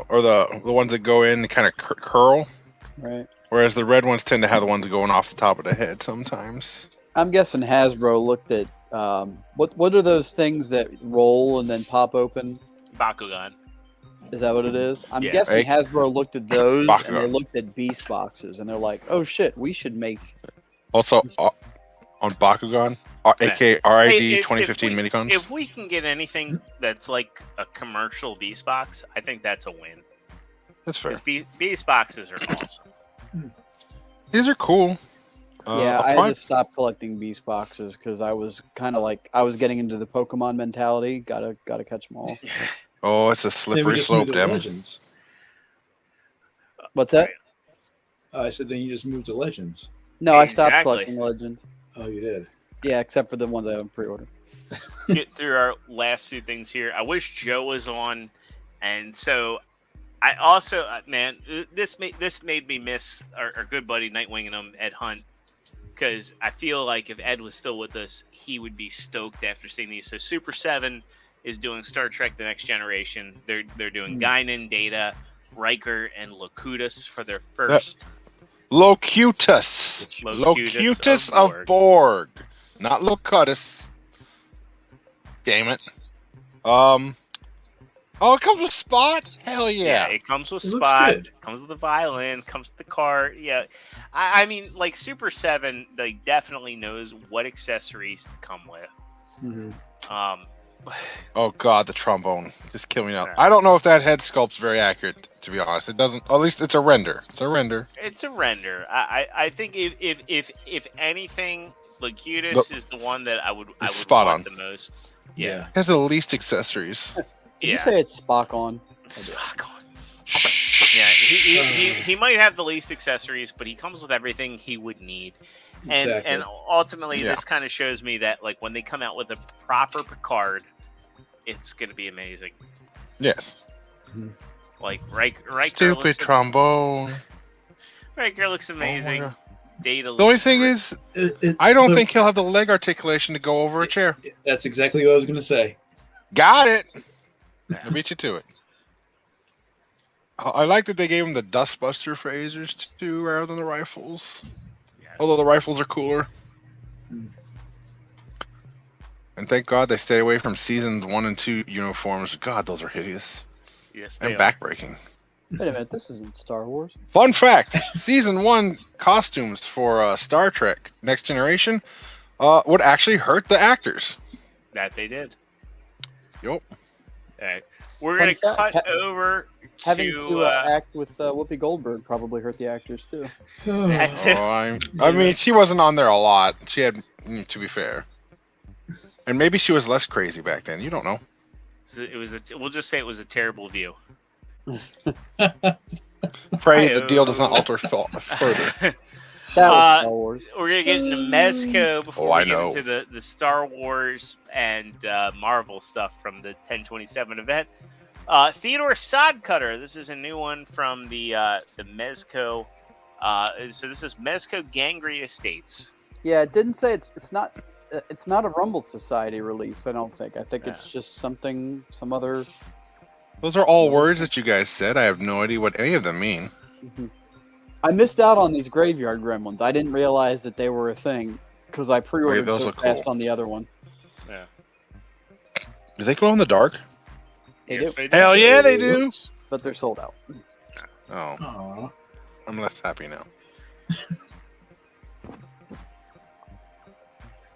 or the ones that go in and kind of curl. Right. Whereas the red ones tend to have the ones going off the top of the head sometimes. I'm guessing Hasbro looked at what are those things that roll and then pop open? Bakugan. Is that what it is? I'm guessing Hasbro looked at those and they looked at beast boxes and they're like, oh shit, we should make. Also on Bakugan, aka RID 2015 minicons. If we can get anything that's like a commercial beast box, I think that's a win. That's fair. Beast boxes are awesome. These are cool. Yeah, I had to stop collecting beast boxes because I was kind of like I was getting into the Pokemon mentality. Gotta catch them all. Oh, it's a slippery slope, Dem. What's that? I said then you just moved to Legends. No, I stopped collecting Legends. Oh, you did? Yeah, except for the ones I have pre-ordered. Get through our last two things here. I wish Joe was on, and so I also, man, this made me miss our good buddy Nightwing and Ed Hunt. Because I feel like if Ed was still with us, he would be stoked after seeing these. So Super 7 is doing Star Trek The Next Generation. They're doing Guinan, Data, Riker, and Locutus for their first... Locutus of Borg. Not Locutus. Damn it. Oh, it comes with Spot? Hell yeah. Yeah, it comes with Spot. Comes with the violin. Comes with the car. Yeah. I mean, like, Super 7, like, definitely knows what accessories to come with. Mm-hmm. Oh, God, the trombone. Just kill me now. I don't know if that head sculpt's very accurate, to be honest. It doesn't... At least it's a render. It's a render. I think if anything, Locutus is the one that I would spot want on the most. Yeah. It has the least accessories. Did you say it's Spock on? Spock on. Yeah, he might have the least accessories, but he comes with everything he would need. And ultimately, this kind of shows me that, like, when they come out with a proper Picard, it's going to be amazing. Yes. Like, Riker Stupid trombone. Riker looks amazing. Data the only thing is, I don't think he'll have the leg articulation to go over a chair. That's exactly what I was going to say. Got it. I beat you to it. I like that they gave him the Dustbuster phasers too, rather than the rifles. Yeah. Although the rifles are cooler. And thank God they stay away from seasons 1 and 2 uniforms. God, those are hideous. Yes, and backbreaking. Wait a minute, this isn't Star Wars. Fun fact: season 1 costumes for Star Trek Next Generation would actually hurt the actors. That they did. Yup. All right. We're going to cut over having to act with Whoopi Goldberg probably hurt the actors too. I mean, she wasn't on there a lot. She had, to be fair, and maybe she was less crazy back then. You don't know. We'll just say it was a terrible view. Pray the deal does not alter further. That was Star Wars. We're going to get into Mezco before we get into the Star Wars and Marvel stuff from the 1027 event. Theodore Sodcutter. This is a new one from the Mezco. So this is Mezco Gangry Estates. Yeah, it didn't say it's not a Rumble Society release. I don't think. I think it's just some other. Those are all words that you guys said. I have no idea what any of them mean. Mm-hmm. I missed out on these graveyard gremlins. I didn't realize that they were a thing because I pre-ordered so fast on the other one. Yeah. Do they glow in the dark? They do. Hell yeah, they do. But they're sold out. Oh. Aww. I'm less happy now.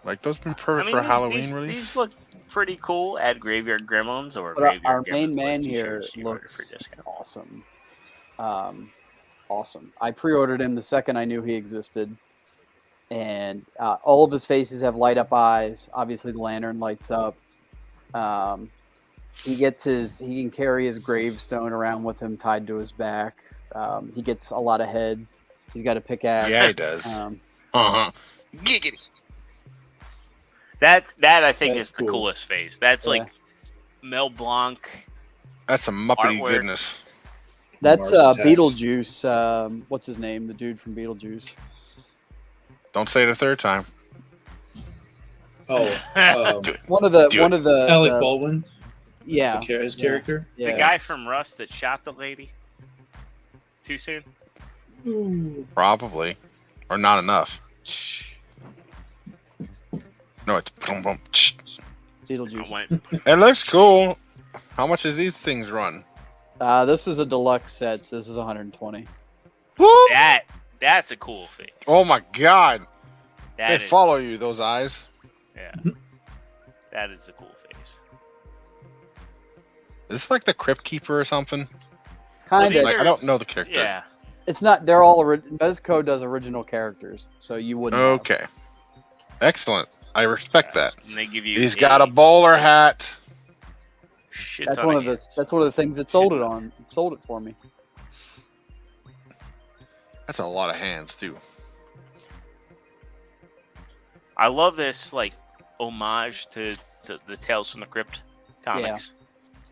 Like, those have been perfect for a Halloween release. These look pretty cool. Add Graveyard Gremlins or but Graveyard our Gremlins main man plus here t-shirts, looks awesome. Awesome. I pre-ordered him the second I knew he existed. And all of his faces have light up eyes. Obviously, the lantern lights up. He can carry his gravestone around with him tied to his back. He gets a lot of head. He's got a pickaxe. Yeah, he does. Giggity. That I think That's is cool. the coolest face. That's like Mel Blanc. That's some Muppety Artwork. goodness. That's Mars Attacks. Beetlejuice. What's his name? The dude from Beetlejuice. Don't say it a third time. Oh, Do it. One of the Alec Baldwin. Yeah. His character. Yeah. The guy from Rust that shot the lady. Too soon? Probably. Or not enough. No, it's boom, boom. Beetlejuice. It looks cool. How much does these things run? This is a deluxe set. So this is 120. Woo! That's a cool face. Oh my god. They That is, follow you, those eyes. yeah. That is a cool face. Is this like the Crypt Keeper or something? Kind these of. Like, are- I don't know the character. Yeah. It's not. They're all. Mezco does original characters, so you wouldn't. have. Okay. Excellent. I respect that. And they give you He's got a bowler hat. shit That's ton one of of the. hands. That's one of the things that sold it on. Sold it for me. That's a lot of hands too. I love this like homage to the Tales from the Crypt comics.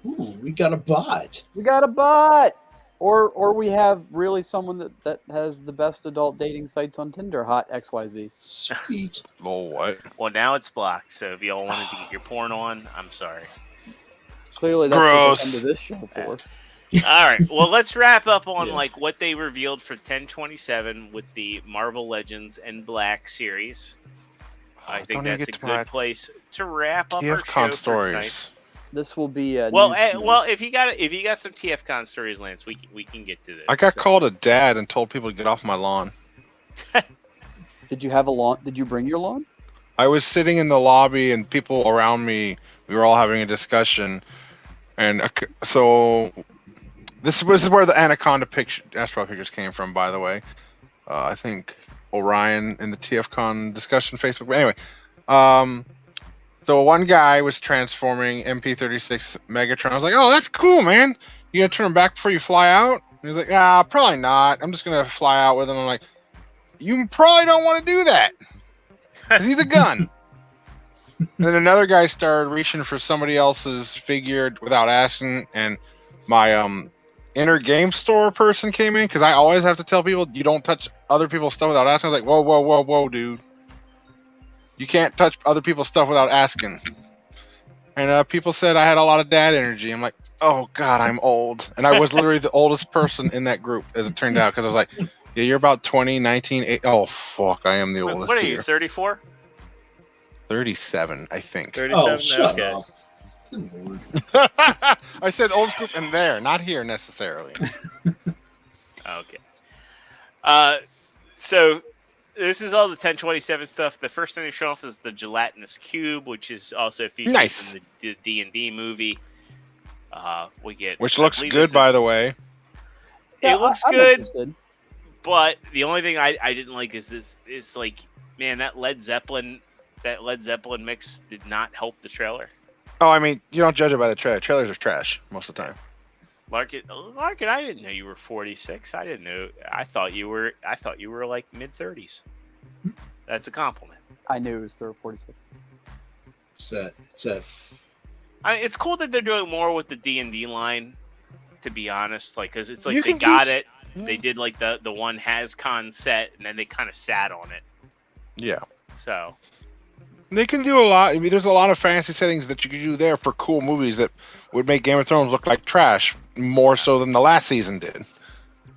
Ooh, we got a bot. We got a bot, or we have really someone that has the best adult dating sites on Tinder. Hot XYZ. Sweet. Oh, what? Well, now it's blocked, so if y'all wanted to get your porn on, I'm sorry. Clearly, that's Gross. what they come to this show for. All right. Well, let's wrap up on Yeah. like what they revealed for 1027 with the Marvel Legends and Black series. I think don't even that's get a to my good place to wrap up our show TFcon for tonight. stories. This will be a Well, news well, if you got some TFcon stories, Lance, we can get to this. I got So- called a dad and told people to get off my lawn. Did you have a lawn? Did you bring your lawn? I was sitting in the lobby and people around me, we were all having a discussion. And so this is where the Anaconda astral pictures came from, by the way. I think Orion in the TFcon discussion Facebook. But anyway, so one guy was transforming MP36 Megatron. I was like, oh, that's cool, man. You gonna turn him back before you fly out? And he was like, nah, probably not. I'm just gonna fly out with him. I'm like, you probably don't want to do that. Because he's a gun. And then another guy started reaching for somebody else's figure without asking, and my inner game store person came in, because I always have to tell people you don't touch other people's stuff without asking. I was like, whoa, whoa, whoa, whoa, dude. You can't touch other people's stuff without asking. And people said I had a lot of dad energy. I'm like, oh, God, I'm old. And I was literally the oldest person in that group, as it turned out, because I was like, yeah, you're about 20, 19, 8. Oh, fuck, I am the oldest What are you, here. 34? 37, I think. 37? Oh, shut Okay. up. Good lord. I said oldest group in there, not here necessarily. Okay. So this is all the 1027 stuff. The first thing they show off is the gelatinous cube, which is also featured Nice. in the D&D movie. We get Which I looks believe good, this by is- the way. It looks I'm good, interested. but the only thing I didn't like is this is like, man, that Led Zeppelin mix did not help the trailer. Oh, I mean, you don't judge it by the trailer. Trailers are trash most of the time. Larkin, I didn't know you were 46. I didn't know. I thought you were like mid 30s. That's a compliment. I knew it was 46. It's a It's cool that they're doing more with the D&D line. To be honest, like, because it's like You they can got choose- it. They did like the one HasCon set, and then they kind of sat on it. Yeah. So They can do a lot. I mean, there's a lot of fantasy settings that you can do there for cool movies that would make Game of Thrones look like trash more so than the last season did.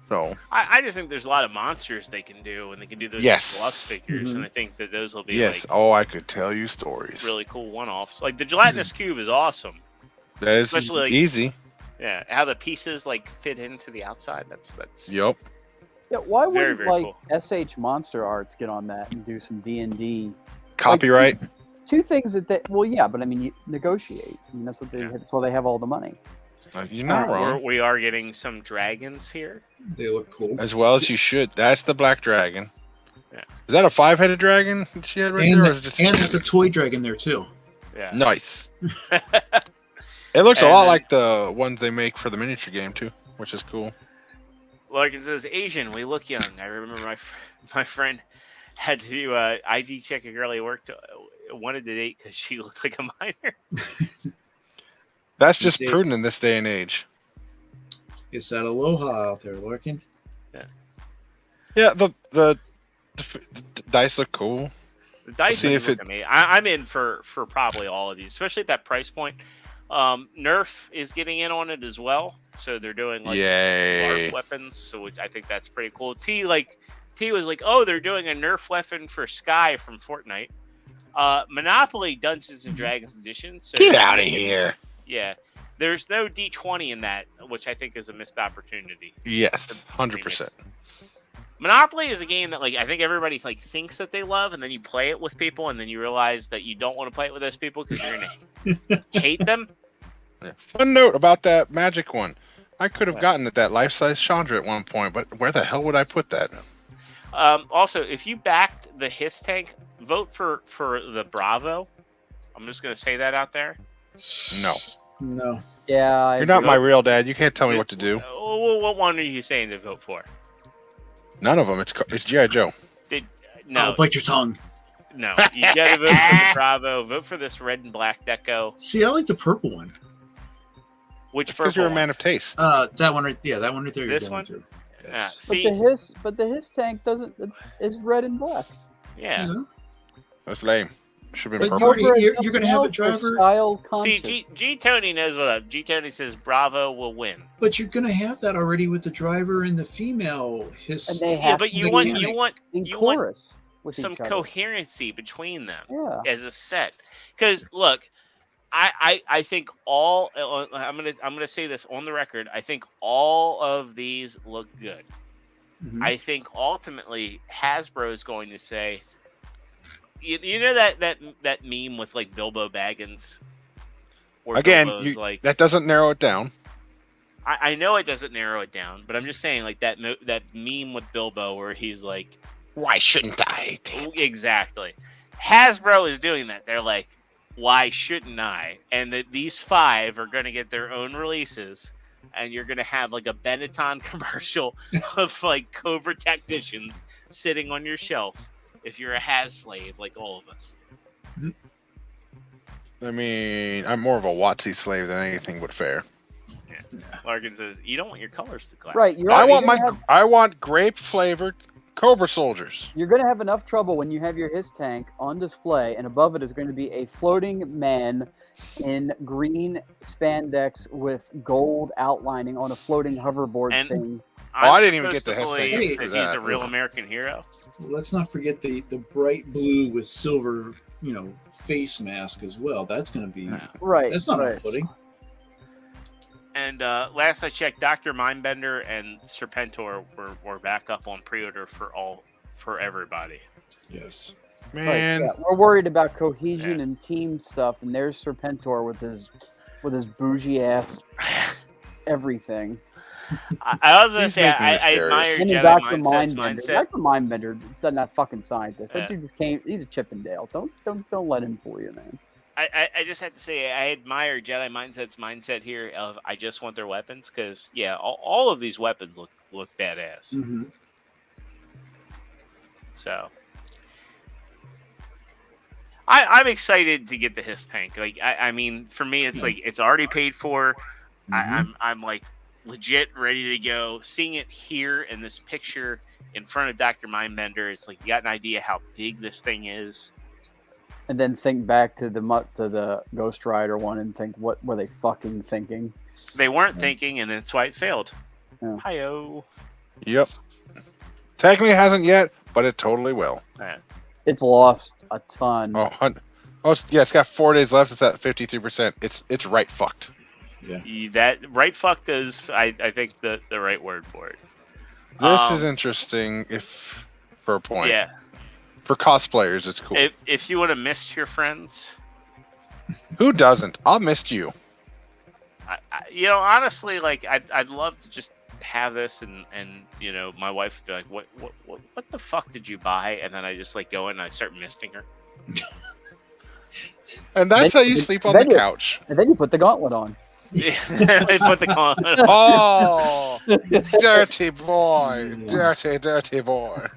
So I just think there's a lot of monsters they can do, and they can do those Yes. deluxe figures, and I think that those will be yes, like oh, I could tell you stories. really cool one-offs. Like the gelatinous cube is awesome. That is Especially, like, easy. Yeah, how the pieces like fit into the outside. That's Yep. Yeah, why Very, wouldn't very like SH Monster Arts get on that and do some D&D? Copyright. Two things that they well, yeah, but I mean, you negotiate. I mean, that's what they. That's why they have all the money. You're not wrong. We are getting some dragons here. They look cool. As well as you should. That's the black dragon. Yeah. Is that a 5-headed dragon that she had right And, there? Or is it just... and that's a toy dragon there too. Yeah. Nice. It looks a And lot then- like the ones they make for the miniature game too, which is cool. Larkin says, Asian, we look young. I remember my friend had to ID check a girl he wanted to date because she looked like a minor. That's just see- prudent in this day and age. It's that aloha out there, Larkin. Yeah, the dice look cool. The dice See if look at me. I'm in for probably all of these, especially at that price point. Nerf is getting in on it as well, so they're doing like Yay. large weapons. So I think that's pretty cool. T was like, oh, they're doing a Nerf weapon for Sky from Fortnite. Monopoly Dungeons and Dragons edition. So Get out of here. Yeah, there's no D20 in that, which I think is a missed opportunity. Yes, 100%. Monopoly is a game that like I think everybody like thinks that they love, and then you play it with people, and then you realize that you don't want to play it with those people because you're gonna hate them. Yeah. Fun note about that magic one. I could have gotten at that life-size Chandra at one point, but where the hell would I put that? Also, if you backed the Hiss tank, vote for the Bravo. I'm just gonna say that out there. No. No. Yeah, You're not my real dad. You can't tell me what to do. What one are you saying to vote for? None of them. It's G.I. Joe. No, Oh, bite your tongue. no. You gotta vote for the Bravo. Vote for this red and black deco. See, I like the purple one. Which It's because you're a man of taste. That one right. Yeah, that one right there. This you're one? going through. Yeah. Yes. But the Hiss tank doesn't. It's red and black. Yeah. Yeah. That's lame. Should have been But purple. you're gonna have a driver. Style See, conscious. G Tony knows what up. G Tony says Bravo will win. But you're gonna have that already with the driver and the female Hiss. And they Yeah, have but to you be want in you want chorus with some each other. coherency between them Yeah. as a set. Because look, I think all I'm gonna say this on the record. I think all of these look good. Mhm. I think ultimately Hasbro is going to say, you know that meme with like Bilbo Baggins. Where Again, Bilbo's like, that doesn't narrow it down. I know it doesn't narrow it down, but I'm just saying like that meme with Bilbo where he's like, why shouldn't I? Exactly. Hasbro is doing that. They're like, why shouldn't I? And that these 5 are going to get their own releases, and you're going to have like a Benetton commercial of like Cobra technicians sitting on your shelf if you're a Has slave like all of us. I mean, I'm more of a WotC slave than anything but fair. Yeah. Larkin says, you don't want your colors to clash. Right. I want grape flavored Cobra soldiers. You're going to have enough trouble when you have your Hiss tank on display, and above it is going to be a floating man in green spandex with gold outlining on a floating hoverboard thing. I didn't even get the Hiss believe tank that for he's that. a real American hero. Let's not forget the bright blue with silver, face mask as well. That's going to be Right. That's not right. off-putting. And last I checked, Dr. Mindbender and Serpentor were back up on pre-order for everybody. Yes. Man, Right, yeah. We're worried about cohesion and team stuff, and there's Serpentor with his bougie ass everything. I was gonna He's say making I us curious. admire And then Jedi Dr. Mindset's Mindbender. mindset. Dr. Mindbender is not fucking scientist. That Yeah. dude came. He's a Chippendale. Don't let him fool you, man. I just have to say I admire Jedi Mindset's mindset here of I just want their weapons because all of these weapons look badass. Mm-hmm. So I'm excited to get the Hiss tank. Like, I mean, for me, it's like it's already paid for. I'm like legit ready to go. Seeing it here in this picture in front of Dr. Mindbender, it's like you got an idea how big this thing is. And then think back to the Ghost Rider one and think, what were they fucking thinking? They weren't thinking, and that's why it failed. Yeah. Hi-yo. Yep. Technically, it hasn't yet, but it totally will. Yeah. It's lost a ton. It's got 4 days left. It's at 53%. It's right fucked. Yeah. That right fucked is, I think, the right word for it. This is interesting, for a point. Yeah. For cosplayers, it's cool. If you would have missed your friends, who doesn't? I'll miss you. Honestly, like I'd love to just have this, and my wife would be like, what the fuck did you buy? And then I just like go in and I start misting her. And that's how you sleep on the couch. And then you put the gauntlet on. Yeah, I put the gauntlet on. Oh, dirty boy, dirty boy.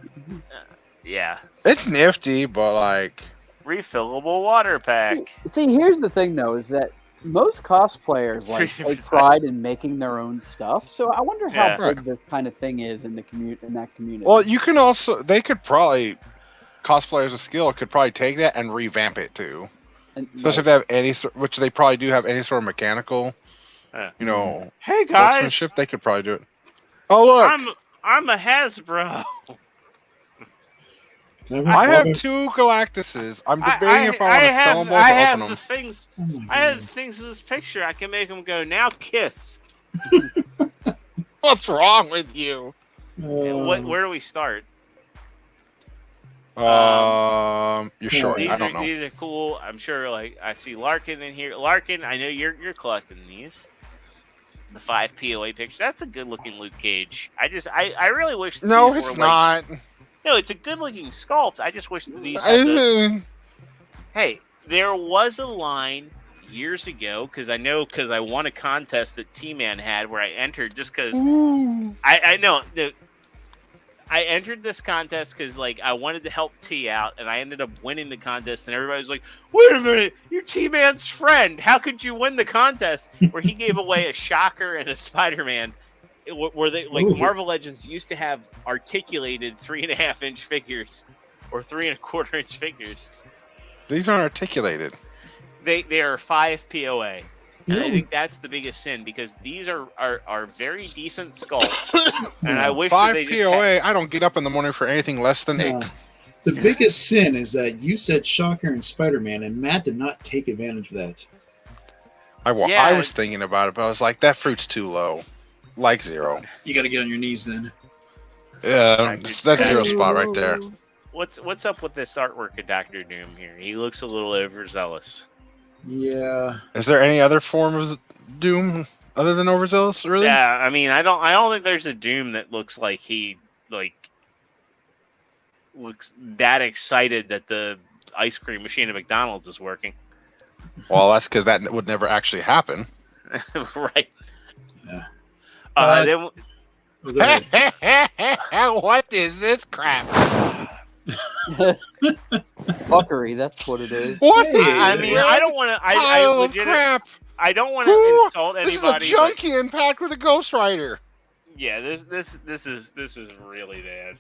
Yeah, it's nifty, but like refillable water pack. See, here's the thing though, is that most cosplayers take pride in making their own stuff. So I wonder how big this kind of thing is in that community. Well, you can also cosplayers of skill could probably take that and revamp it too. Especially if they have any sort, which they probably do have any sort of mechanical, hey guys, workmanship, they could probably do it. Oh look, I'm a Hasbro. I have 2 Galactuses. I'm debating if I want to sell them or open them. I have the things in this picture. I can make them go, now kiss. What's wrong with you? Where do we start? You're short. I don't know. These are cool. I'm sure. Like I see Larkin in here. Larkin, I know you're collecting these. The 5 POA picture. That's a good looking Luke Cage. I really wish. No, it's not. No, it's a good looking sculpt. I just wish that these. Hey, there was a line years ago because I won a contest that T-Man had where I entered just because I know I entered this contest because like I wanted to help T out, and I ended up winning the contest. And everybody was like, "Wait a minute, you're T-Man's friend. How could you win the contest?" Where he gave away a Shocker and a Spider-Man. Where they like Marvel Legends used to have articulated 3.5-inch figures or 3.25-inch figures. These aren't articulated. They are 5 POA. And I think that's the biggest sin because these are very decent sculpts. And I wish 5 that they POA. I don't get up in the morning for anything less than 8. The biggest sin is that you said Shocker and Spider-Man, and Matt did not take advantage of that. I was thinking about it, but I was like, that fruit's too low. Like Zero. You got to get on your knees then. Yeah, that's Zero spot right there. What's up with this artwork of Dr. Doom here? He looks a little overzealous. Yeah. Is there any other form of Doom other than overzealous? Really? Yeah, I mean, I don't think there's a Doom that looks like he looks that excited that the ice cream machine at McDonald's is working. Well, that's because that would never actually happen. Right. Yeah. What is this crap? Fuckery, that's what it is. What? I mean, I don't want to. I don't want to insult anybody. This is a Junkian packed with a Ghost Rider. Yeah, this is really bad.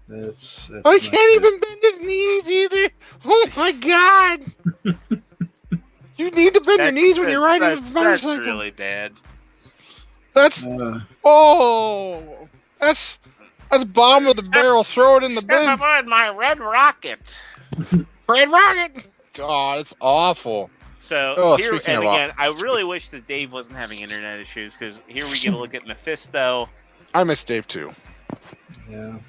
That's I can't even bend his knees either. Oh my god! You need to bend your knees when you're riding a motorcycle. That's really bad. That's bottom of the barrel. Throw it in the bin. My red rocket. Red rocket. God, it's awful. So here and again, I really wish that Dave wasn't having internet issues because here we get a look at Mephisto. I miss Dave too. Yeah.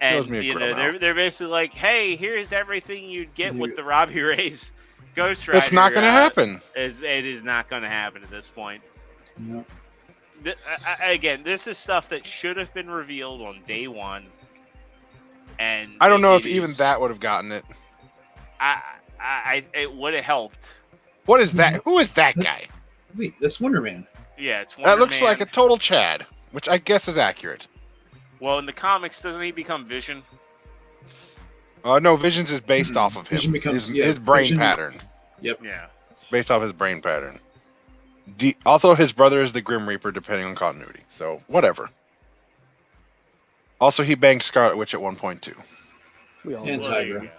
And they're basically like, hey, here's everything you'd get with the Robbie Reyes Ghost Rider. It's not going to happen. It is not going to happen at this point. Yep. Again, this is stuff that should have been revealed on day one. And I don't know if even that would have gotten it. It would have helped. What is that? Who is that guy? Wait, that's Wonder Man. Yeah, it's Wonder Man. That looks like a total Chad, which I guess is accurate. Well, in the comics, doesn't he become Vision? No, Visions is based off of him. Vision becomes- His brain Vision- pattern. Yep. Yeah. Based off his brain pattern. Also, his brother is the Grim Reaper, depending on continuity. So, whatever. Also, he banged Scarlet Witch at one point, too. We all And know. Well, there you Tigra. go.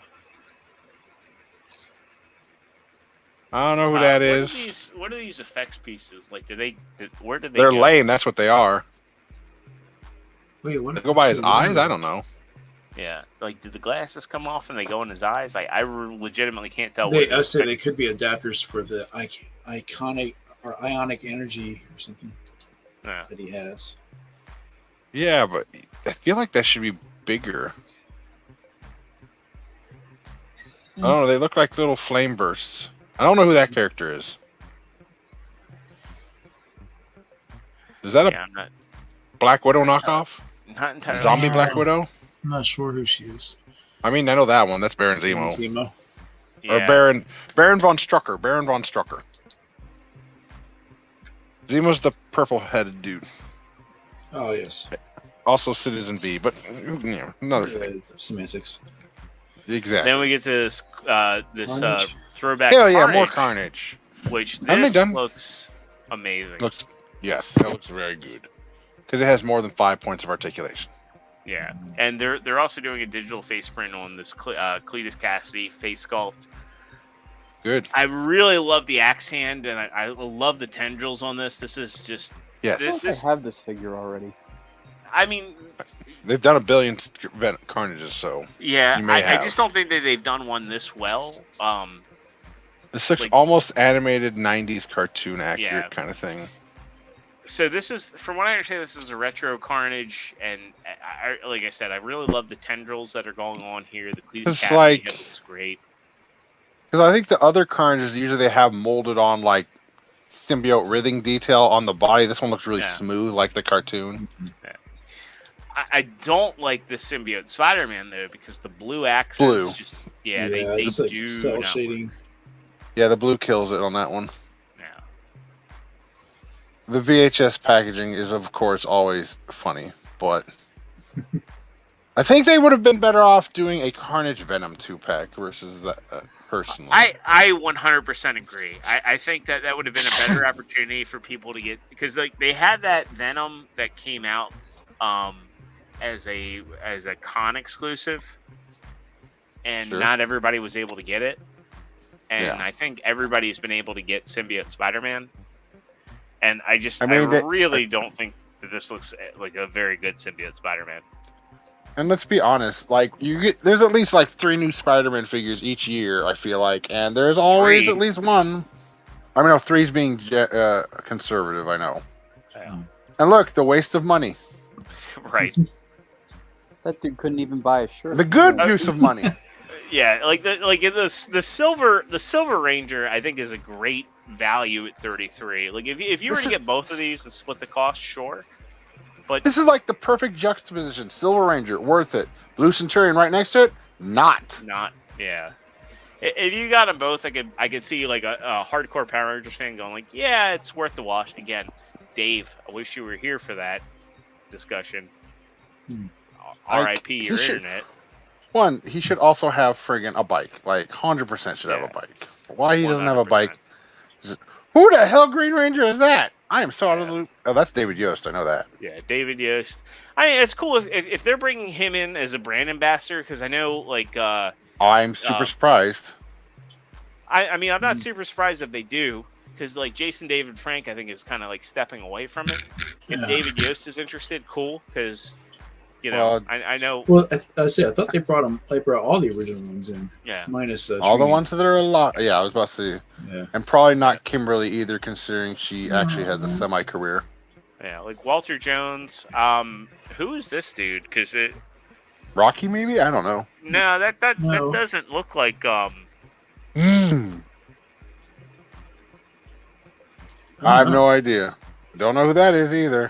I don't know who that What are is. what are these effects pieces? Like, where did they They're go? lame, that's what they are. Wait, what? They go by his so eyes? I don't know. Yeah, like, did the glasses come off and they go in his eyes? I legitimately can't tell. They, what I say they could be adapters for the iconic or ionic energy or something Yeah. that he has. Yeah, but I feel like that should be bigger. I don't know, they look like little flame bursts. I don't know who that character is. Is that a I'm not Black Widow knockoff? entirely Zombie sure. Black Widow? I'm not sure who she is. I mean, I know that one. That's Baron Zemo. Zemo. Or Yeah. Baron von Strucker. Baron von Strucker. Zemo's the purple-headed dude. Oh yes. Also Citizen V, but another thing. Semantics. Exactly. Then we get to this Carnage. throwback. Hell yeah, Carnage, more Carnage. Which Haven't they this done- looks amazing. Yes, that looks very good. Because it has more than 5 points of articulation. Yeah, and they're also doing a digital face print on this Cletus Cassidy face sculpt. Good. I really love the axe hand, and I love the tendrils on this. This is just Yes. I think I have this figure already. I mean, They've done a billion Carnages, so yeah, You may I have. just don't think that they've done one this well. this looks Like- almost animated 90s cartoon accurate Yeah. kind of thing. So this is, from what I understand, this is a retro Carnage, and like I said, I really love the tendrils that are going on here. The Cletus It's Cassidy like- head looks great. Because I think the other Carnages usually they have molded on like symbiote writhing detail on the body. This one looks really Yeah. smooth like the cartoon. I don't like the symbiote Spider-Man though, because the blue accents Blue. just they it's like do cell not shading. work. Yeah, the blue kills it on that one. Yeah. The VHS packaging is of course always funny, but I think they would have been better off doing a Carnage Venom 2-pack versus that personally. I 100% agree. I think that would have been a better opportunity for people to get, because like they had that Venom that came out as a con exclusive, and Sure. not everybody was able to get it. And Yeah. I think everybody's been able to get Symbiote Spider-Man. And I mean, really don't think that this looks like a very good Symbiote Spider-Man. And let's be honest, like there's at least like 3 new Spider-Man figures each year. I feel like, and there's always 3. at least one. I mean, no, 3's being conservative. I know. Yeah. And look, the waste of money, Right. That dude couldn't even buy a shirt. the good use of money. Yeah, the silver Ranger I think is a great value at 33. Like if you were to get both of these and split the cost, sure. But This is like the perfect juxtaposition. Silver Ranger, worth it. Blue Centurion right next to it, not. yeah. If you got them both, I could see like a hardcore Power Rangers fan going like, yeah, it's worth the wash. Again, Dave, I wish you were here for that discussion. R.I.P. your internet. One, he should also have friggin' a bike. Like 100% should have a bike. Why he doesn't have a 100%. bike? Who the hell Green Ranger is that? I am so out of the loop. Oh, that's David Yost. I know that. Yeah, David Yost. I mean, it's cool if they're bringing him in as a brand ambassador, because I know like I'm super surprised. I mean, I'm not super surprised if they do, because like Jason David Frank, I think is kind of like stepping away from it. If Yeah. David Yost is interested, cool, because you know I know. Well, I thought they brought them. They brought all the original ones in. Yeah. Minus All the Trini. ones that are a lot. Yeah, I was about to say. Yeah. And probably not Kimberly either, considering she actually has a semi-career. Yeah, like Walter Jones. Who is this dude? Because it. Rocky, maybe? I don't know. No, that No. doesn't look like I have no idea. Don't know who that is either.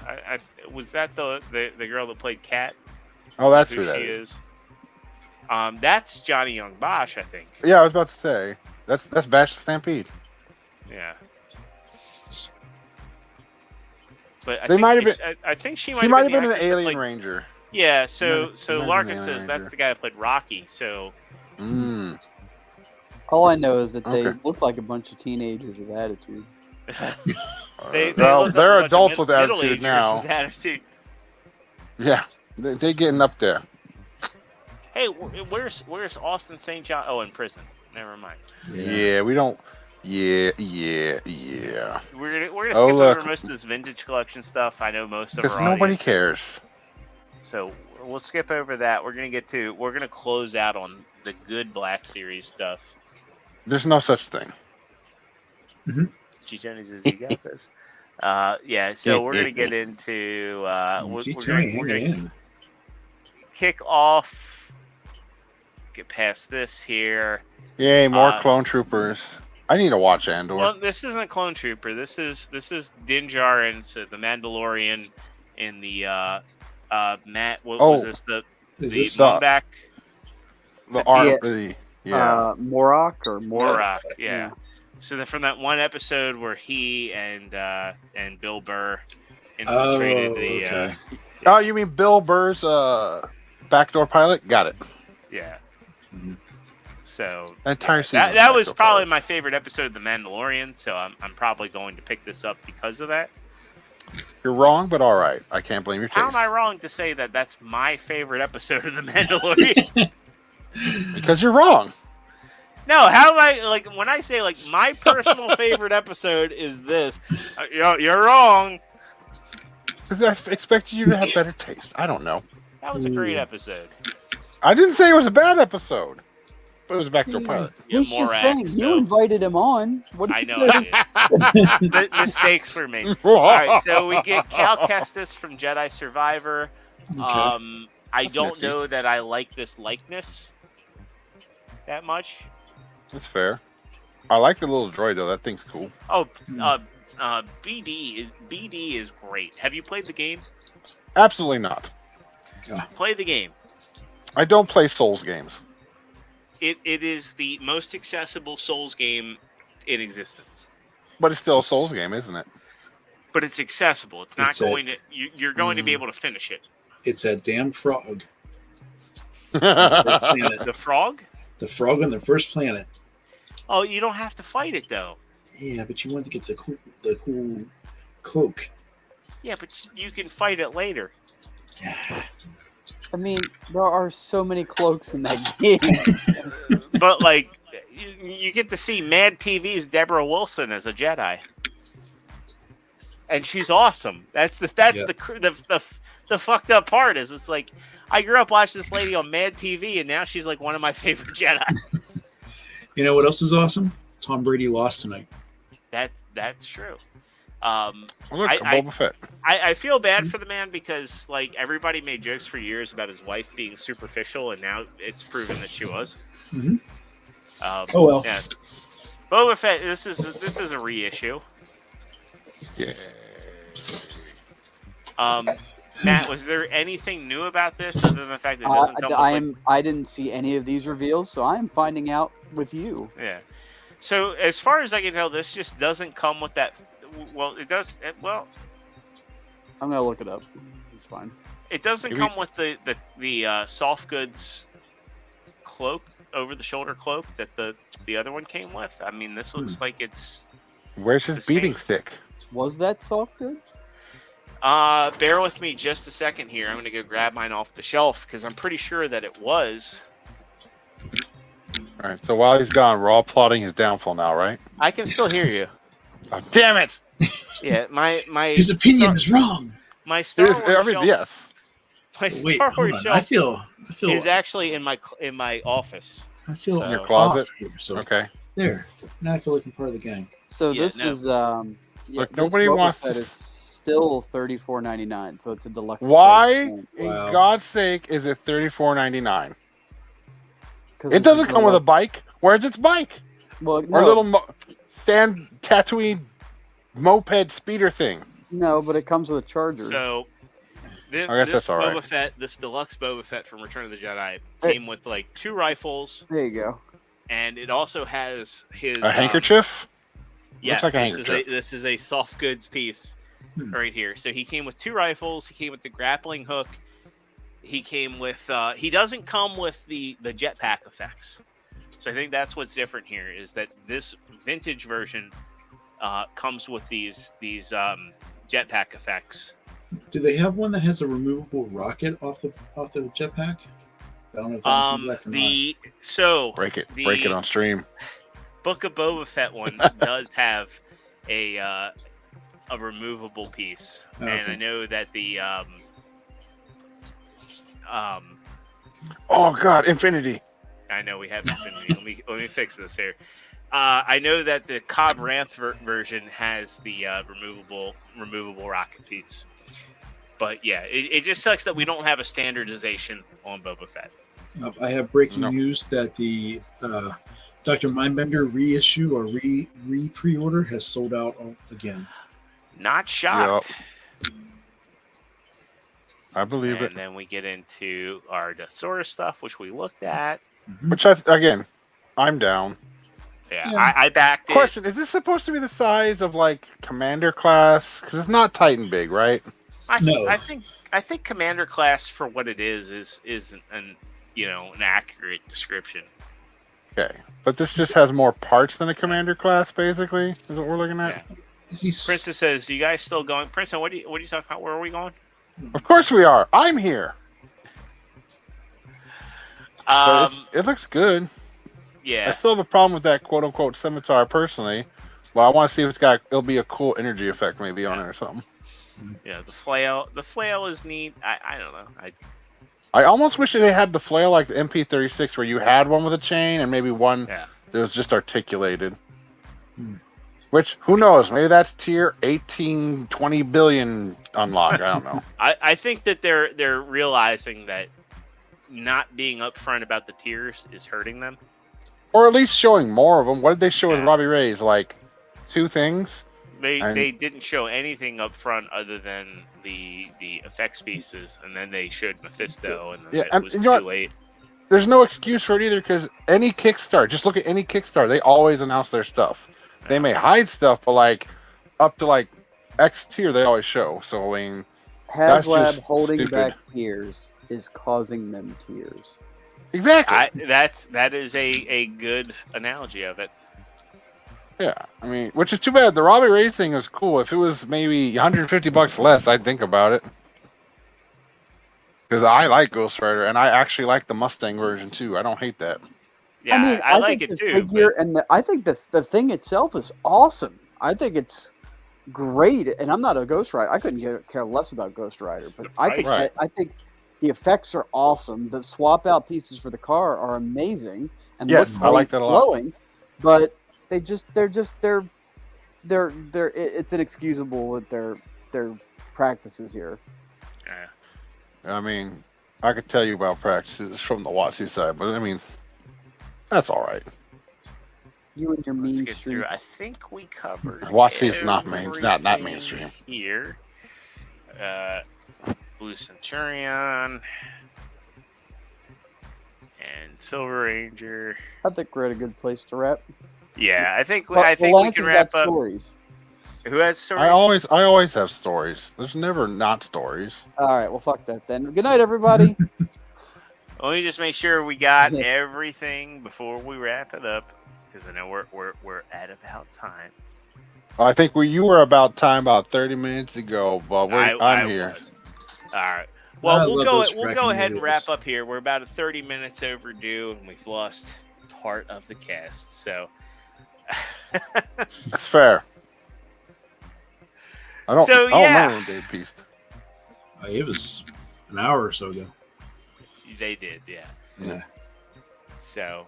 Was that the girl that played Kat? Oh, that's Who who that she is. That's Johnny Young Bosch, I think. Yeah, I was about to say. That's Bash the Stampede. Yeah. But They might have been. I think she She might have the been an actress that Alien played- Ranger. Yeah. So Might have been Larkin an says Alien that's Ranger. the guy that played Rocky. So All I know is that they Okay. look like a bunch of teenagers with attitude. They Well, look like they're a bunch of adults with middle-agers attitude now. with attitude. Yeah, they getting up there. Hey, where's Austin St. John? Oh, in prison. Never mind. Yeah, we don't. Yeah. We're gonna Oh, skip look. over most of this vintage collection stuff. I know most of Because our nobody audience. cares. So we'll skip over that. We're gonna close out on the good Black Series stuff. There's no such thing. G-Tony says you got this. Yeah. So we're gonna get into. We're gonna kick off. Get past this here. Yay, more clone troopers. I need to watch Andor. Well, this isn't Clone Trooper. This is Din Djarin, so the Mandalorian in the Matt. What was this? The back. The arm. Yeah. Morak or Morak. Yeah. So from that one episode where he and Bill Burr infiltrated the. Oh, you mean Bill Burr's backdoor pilot? Got it. Yeah. So entire season. That was probably my favorite episode of The Mandalorian. So I'm probably going to pick this up because of that. You're wrong, but all right. I can't blame your taste. How am I wrong to say that that's my favorite episode of The Mandalorian? Because you're wrong. No, how am I when I say my personal favorite episode is this? You're wrong. Because I expected you to have better taste. I don't know. That was a great episode. I didn't say it was a bad episode, but it was a backdoor pilot. He's just saying you invited him on. What I know. I did. Mistakes were made. All right, so we get Cal Kestis from Jedi Survivor. Okay. I don't know that I like this likeness that much. That's fair. I like the little droid though. That thing's cool. Oh, BD is great. Have you played the game? Absolutely not. Play the game. I don't play Souls games. It is the most accessible Souls game in existence. But it's still a Souls game, isn't it? But it's accessible. It's not going to. You're going to be able to finish it. It's that damn frog. The frog? The frog on the first planet. Oh, you don't have to fight it though. Yeah, but you want to get the cool cloak. Yeah, but you can fight it later. Yeah. I mean, there are so many cloaks in that game. But you get to see Mad TV's Deborah Wilson as a Jedi, and she's awesome. That's the fucked up part is it's like I grew up watching this lady on Mad TV, and now she's like one of my favorite Jedi. You know what else is awesome? Tom Brady lost tonight. That's true. Look, Boba Fett. I feel bad for the man because everybody made jokes for years about his wife being superficial, and now it's proven that she was. Mm-hmm. Oh well. Yeah. Boba Fett. This is a reissue. Yeah. Matt, was there anything new about this other than the fact that it doesn't come I didn't see any of these reveals, so I am finding out with you. Yeah. So as far as I can tell, this just doesn't come with that. Well, it does. Well, I'm gonna look it up. It's fine. It doesn't come with the soft goods cloak, over the shoulder cloak that the other one came with. I mean, this looks like it's. Where's his beating stick? Was that soft goods? Bear with me just a second here. I'm gonna go grab mine off the shelf because I'm pretty sure that it was. All right. So while he's gone, we're all plotting his downfall now, right? I can still hear you. Oh, damn it! Yeah, my his opinion is wrong. My Star Wars shelf, yes. My Star Wars shelf I feel is actually in my office. I feel in your closet. Here, so okay. There. Now I feel like I'm part of the gang. So this is look, nobody wants that is still $34.99. So it's a deluxe. Why, in God's sake, is it $34.99? It doesn't come with a bike. Where's its bike? Well, or a little sand Tatooine moped speeder thing. No, but it comes with a charger. So this that's all right. Boba Fett, this deluxe Boba Fett from Return of the Jedi, came with 2 rifles. There you go. And it also has his handkerchief. Yes, looks like a handkerchief. This is a soft goods piece right here. So he came with 2 rifles. He came with the grappling hook, he came with. He doesn't come with the jetpack effects. So I think that's what's different here is that this vintage version comes with these jetpack effects. Do they have one that has a removable rocket off the jetpack? I don't know if that comes off or not. Break it on stream. Book of Boba Fett one does have a removable piece, and I know that the oh god, Infinity. I know we have Infinity. let me fix this here. I know that the Cobb Ranth version has the removable rocket piece. But yeah, it just sucks that we don't have a standardization on Boba Fett. I have breaking news that the Dr. Mindbender reissue or pre-order has sold out again. Not shocked. Yep. I believe it. And then we get into our Deathsaurus stuff, which we looked at. Which I'm down. Yeah. I backed it. Question: is this supposed to be the size of like Commander class? Because it's not Titan big, right? I think Commander class for what it is an accurate description. Okay, but this just has more parts than a Commander class, basically, is what we're looking at. Yeah. Princess says, "Do you guys still going?" Princess, what are you talking about? Where are we going? Of course we are. I'm here. It looks good. Yeah. I still have a problem with that quote unquote scimitar personally, but I want to see if it'll be a cool energy effect maybe on it or something. Yeah, the flail is neat. I don't know. I almost wish they had the flail like the MP36 where you had one with a chain and maybe one that was just articulated. Which, who knows? Maybe that's tier 18, 20 billion unlock. I don't know. I think that they're realizing that not being upfront about the tiers is hurting them. Or at least showing more of them. What did they show with Robbie Reyes? Like 2 things? They didn't show anything up front other than the effects pieces, and then they showed Mephisto, and then it was too late. There's no excuse for it either, because any Kickstarter, just look at any Kickstarter, they always announce their stuff. They may hide stuff, but like up to like X tier, they always show. So I mean, Haslab holding back tiers is causing them tears. Exactly. That is a good analogy of it. Yeah, I mean, which is too bad. The Robbie Reyes thing is cool. If it was maybe $150 less, I'd think about it. Because I like Ghost Rider, and I actually like the Mustang version too. I don't hate that. Yeah, I mean, I like it too. I think the thing itself is awesome. I think it's great, and I'm not a Ghost Rider. I couldn't care less about Ghost Rider, but I think the effects are awesome. The swap out pieces for the car are amazing, and yes, I like that a lot. But it's inexcusable with their practices here. Yeah. I mean, I could tell you about practices from the WotC side, but I mean, that's all right. You and your mean streets. Through. I think we covered. WotC is not mainstream here. Blue Centurion and Silver Ranger. I think we're at a good place to wrap. Yeah, I think we can wrap up. Stories. Who has stories? I always have stories. There's never not stories. All right, well, fuck that then. Good night, everybody. Let me just make sure we got everything before we wrap it up, because I know we're at about time. I think you were about time about 30 minutes ago, but I'm here. Was. All right. Well, we'll go ahead and wrap up here. We're about 30 minutes overdue, and we've lost part of the cast. So that's fair. I don't remember when Dave pieced. It was an hour or so ago. They did, yeah. Yeah. So,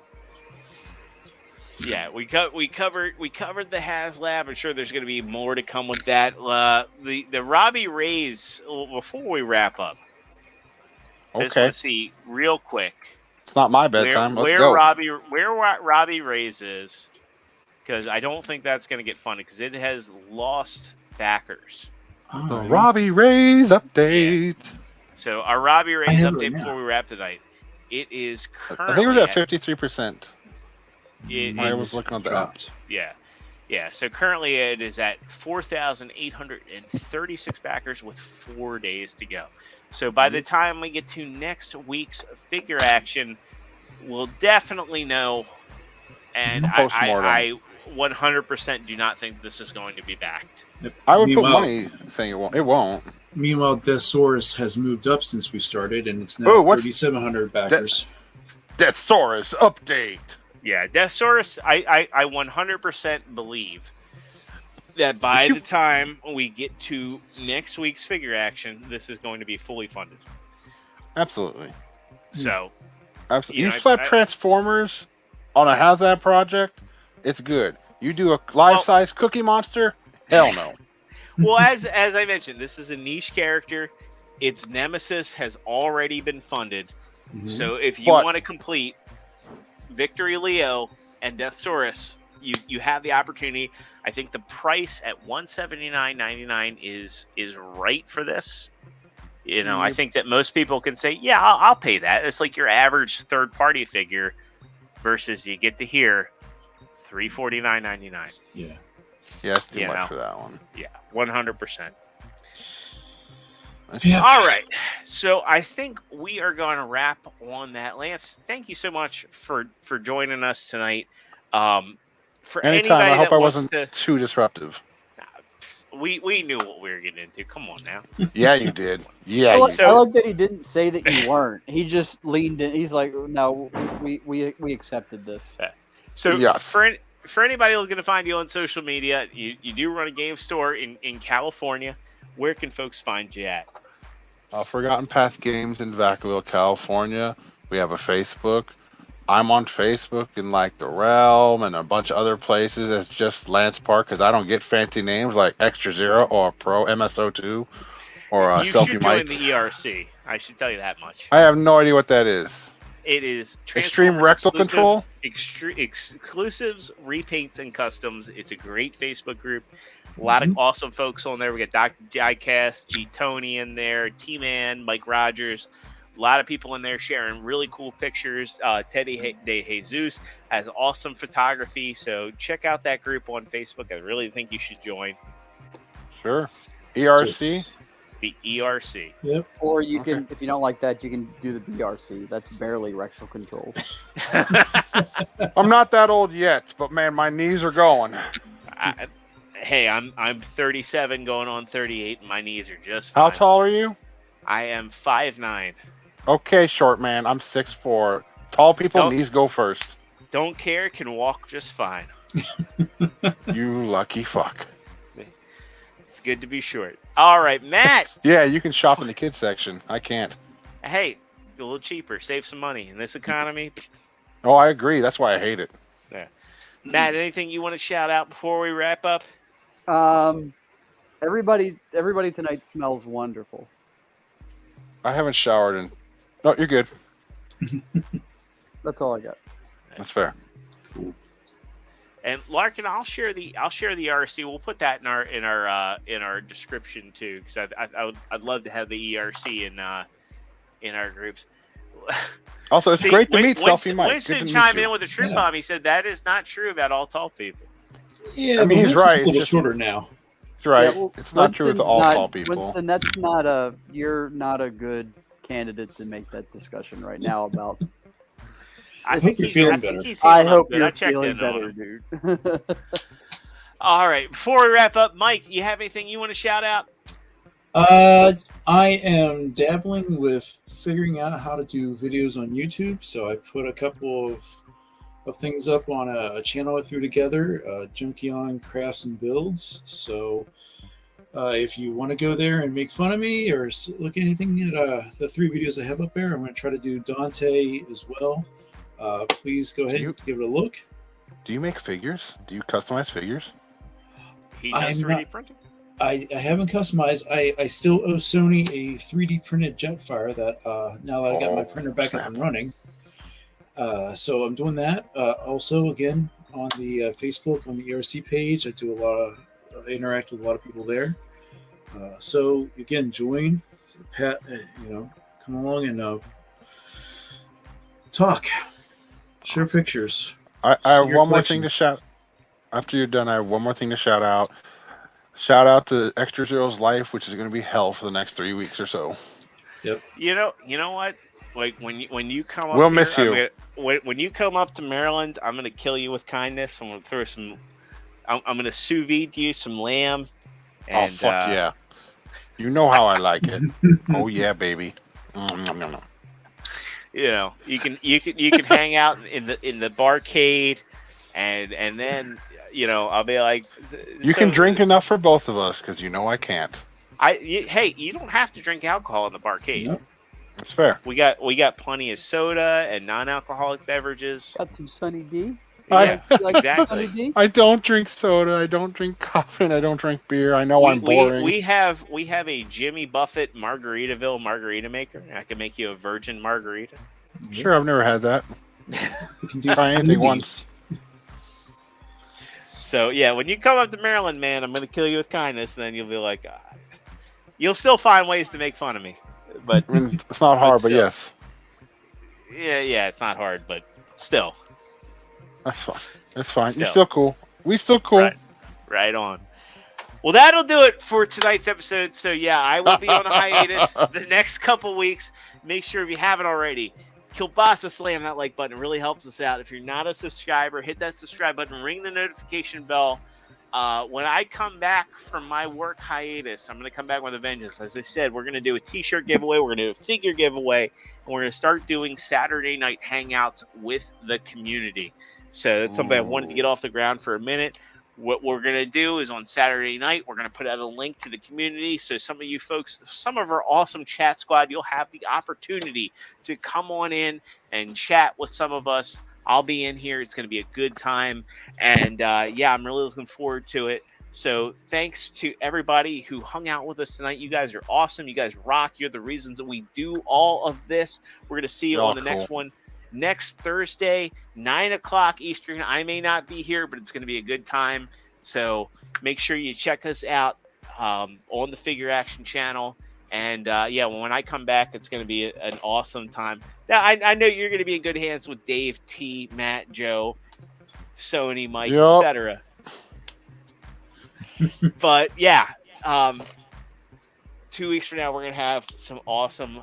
yeah, we covered the Haslab. I'm sure there's going to be more to come with that. The Robbie Reyes. Before we wrap up, I just want to see real quick. It's not my bedtime. Let's go. Where Robbie Reyes is, because I don't think that's going to get funded because it has lost backers. The Robbie Reyes update. Yeah. So our Robbie Reyes update before we wrap tonight. It is currently. I think it was at 53%. I was looking at that. Yeah. So currently it is at 4,836 backers with 4 days to go. So by the time we get to next week's figure action, we'll definitely know. And I 100% do not think this is going to be backed. I would put money saying it won't. It won't. Meanwhile, Deathsaurus has moved up since we started, and it's now 3,700 backers. Deathsaurus update. Yeah, Deathsaurus, I 100% believe that by the time we get to next week's figure action, this is going to be fully funded. Absolutely. So, you slap Transformers on a Haslab project, it's good. You do a life-size Cookie Monster, hell no. Well, as I mentioned, this is a niche character. Its nemesis has already been funded. Mm-hmm. So if you want to complete Victory Leo and Deathsaurus, you have the opportunity. I think the price at $179.99 is right for this. You know, I think that most people can say, yeah, I'll pay that. It's like your average third-party figure versus you get to hear $349.99. Yeah. Yeah, that's too much for that one. Yeah, 100%. Yeah. All right. So I think we are going to wrap on that. Lance, thank you so much for joining us tonight. For anytime, I hope I wasn't too disruptive. We knew what we were getting into. Come on now. Yeah, you did. Yeah, I like that he didn't say that you weren't. He just leaned in. He's like, no, we accepted this. So yes. For anybody looking to find you on social media, you do run a game store in California. Where can folks find you at? Forgotten Path Games in Vacaville, California. We have a Facebook. I'm on Facebook in like the Realm and a bunch of other places. It's just Lance Park because I don't get fancy names like ExtraZero or Pro MSO2 or Selfie Mike. You should join the ERC. I should tell you that much. I have no idea what that is. It is Extreme Rectal Control? Exclusives, repaints, and customs. It's a great Facebook group. A lot of awesome folks on there. We got Dr. Diecast, G. Tony in there, T-Man, Mike Rogers. A lot of people in there sharing really cool pictures. Teddy De Jesus has awesome photography. So check out that group on Facebook. I really think you should join. Sure. ERC? The ERC. Yep. Or you can, if you don't like that, you can do the BRC. That's barely rectal control. I'm not that old yet, but man, my knees are going. Hey, I'm 37 going on 38, and my knees are just fine. How tall are you? I am 5'9". Okay, short man. I'm 6'4". Tall people, knees go first. Don't care, can walk just fine. You lucky fuck. It's good to be short. All right, Matt. Yeah, you can shop in the kids section. I can't. Hey, a little cheaper. Save some money. In this economy. Oh, I agree. That's why I hate it. Yeah. Matt, anything you want to shout out before we wrap up? Everybody tonight smells wonderful. I haven't showered in. No, you're good. That's all I got. That's fair. Cool. And Larkin, I'll share the ERC. We'll put that in our description too, because I'd love to have the ERC in our groups. Also, it's great to meet Selfie Mike. Winston chimed in with a truth bomb. He said that is not true about all tall people. Yeah, I mean he's right. It's a little shorter now. That's right. Yeah, well, it's not true with all tall people. Winston, you're not a good candidate to make that discussion right now about. I hope you're feeling better. I hope you're feeling better, dude. All right. Before we wrap up, Mike, you have anything you want to shout out? I am dabbling with figuring out how to do videos on YouTube. So I put a couple of things up on a channel I threw together, Junkion Crafts and Builds. So if you want to go there and make fun of me or look at anything at the 3 videos I have up there, I'm going to try to do Dante as well. Please go ahead and give it a look. Do you make figures? Do you customize figures? He does 3D printing. I haven't customized. I still owe Sony a 3D printed Jetfire that now that I got my printer back up and running. So I'm doing that. Also, again, on the Facebook, on the ERC page, I do a lot of interact with a lot of people there. So again, join, Pat, come along and talk, share pictures. I have one more thing to shout. After you're done, I have one more thing to shout out. Shout out to ExtraZero's life, which is going to be hell for the next 3 weeks or so. Yep. You know what? Like when you come up We'll here, miss you. when you come up to Maryland, I'm gonna kill you with kindness. I'm gonna throw some. I'm gonna sous vide you some lamb. And, Oh fuck yeah! You know how I like it. Oh yeah, baby. You know, you can hang out in the barcade, and then I'll be like, You can drink enough for both of us, because you know I can't. Hey, you don't have to drink alcohol in the barcade. Nope. That's fair. We got plenty of soda and non-alcoholic beverages. Got some Sunny D. Yeah, Like exactly. Sunny D? I don't drink soda. I don't drink coffee. And I don't drink beer. I know I'm boring. We have a Jimmy Buffett Margaritaville margarita maker. I can make you a virgin margarita. Sure, I've never had that. You can do Try anything smoothies. once. So yeah, when you come up to Maryland, man, I'm gonna kill you with kindness. And then you'll be like, you'll still find ways to make fun of me, but I mean, it's not hard, but still. yes. Yeah, it's not hard, but still. That's fine. That's fine. You're Still. still cool. We still cool. Right on. Well, that'll do it for tonight's episode. So yeah, I will be on a hiatus the next couple weeks. Make sure if you haven't already, kielbasa slam that like button. It really helps us out. If you're not a subscriber, hit that subscribe button, ring the notification bell. When I come back from my work hiatus, I'm going to come back with a vengeance. As I said, we're going to do a t-shirt giveaway. We're going to do a figure giveaway. And we're going to start doing Saturday night hangouts with the community. So that's something I wanted to get off the ground for a minute. What we're going to do is on Saturday night, we're going to put out a link to the community. So some of you folks, some of our awesome chat squad, you'll have the opportunity to come on in and chat with some of us. I'll be in here. It's going to be a good time. And yeah, I'm really looking forward to it. So thanks to everybody who hung out with us tonight. You guys are awesome. You guys rock. You're the reasons that we do all of this. We're going to see you on the next one. Next Thursday, 9 o'clock Eastern. I may not be here, but it's going to be a good time. So make sure you check us out on the Figure Action channel. And yeah, when I come back, it's going to be an awesome time. Now, I know you're going to be in good hands with Dave, T, Matt, Joe, Sony, Mike, etc. But yeah, 2 weeks from now, we're going to have some awesome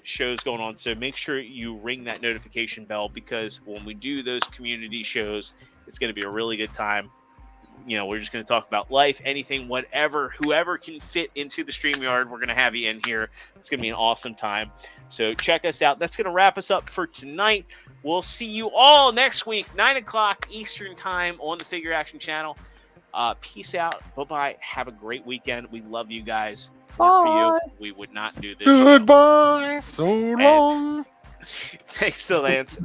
shows going on. So make sure you ring that notification bell, because when we do those community shows, it's going to be a really good time. We're just going to talk about life, anything, whatever, whoever can fit into the StreamYard, we're going to have you in here. It's going to be an awesome time. So check us out. That's going to wrap us up for tonight. We'll see you all next week, 9 o'clock Eastern time on the Figure Action channel. Peace out. Bye-bye. Have a great weekend. We love you guys. For you, we would not do this. Goodbye. So long. Thanks to Lance.